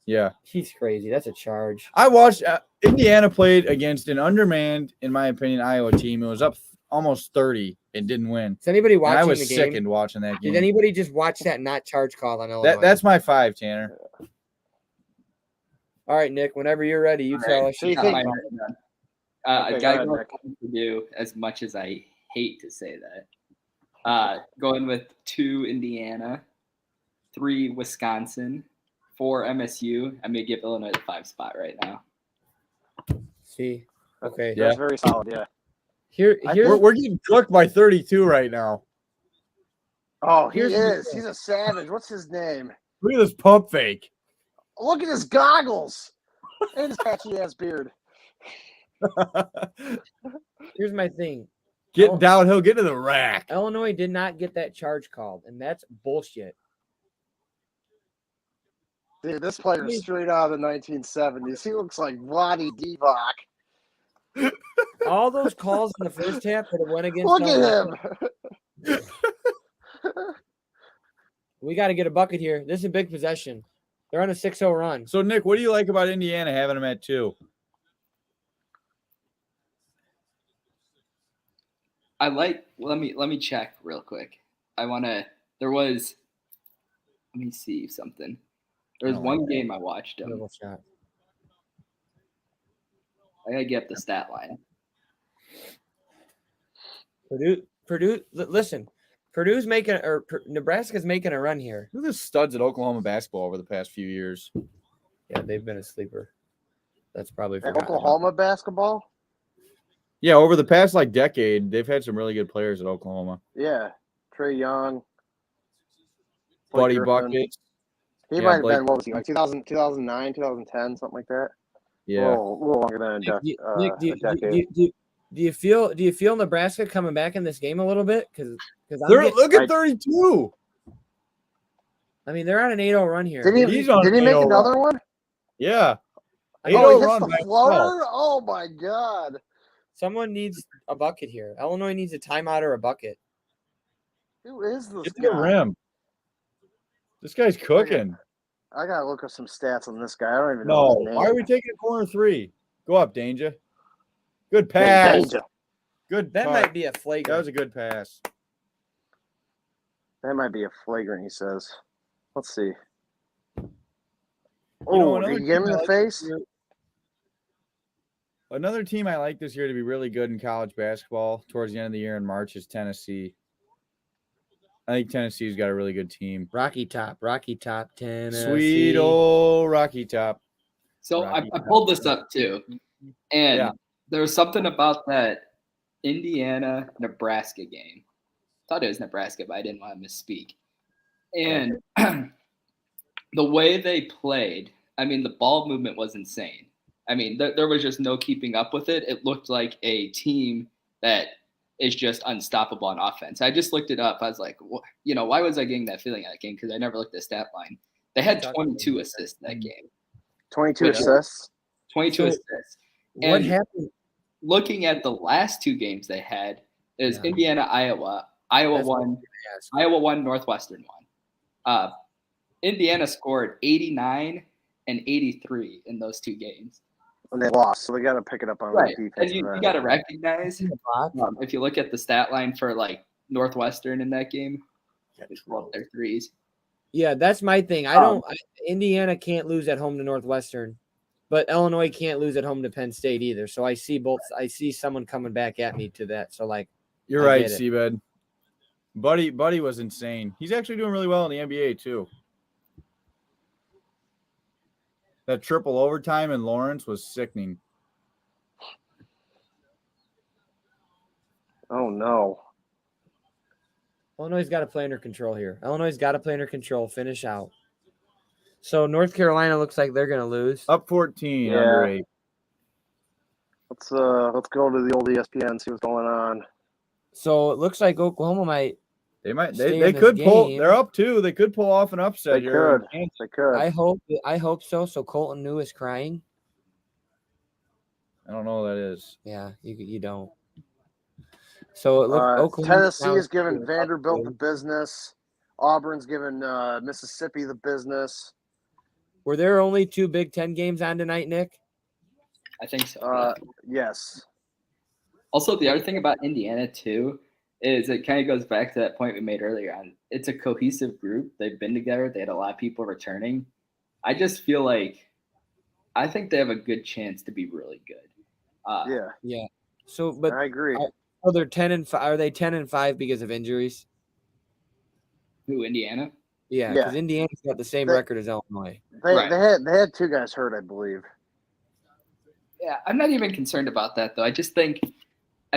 Yeah. He's crazy. That's a charge. I watched Indiana played against an undermanned, in my opinion, Iowa team. It was up almost 30 and didn't win. Is anybody watching And I was the game? sickened watching that game. Did anybody just watch that not charge call on Illinois? That's my 5, Tanner. All right, Nick. Whenever you're ready, you tell us. So you Got think- my heart done. I Okay, gotta go go ahead, with Purdue as much as I hate to say that. Going with 2 Indiana, 3 Wisconsin, 4 MSU. I'm gonna give Illinois the 5 spot right now. See, okay. That's very solid. Yeah. Here, We're getting cooked by 32 right now. Oh, he Here's the is. thing. He's a savage. What's his name? Look at this pump fake. Look at his goggles and his patchy ass beard. here's my thing. Get downhill, get to the rack. Illinois did not get that charge called, and that's bullshit. Dude, this player is straight out of the 1970s. He looks like Vlade Divac. All those calls in the first half that went against. Look at Illinois. him. We got to get a bucket here. This is a big possession. They're on a 6-0 run. So, Nick, what do you like about Indiana having them at 2? I like. Let me check real quick. Let me see something. There was one game I watched them. Little shot. I gotta get up the stat line. Purdue. Listen, Nebraska's making a run here. Look at the studs at Oklahoma basketball over the past few years. Yeah, they've been a sleeper. That's probably At forgotten. Oklahoma basketball? Yeah, over the past decade, they've had some really good players at Oklahoma. Yeah. Trey Young. Buddy Griffin. Buckets. He Yeah, might have Blake- been, what was he, like 2009, 2010, something like that? Yeah. A little longer than Nick, a decade. do you feel Nebraska coming back in this game a little bit? Because Look at 32. I mean, they're on an 8-0 run here. Did he He's on make 8-0 another one? Yeah. Oh, he 8-0 hits run the by floater? 12. Oh, my God. Someone needs a bucket here. Illinois needs a timeout or a bucket. Who is this Get to guy? the rim. This guy's cooking. I got to look up some stats on this guy. I don't even know No. his name. Why are we taking a corner 3? Go up, Danger. Good pass. Danger. Good. That punt. might be a That flagrant. was a good pass. That might be a flagrant, he says. Let's see. know, Oh, another did you get him in team I the like face? Another team I like this year to be really good in college basketball towards the end of the year in March is Tennessee. I think Tennessee's got a really good team. Rocky Top, Tennessee. Sweet old Rocky Top. So I pulled this up too, and Yeah. there was something about that Indiana-Nebraska game. Thought it was Nebraska, but I didn't want to misspeak. And the way they played, I mean, the ball movement was insane. I mean, there was just no keeping up with it. It looked like a team that is just unstoppable on offense. I just looked it up. I was like, why was I getting that feeling at that game? Because I never looked at the stat line. They had 22 assists that game. 22 Which- assists. 22 So- assists. What And happened? looking at the last 2 games they had, Is Indiana, Iowa. Iowa won, Northwestern won. Indiana scored 89 and 83 in those two games. And they lost, so they got to pick it up on right. defense. And you got to recognize, if you look at the stat line for like Northwestern in that game, they rolled their threes. Yeah, that's my thing. Indiana can't lose at home to Northwestern, but Illinois can't lose at home to Penn State either. So I see both. I see someone coming back at me to that. So like, you're right, Seabed. Buddy was insane. He's actually doing really well in the NBA too. That triple overtime in Lawrence was sickening. Oh no. Illinois got to play under control here. Illinois got to play under control, finish out. So North Carolina looks like they're going to lose. Up 14, under 8. Let's go to the old ESPN, see what's going on. So it looks like Oklahoma might. They could pull. They're up 2. They could pull off an upset. They could. I hope so. So Colton New is crying. I don't know who that is. Yeah, you don't. So it looks Tennessee is giving Vanderbilt the business. Auburn's giving Mississippi the business. Were there only 2 Big Ten games on tonight, Nick? I think so. Yes. Also, the other thing about Indiana too is it kind of goes back to that point we made earlier on. It's a cohesive group. They've been together. They had a lot of people returning. I just feel like I think they have a good chance to be really good. Yeah. So, but I agree. They're 10-5. Are they 10-5 because of injuries? Who, Indiana? Yeah, because Indiana's got the same record as Illinois. They had 2 guys hurt, I believe. Yeah, I'm not even concerned about that though. I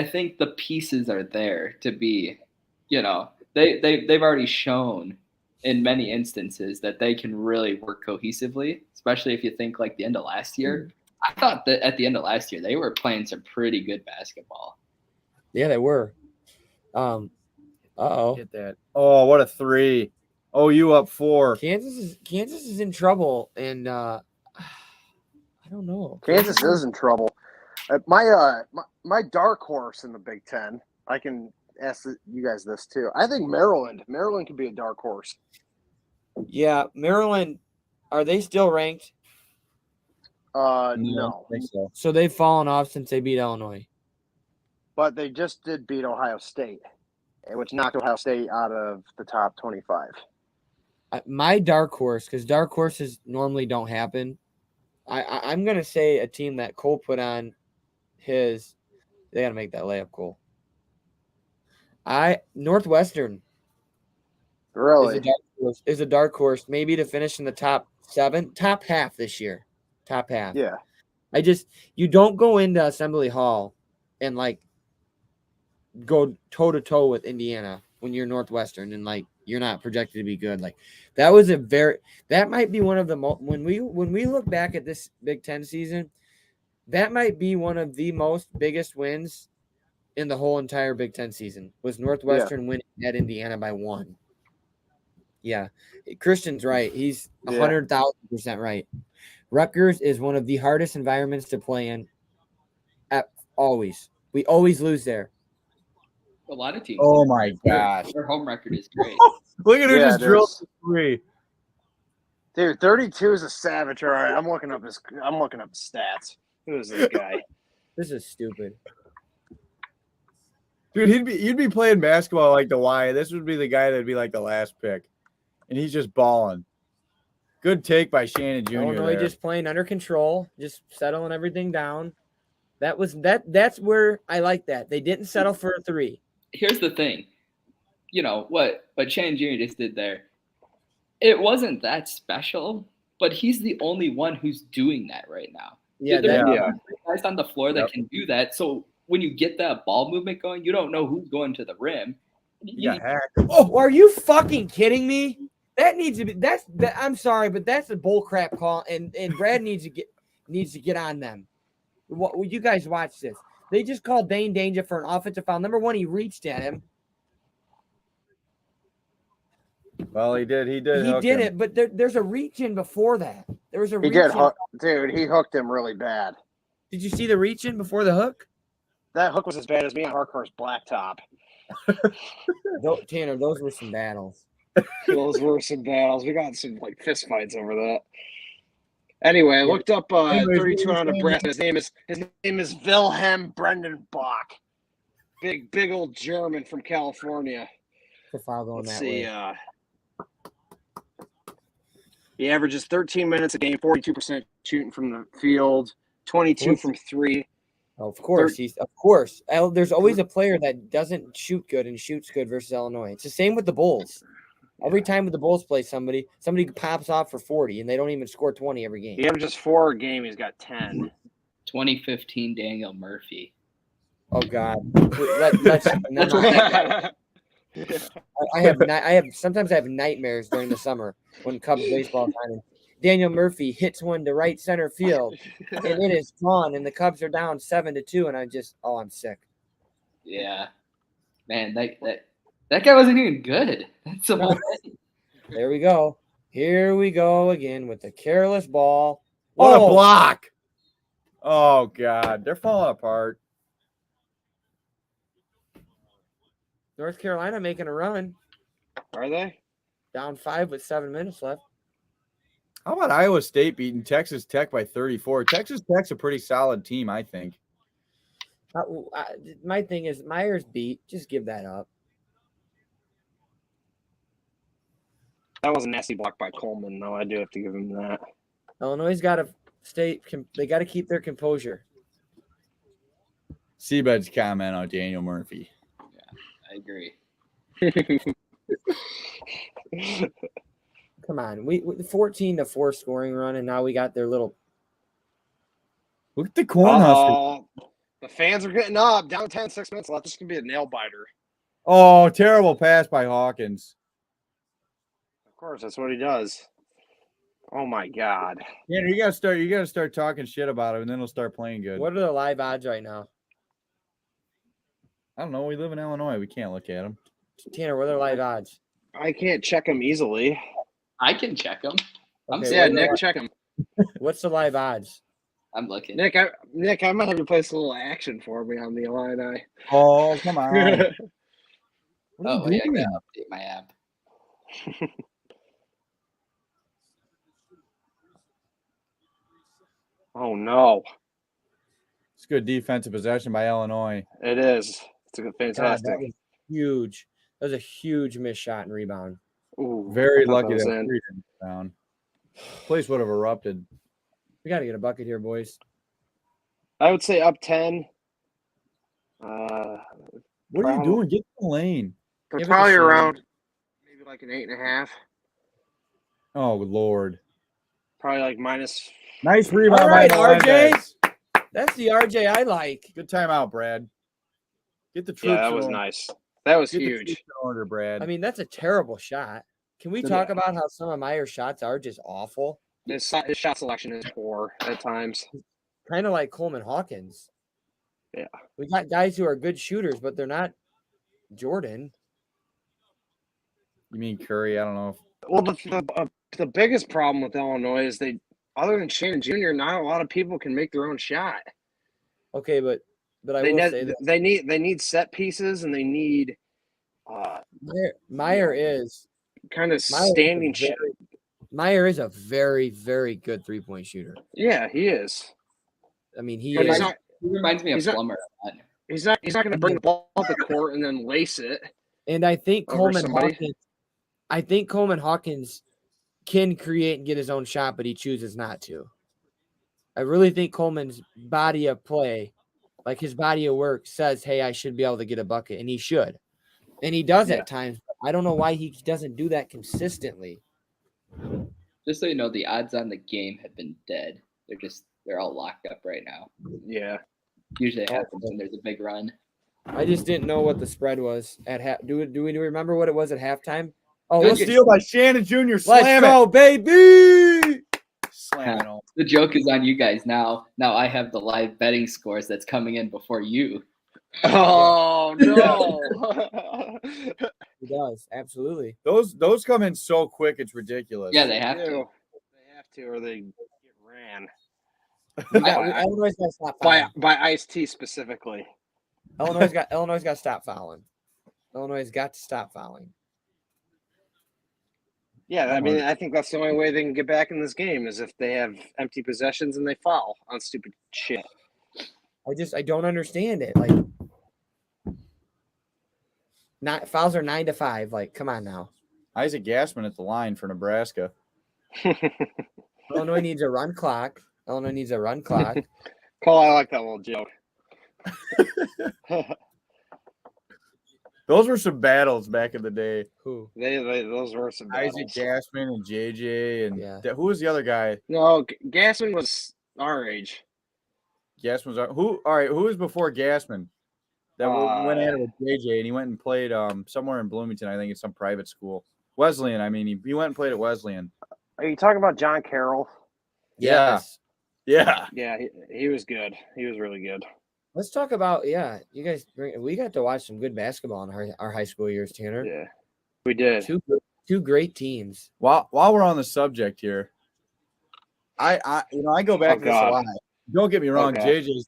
think the pieces are there to be, they've already shown in many instances that they can really work cohesively, especially if you think like the end of last year. I thought that at the end of last year they were playing some pretty good basketball. Yeah, they were. Get that. Oh, what a 3. OU up 4. Kansas is in trouble, and I don't know. Kansas is in trouble. My dark horse in the Big Ten. I can ask you guys this too. I think Maryland could be a dark horse. Yeah, Maryland. Are they still ranked? No. I think so. So they've fallen off since they beat Illinois. But they just did beat Ohio State, which knocked Ohio State out of the top 25. My dark horse, because dark horses normally don't happen. I'm going to say a team that Cole put on his – they got to make that layup, Cole. Northwestern really is a dark horse, maybe to finish in the top half this year. Top half. Yeah. You don't go into Assembly Hall and, like, go toe-to-toe with Indiana when you're Northwestern and, like, you're not projected to be good. Like, that might be one of the when we look back at this Big Ten season, that might be one of the biggest wins in the whole entire Big Ten season was Northwestern winning at Indiana by 1. Yeah, Christian's right. He's 100,000% right. Rutgers is one of the hardest environments to play in. We always lose there. A lot of teams. Oh my gosh, their home record is great. Look at who just drilled the 3. Dude, 32 is a savage. All right, I'm looking up his stats. Who is this guy? This is stupid. Dude, you'd be playing basketball like the Y. This would be the guy that'd be like the last pick, and he's just balling. Good take by Shannon Jr. Illinois just playing under control, just settling everything down. That's where I like that. They didn't settle for a 3. Here's the thing. What Shannon Jr. just did there, it wasn't that special, but he's the only one who's doing that right now. Yeah, there are guys on the floor that can do that. So when you get that ball movement going, you don't know who's going to the rim. Are you fucking kidding me? That needs to be I'm sorry, but that's a bull crap call, and Brad needs to get on them. You guys watch this. They just called Dane Danger for an offensive foul. Number 1, he reached at him. Well, he did. He did it, but there's a reach in before that. There was a reach in. Dude, he hooked him really bad. Did you see the reach in before the hook? That hook was as bad as me on hardcore's blacktop. Tanner, those were some battles. Those were some battles. We got some like fist fights over that. Anyway, I looked up 32 on Nebraska. His name is Wilhelm Brendan Bach. Big old German from California. Let's see. He averages 13 minutes a game, 42% shooting from the field, 22 from three. Of course, there's always a player that doesn't shoot good and shoots good versus Illinois. It's the same with the Bulls. Every time the Bulls play somebody pops off for 40, and they don't even score 20 every game. He averages 4 a game. He's got 10. 2015 Daniel Murphy. Oh God! Sometimes I have nightmares during the summer when Cubs baseball time. Daniel Murphy hits one to right center field, and it is gone, and the Cubs are down 7-2, and I'm sick. Yeah, man, that guy wasn't even good. That's the whole thing. There we go. Here we go again with the careless ball. What a block! Oh God, they're falling apart. North Carolina making a run. Are they? Down 5 with 7 minutes left. How about Iowa State beating Texas Tech by 34? Texas Tech's a pretty solid team, I think. My thing is Myers beat. Just give that up. That was a nasty block by Coleman, though. I do have to give him that. Illinois got to they got to keep their composure. Seabed's comment on Daniel Murphy. I agree. Come on, we 14-4 scoring run, and now we got their little. Look at the Cornhuskers. The fans are getting up. Down 10, 6 minutes left. This is gonna be a nail biter. Oh, terrible pass by Hawkins. Of course, that's what he does. Oh my God. Yeah, you gotta start talking shit about him, and then he'll start playing good. What are the live odds right now? I don't know. We live in Illinois. We can't look at them. Tanner, what are the live odds? I can't check him easily. I can check them. Nick, check him. What's the live odds? I'm looking. Nick, I might have to play some little action for me on the Illini. Oh, come on. I gotta update my app. Oh no. It's good defensive possession by Illinois. It is. It's a fantastic. God, that was huge. That was a huge missed shot and rebound. Ooh, very lucky that three didn't go down. Place would have erupted. We got to get a bucket here, boys. I would say up 10. What are you doing? Get to the lane. They're probably around maybe like an 8.5. Oh, Lord. Probably like minus. Nice rebound. All right, RJ. That's the RJ I like. Good timeout, Brad. Get the troops. Yeah, that was nice. That was huge. Order, Brad. I mean, that's a terrible shot. Can we talk about how some of Meyer's shots are just awful? His shot selection is poor at times. Kind of like Coleman Hawkins. Yeah. We got guys who are good shooters, but they're not Jordan. You mean Curry? I don't know. Well, the biggest problem with Illinois is other than Shannon Jr., not a lot of people can make their own shot. Okay, but I will say that they need set pieces, and they need Meyer is kind of standing shot. Meyer is a very, very good 3-point shooter. Yeah, he is. I mean, he reminds me of Plummer. He's not going to bring the ball up the court and then lace it. And I think Coleman Hawkins can create and get his own shot, but he chooses not to. I really think Coleman's body of play, like his body of work, says, hey, I should be able to get a bucket, and he should. And he does at times. I don't know why he doesn't do that consistently. Just so you know, the odds on the game have been dead. They're all locked up right now. Yeah. Usually it happens when there's a big run. I just didn't know what the spread was at do we remember what it was at halftime? Oh, good steal by Shannon Jr. Let's go, baby! Slam it all. The joke is on you guys now. Now I have the live betting scores that's coming in before you. Oh no. He does, absolutely. Those come in so quick, it's ridiculous. Yeah, they have to. They have to, or they get ran. By by Ice-T specifically. Illinois got to stop fouling. Illinois has got to stop fouling. Yeah, I mean, I think that's the only way they can get back in this game is if they have empty possessions and they foul on stupid shit. I don't understand it. Like, fouls are 9-5. Like, come on now. Isaac Gassman at the line for Nebraska. Illinois needs a run clock. Cole, I like that little joke. Those were some battles back in the day. Who? Those were some battles. Isaac Gassman and JJ and who was the other guy? No, Gassman was our age. Gassman was who? All right, who was before Gassman? That went at it with JJ, and he went and played somewhere in Bloomington. I think it's some private school. Wesleyan. I mean, he went and played at Wesleyan. Are you talking about John Carroll? Yes. Yeah. Yeah, he was good. He was really good. Let's talk about you guys. We got to watch some good basketball in our high school years, Tanner. Yeah, we did. Two great teams. While we're on the subject here, I go back to this a lot. Don't get me wrong, JJ's.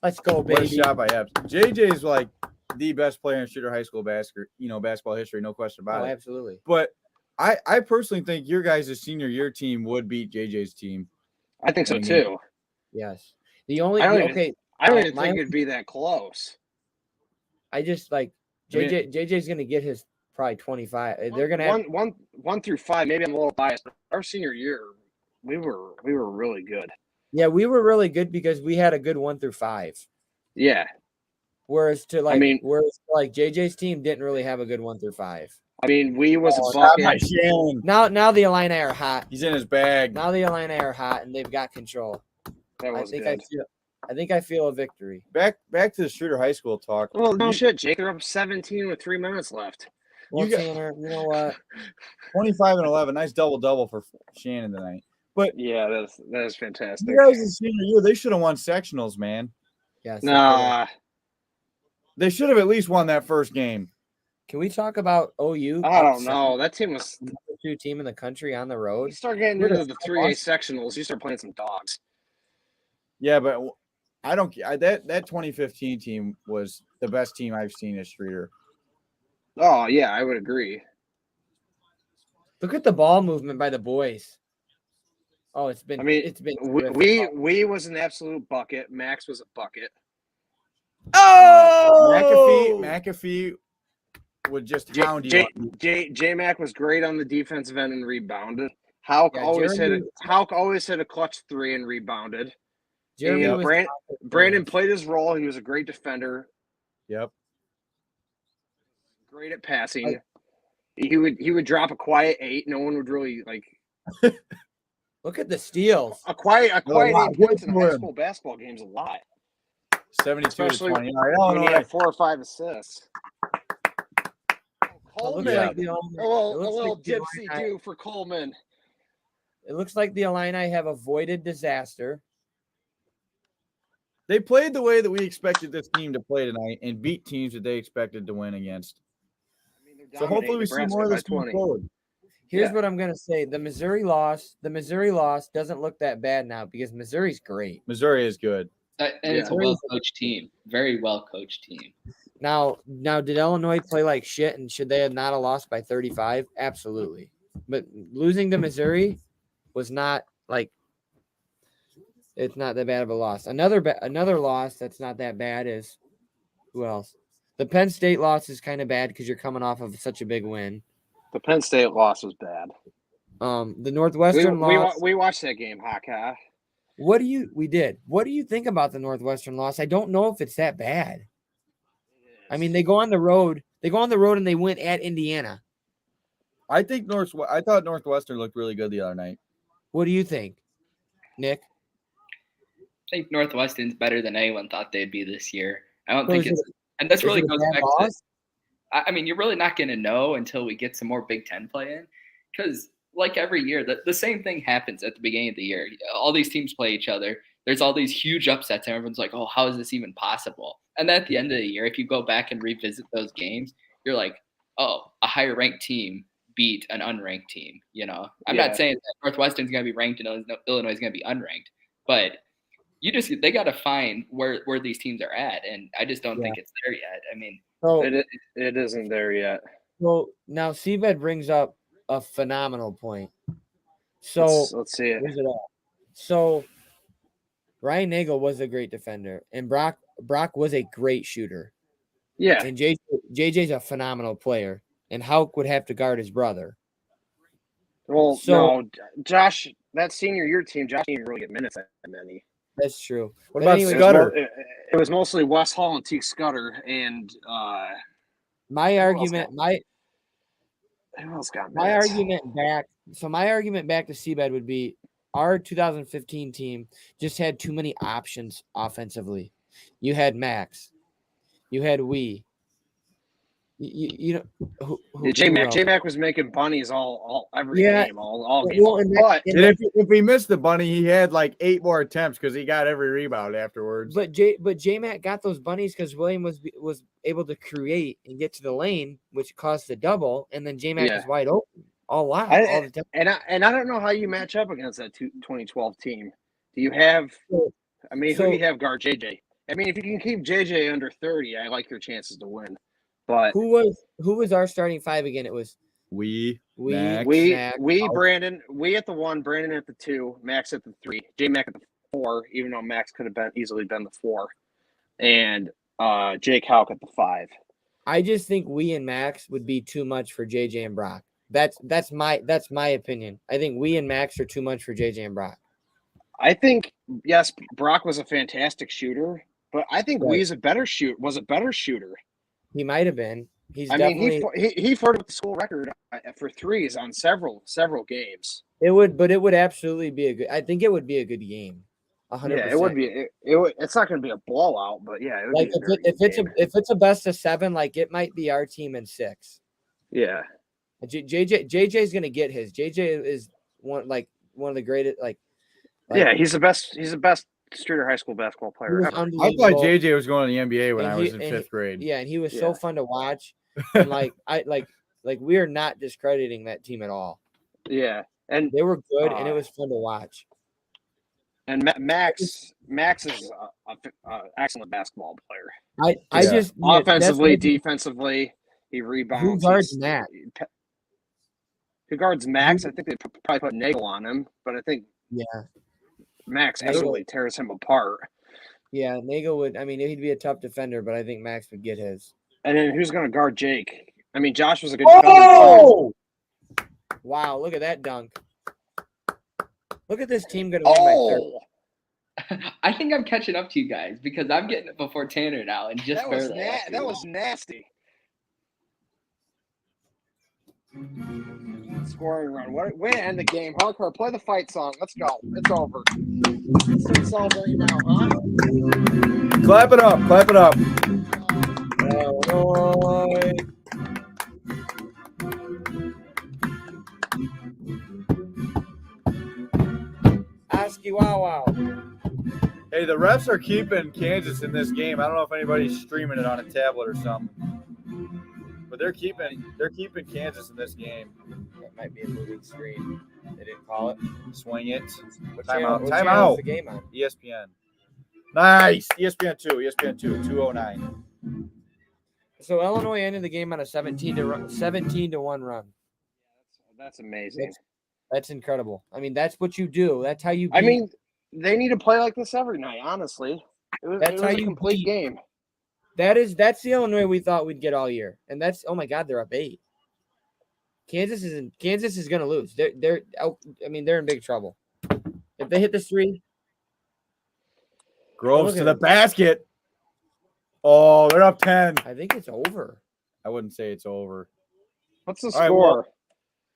Let's go, baby. Best shot by Epps. JJ's like the best player in Streeter High School basketball history, no question about it. Absolutely. But I personally think your guys' senior year team would beat JJ's team. I think so too. Yes. The only I don't even think it'd be that close. I just like JJ's gonna get his probably 25. They're gonna have 1 through 5. Maybe I'm a little biased, but our senior year, we were really good. Yeah, we were really good because we had a good 1 through 5. Yeah. Whereas JJ's team didn't really have a good 1 through 5. I mean, we was a bucket. Now the Illini are hot. He's in his bag. Now the Illini are hot and they've got control. That was good. I think I feel a victory. Back to the Streeter High School talk. Well, no shit, Jake. They're up 17 with 3 minutes left. Well, Tanner, you know what? 25 and 11. Nice double for Shannon tonight. But yeah, that is fantastic. You guys in senior year, they should have won sectionals, man. Yes. Nah. They should have at least won that first game. Can we talk about OU? I don't know. That team was the number 2 team in the country on the road. You start getting into the 3A sectionals, you start playing some dogs. Yeah, but I don't. That 2015 team was the best team I've seen at Streeter. Oh yeah, I would agree. Look at the ball movement by the boys. Oh, it's been. We was an absolute bucket. Max was a bucket. Oh, McAfee would just hound you. J Mac was great on the defensive end and rebounded. Houck always hit a clutch 3 and rebounded. Brandon played his role. He was a great defender. Yep. Great at passing. He would drop a quiet 8. No one would really like. Look at the steals. A quiet 8 points in high school basketball games a lot. 72 to 20. When he had 4 or 5 assists. Coleman, a little gypsy do for Coleman. It looks like the Illini have avoided disaster. They played the way that we expected this team to play tonight and beat teams that they expected to win against. So hopefully we see more of this going forward. Here's what I'm gonna say: the Missouri loss doesn't look that bad now because Missouri's great. Missouri is good, and it's a well-coached team, very well-coached team. Now, did Illinois play like shit, and should they have not have lost by 35? Absolutely, but losing to Missouri was not like. It's not that bad of a loss. Another loss that's not that bad is who else? The Penn State loss is kind of bad because you're coming off of such a big win. The Penn State loss was bad. The Northwestern loss. We watched that game, Haka. What do you think about the Northwestern loss? I don't know if it's that bad. I mean, they go on the road and they win at Indiana. I thought Northwestern looked really good the other night. What do you think, Nick? I think Northwestern's better than anyone thought they'd be this year. I don't think and this really goes back to I mean, you're really not going to know until we get some more Big Ten play in because like every year, the same thing happens at the beginning of the year. All these teams play each other. There's all these huge upsets and everyone's like, oh, how is this even possible? And then at the end of the year, if you go back and revisit those games, you're like, oh, a higher ranked team beat an unranked team. I'm not saying that Northwestern's going to be ranked and Illinois is going to be unranked, but they got to find where these teams are at, and I just don't think it's there yet. I mean, it isn't there yet. Well, now CBED brings up a phenomenal point. So let's see it. Where's it at? So Ryan Nagel was a great defender, and Brock was a great shooter. Yeah, and JJ's a phenomenal player, and Houck would have to guard his brother. Well, no, Josh, that senior year team, Josh didn't really get minutes that many. That's true. What about Scudder? It was mostly Wes Hall and Teague Scudder, and my argument back to CBED would be our 2015 team just had too many options offensively. You had Max, you had J-Mac was making bunnies every game, all game. Well, but if he missed the bunny, he had like 8 more attempts because he got every rebound afterwards. But J-Mac got those bunnies because William was able to create and get to the lane, which caused the double, and then J-Mac was wide open all the time. And I don't know how you match up against that 2012 team. Do you have? I mean, who do you have guard JJ? I mean, if you can keep JJ under 30, I like your chances to win. But who was our starting 5 again? It was Max, Brandon, at the 1, Brandon at the 2, Max at the 3, J-Mac at the 4, even though Max could have easily been the 4, and Jake Houck at the 5. I just think and Max would be too much for JJ and Brock. That's my opinion. I think and Max are too much for JJ and Brock. I think yes, Brock was a fantastic shooter, but I think was a better shooter. He might have been. He flirted with the school record for threes on several games. It would absolutely be a good. I think it would be a good game. 100%. Yeah, it would be. It's not going to be a blowout, but yeah, it would if it's a best of 7, like it might be our team in 6. Yeah, JJ's going to get his. JJ is one of the greatest. Yeah, he's the best. He's the best Streeter High School basketball player ever. I thought JJ was going to the NBA when I was in 5th grade. Yeah, and he was so fun to watch. And we are not discrediting that team at all. Yeah, and they were good, and it was fun to watch. And Max is an excellent basketball player. I just offensively, defensively, he rebounds. Who guards Max? Who guards Max? I think they probably put Nagel on him, but I think Max absolutely tears him apart. Yeah, Nagel would. I mean, he'd be a tough defender, but I think Max would get his. And then who's going to guard Jake? I mean, Josh was a good defender. Wow, look at that dunk. Look at this team going to win by 30. I think I'm catching up to you guys because I'm getting it before Tanner now and just barely. That was nasty. Scoring run. Way to end the game. Hardcore, play the fight song. Let's go. It's over. Let's solve right now, huh? Clap it up. Clap it up. Illinois. Oski wow. Hey, the refs are keeping Kansas in this game. I don't know if anybody's streaming it on a tablet or something. But they're keeping Kansas in this game. That might be a moving screen. They didn't call it. Swing it. Timeout. Timeout. The game on? ESPN. Nice. ESPN 2, 209. So Illinois ended the game on a 17-1 run. That's amazing. That's incredible. I mean, that's what you do. That's how you beat. I mean, they need to play like this every night, honestly. It was a complete game. That's the Illinois we thought we'd get all year. And that's, oh my God, they're up 8. Kansas is going to lose. They're in big trouble. If they hit this 3. Groves to the basket. Oh, they're up 10. I think it's over. I wouldn't say it's over. What's the score?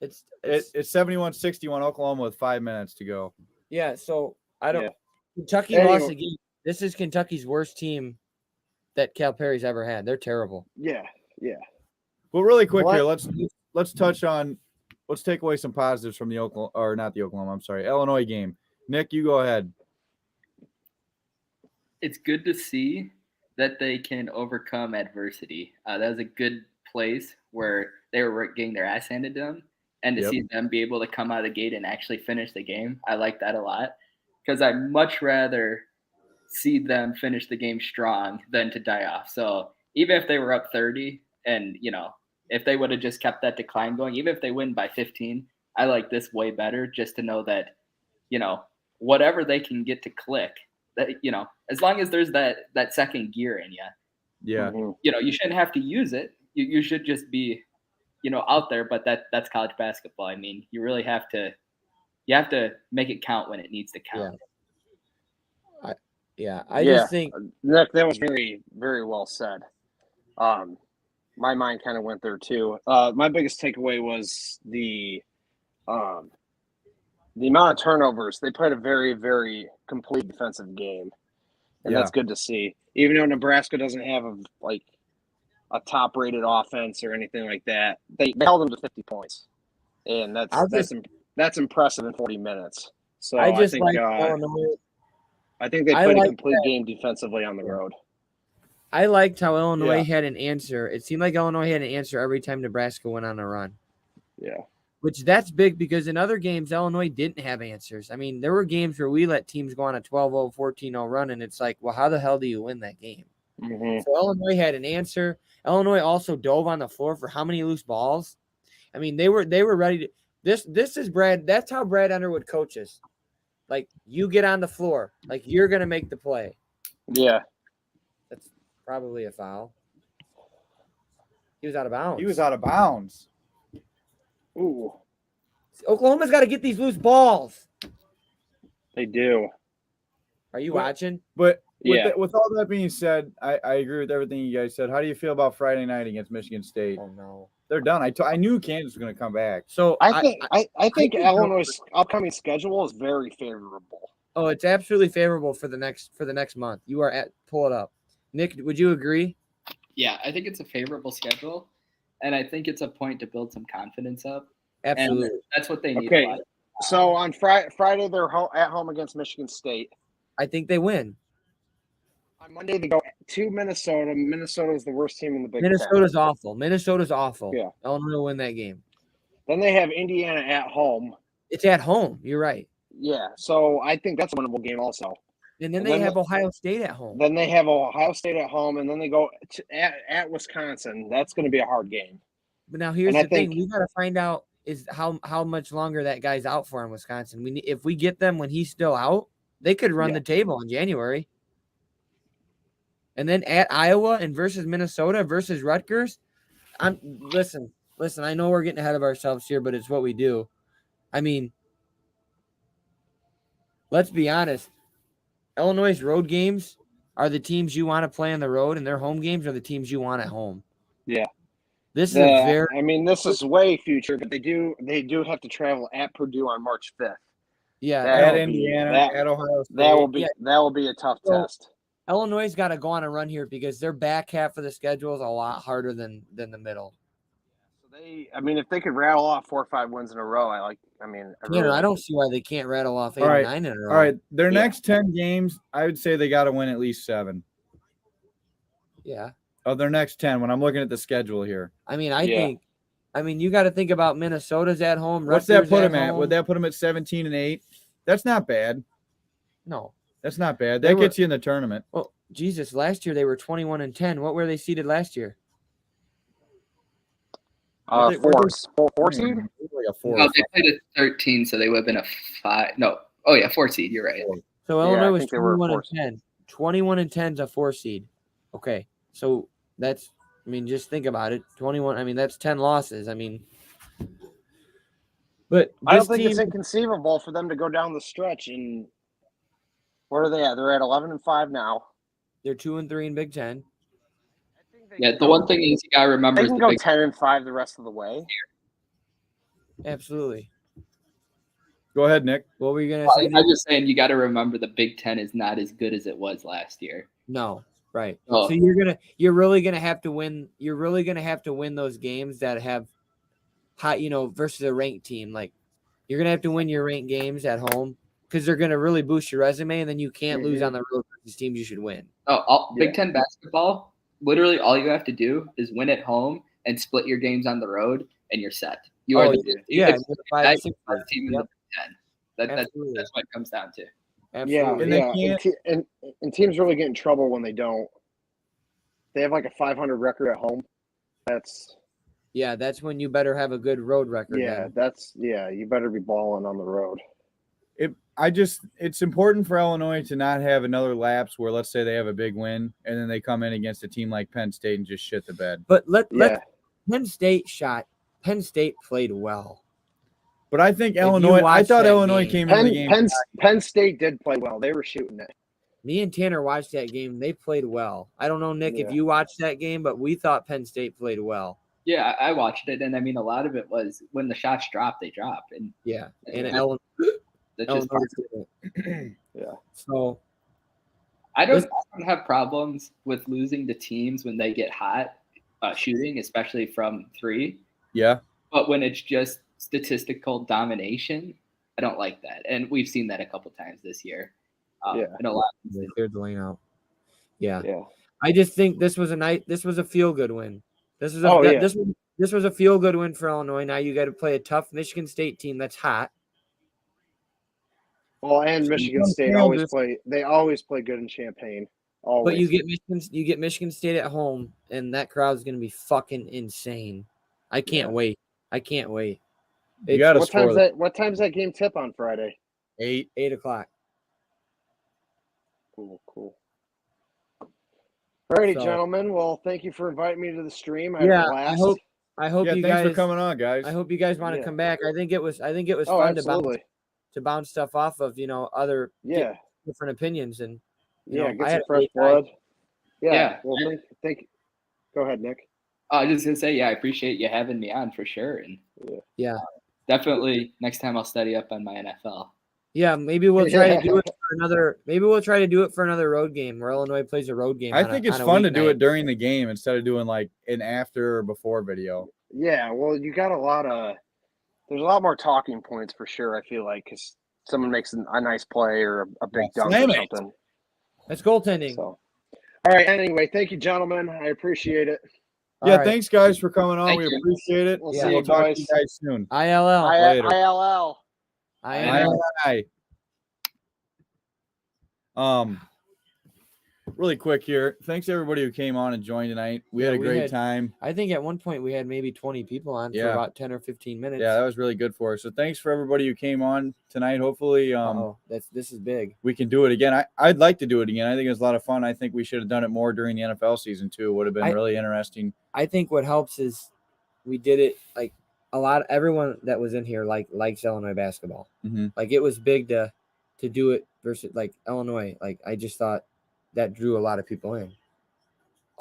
Right, it's 71-61 Oklahoma with 5 minutes to go. Yeah, so I don't Kentucky lost the game. This is Kentucky's worst team that Calipari's ever had. They're terrible. Yeah. Well, really quick here, let's take away some positives from the Illinois game. Nick, you go ahead. It's good to see that they can overcome adversity. That was a good place where they were getting their ass handed to them, and to see them be able to come out of the gate and actually finish the game. I like that a lot because I'd much rather see them finish the game strong than to die off. So even if they were up 30 and, if they would have just kept that decline going, even if they win by 15, I like this way better just to know that, whatever they can get to click, that, as long as there's that second gear in you. Yeah. You shouldn't have to use it. You should just be, out there, but that's college basketball. I mean, you really have to make it count when it needs to count. I just think that was very, very well said. My mind kind of went there too. My biggest takeaway was the amount of turnovers. They played a very, very complete defensive game, and that's good to see. Even though Nebraska doesn't have a top-rated offense or anything like that, they held them to 50 points, and that's impressive in 40 minutes. So I think they played a complete game defensively on the road. I liked how Illinois had an answer. It seemed like Illinois had an answer every time Nebraska went on a run. Yeah. Which that's big because in other games, Illinois didn't have answers. I mean, there were games where we let teams go on a 12-0, 14-0 run, and it's like, well, how the hell do you win that game? Mm-hmm. So Illinois had an answer. Illinois also dove on the floor for how many loose balls? I mean, they were ready to this is Brad. That's how Brad Underwood coaches. Like, you get on the floor. Like, you're going to make the play. Yeah. That's probably a foul. He was out of bounds. Ooh. Oklahoma's got to get these loose balls. They do. Are you watching? But with all that being said, I agree with everything you guys said. How do you feel about Friday night against Michigan State? Oh, no. They're done. I knew Kansas was going to come back. So I think Illinois' upcoming schedule is very favorable. Oh, it's absolutely favorable for the next month. You are pull it up. Nick, would you agree? Yeah, I think it's a favorable schedule, and I think it's a point to build some confidence up. Absolutely. And that's what they need. Okay, so on Friday they're at home against Michigan State. I think they win. On Monday they go to Minnesota. Minnesota is the worst team in the Big Ten. Minnesota's awful. Yeah. Illinois will win that game. Then they have Indiana at home. It's at home. You're right. Yeah, so I think that's a winnable game also. And then they have Ohio State at home. Then they have Ohio State at home, and then they go at Wisconsin. That's going to be a hard game. But now here's the thing: we got to find out is how much longer that guy's out for in Wisconsin. If we get them when he's still out, they could run the table in January. And then at Iowa and versus Minnesota versus Rutgers, listen. I know we're getting ahead of ourselves here, but it's what we do. I mean, let's be honest. Illinois' road games are the teams you want to play on the road, and their home games are the teams you want at home. Yeah. This is way future, but they do have to travel at Purdue on March 5th. Yeah, at Indiana, at Ohio State. That will be a tough test. Illinois' got to go on a run here because their back half of the schedule is a lot harder than the middle. So if they could rattle off 4 or 5 wins in a row, I don't see why they can't rattle off 8 or 9 in a row. All right, their next 10 games, I would say they got to win at least 7. Yeah. Of their next 10, when I'm looking at the schedule here. I think you got to think about Minnesota's at home. What's that put them at? Would that put them at 17-8? That's not bad. No. That's not bad. That gets you in the tournament. Well, Jesus, last year they were 21-10. What were they seeded last year? 4 seed? Like a 4. No, they played at 13, so they would have been a 5. No. Oh, yeah, 4 seed. You're right. So Illinois was 21-10. 21-10 is a 4 seed. Okay. So that's, just think about it. 21, that's 10 losses. But I don't think it's inconceivable for them to go down the stretch and where are they at? They're at 11-5 now. They're 2-3 in Big Ten. Yeah, the one thing is you gotta remember they can go 10-5 the rest of the way. Absolutely. Go ahead, Nick. What were you gonna say? I'm just saying you got to remember the Big Ten is not as good as it was last year. No, right. Oh. So you're really gonna have to win. You're really gonna have to win those games that have high, versus a ranked team. Like you're gonna have to win your ranked games at home because they're gonna really boost your resume, and then you can't lose on the road versus teams you should win. Big Ten basketball. Literally, all you have to do is win at home and split your games on the road, and you're set. You are the 5 team in the Big Ten. That's what it comes down to. Absolutely. And teams really get in trouble when they don't. They have like a 500 record at home. That's when you better have a good road record. You better be balling on the road. It's important for Illinois to not have another lapse where, let's say, they have a big win and then they come in against a team like Penn State and just shit the bed. But Penn State played well. But I think I thought Illinois came into the game. Penn State did play well. They were shooting it. Me and Tanner watched that game. They played well. I don't know, Nick, if you watched that game, but we thought Penn State played well. Yeah, I watched it, and I mean, a lot of it was when the shots dropped, they dropped, and Illinois. So I don't have problems with losing to teams when they get hot shooting, especially from three. Yeah. But when it's just statistical domination, I don't like that, and we've seen that a couple times this year. In a lot. They cleared the lane out. Yeah. I just think this was a feel good win. This was a feel good win for Illinois. Now you got to play a tough Michigan State team that's hot. Well, and Michigan State always play good in Champaign. Always. But you get Michigan State at home, and that crowd's going to be fucking insane. I can't wait. You got to score. What time's that game tip on Friday? 8 o'clock. Cool. Alrighty, gentlemen. Well, thank you for inviting me to the stream. I had a blast. I hope you thanks guys for coming on, guys. I hope you guys want to come back. I think it was fun to bounce stuff off of, other different opinions and get some fresh blood. Yeah. Well, thank you. Go ahead, Nick. I was just gonna say, I appreciate you having me on for sure, and definitely next time I'll study up on my NFL. Yeah, maybe we'll try to do it for another. Maybe we'll try to do it for another road game where Illinois plays a road game. I think it's fun to do it during the game instead of doing like an after or before video. Yeah, well, you got there's a lot more talking points for sure. I feel like because someone makes a nice play or a big dunk or something. That's goaltending. So, all right. Anyway, thank you, gentlemen. I appreciate it. Yeah, thanks guys for coming on. We appreciate it. We'll see you talk guys. to you guys soon. ILL. Really quick here. Thanks to everybody who came on and joined tonight. We had a great time. I think at one point we had maybe 20 people on for about 10 or 15 minutes. Yeah, that was really good for us. So thanks for everybody who came on tonight. Hopefully, this is big. We can do it again. I'd like to do it again. I think it was a lot of fun. I think we should have done it more during the NFL season too. It would have been really interesting. I think what helps is we did it like everyone that was in here likes Illinois basketball. Mm-hmm. Like it was big to do it versus like Illinois. Like I just thought that drew a lot of people in.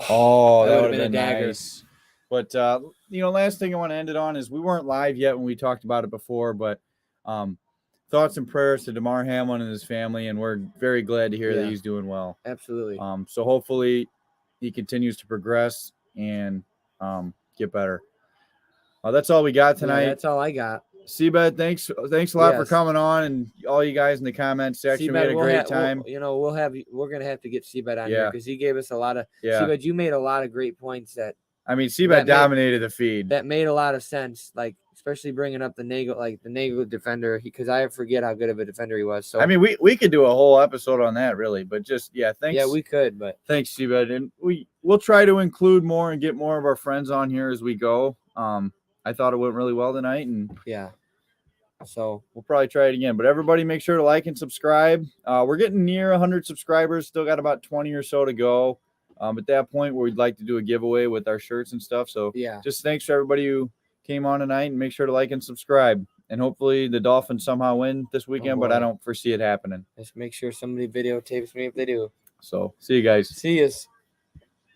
Oh, that would have been a dagger. Nice. But last thing I want to end it on is we weren't live yet when we talked about it before, but thoughts and prayers to DeMar Hamlin and his family, and we're very glad to hear that he's doing well. Absolutely. So hopefully he continues to progress and get better. That's all we got tonight. Yeah, that's all I got. Seabed, thanks a lot for coming on, and all you guys in the comment section. We had a great time. We're gonna have to get Seabed on here because he gave us a lot of. Seabed, you made a lot of great points Seabed dominated the feed. That made a lot of sense, like especially bringing up the Nagel defender, because I forget how good of a defender he was. So we could do a whole episode on that, really, but just thanks. Yeah, we could, but thanks, Seabed, and we'll try to include more and get more of our friends on here as we go. I thought it went really well tonight, and so we'll probably try it again. But everybody make sure to like and subscribe. We're getting near 100 subscribers. Still got about 20 or so to go. At that point where we'd like to do a giveaway with our shirts and stuff. So just thanks to everybody who came on tonight, and make sure to like and subscribe. And hopefully the Dolphins somehow win this weekend, but I don't foresee it happening. Just make sure somebody videotapes me if they do. So see you guys. See yous.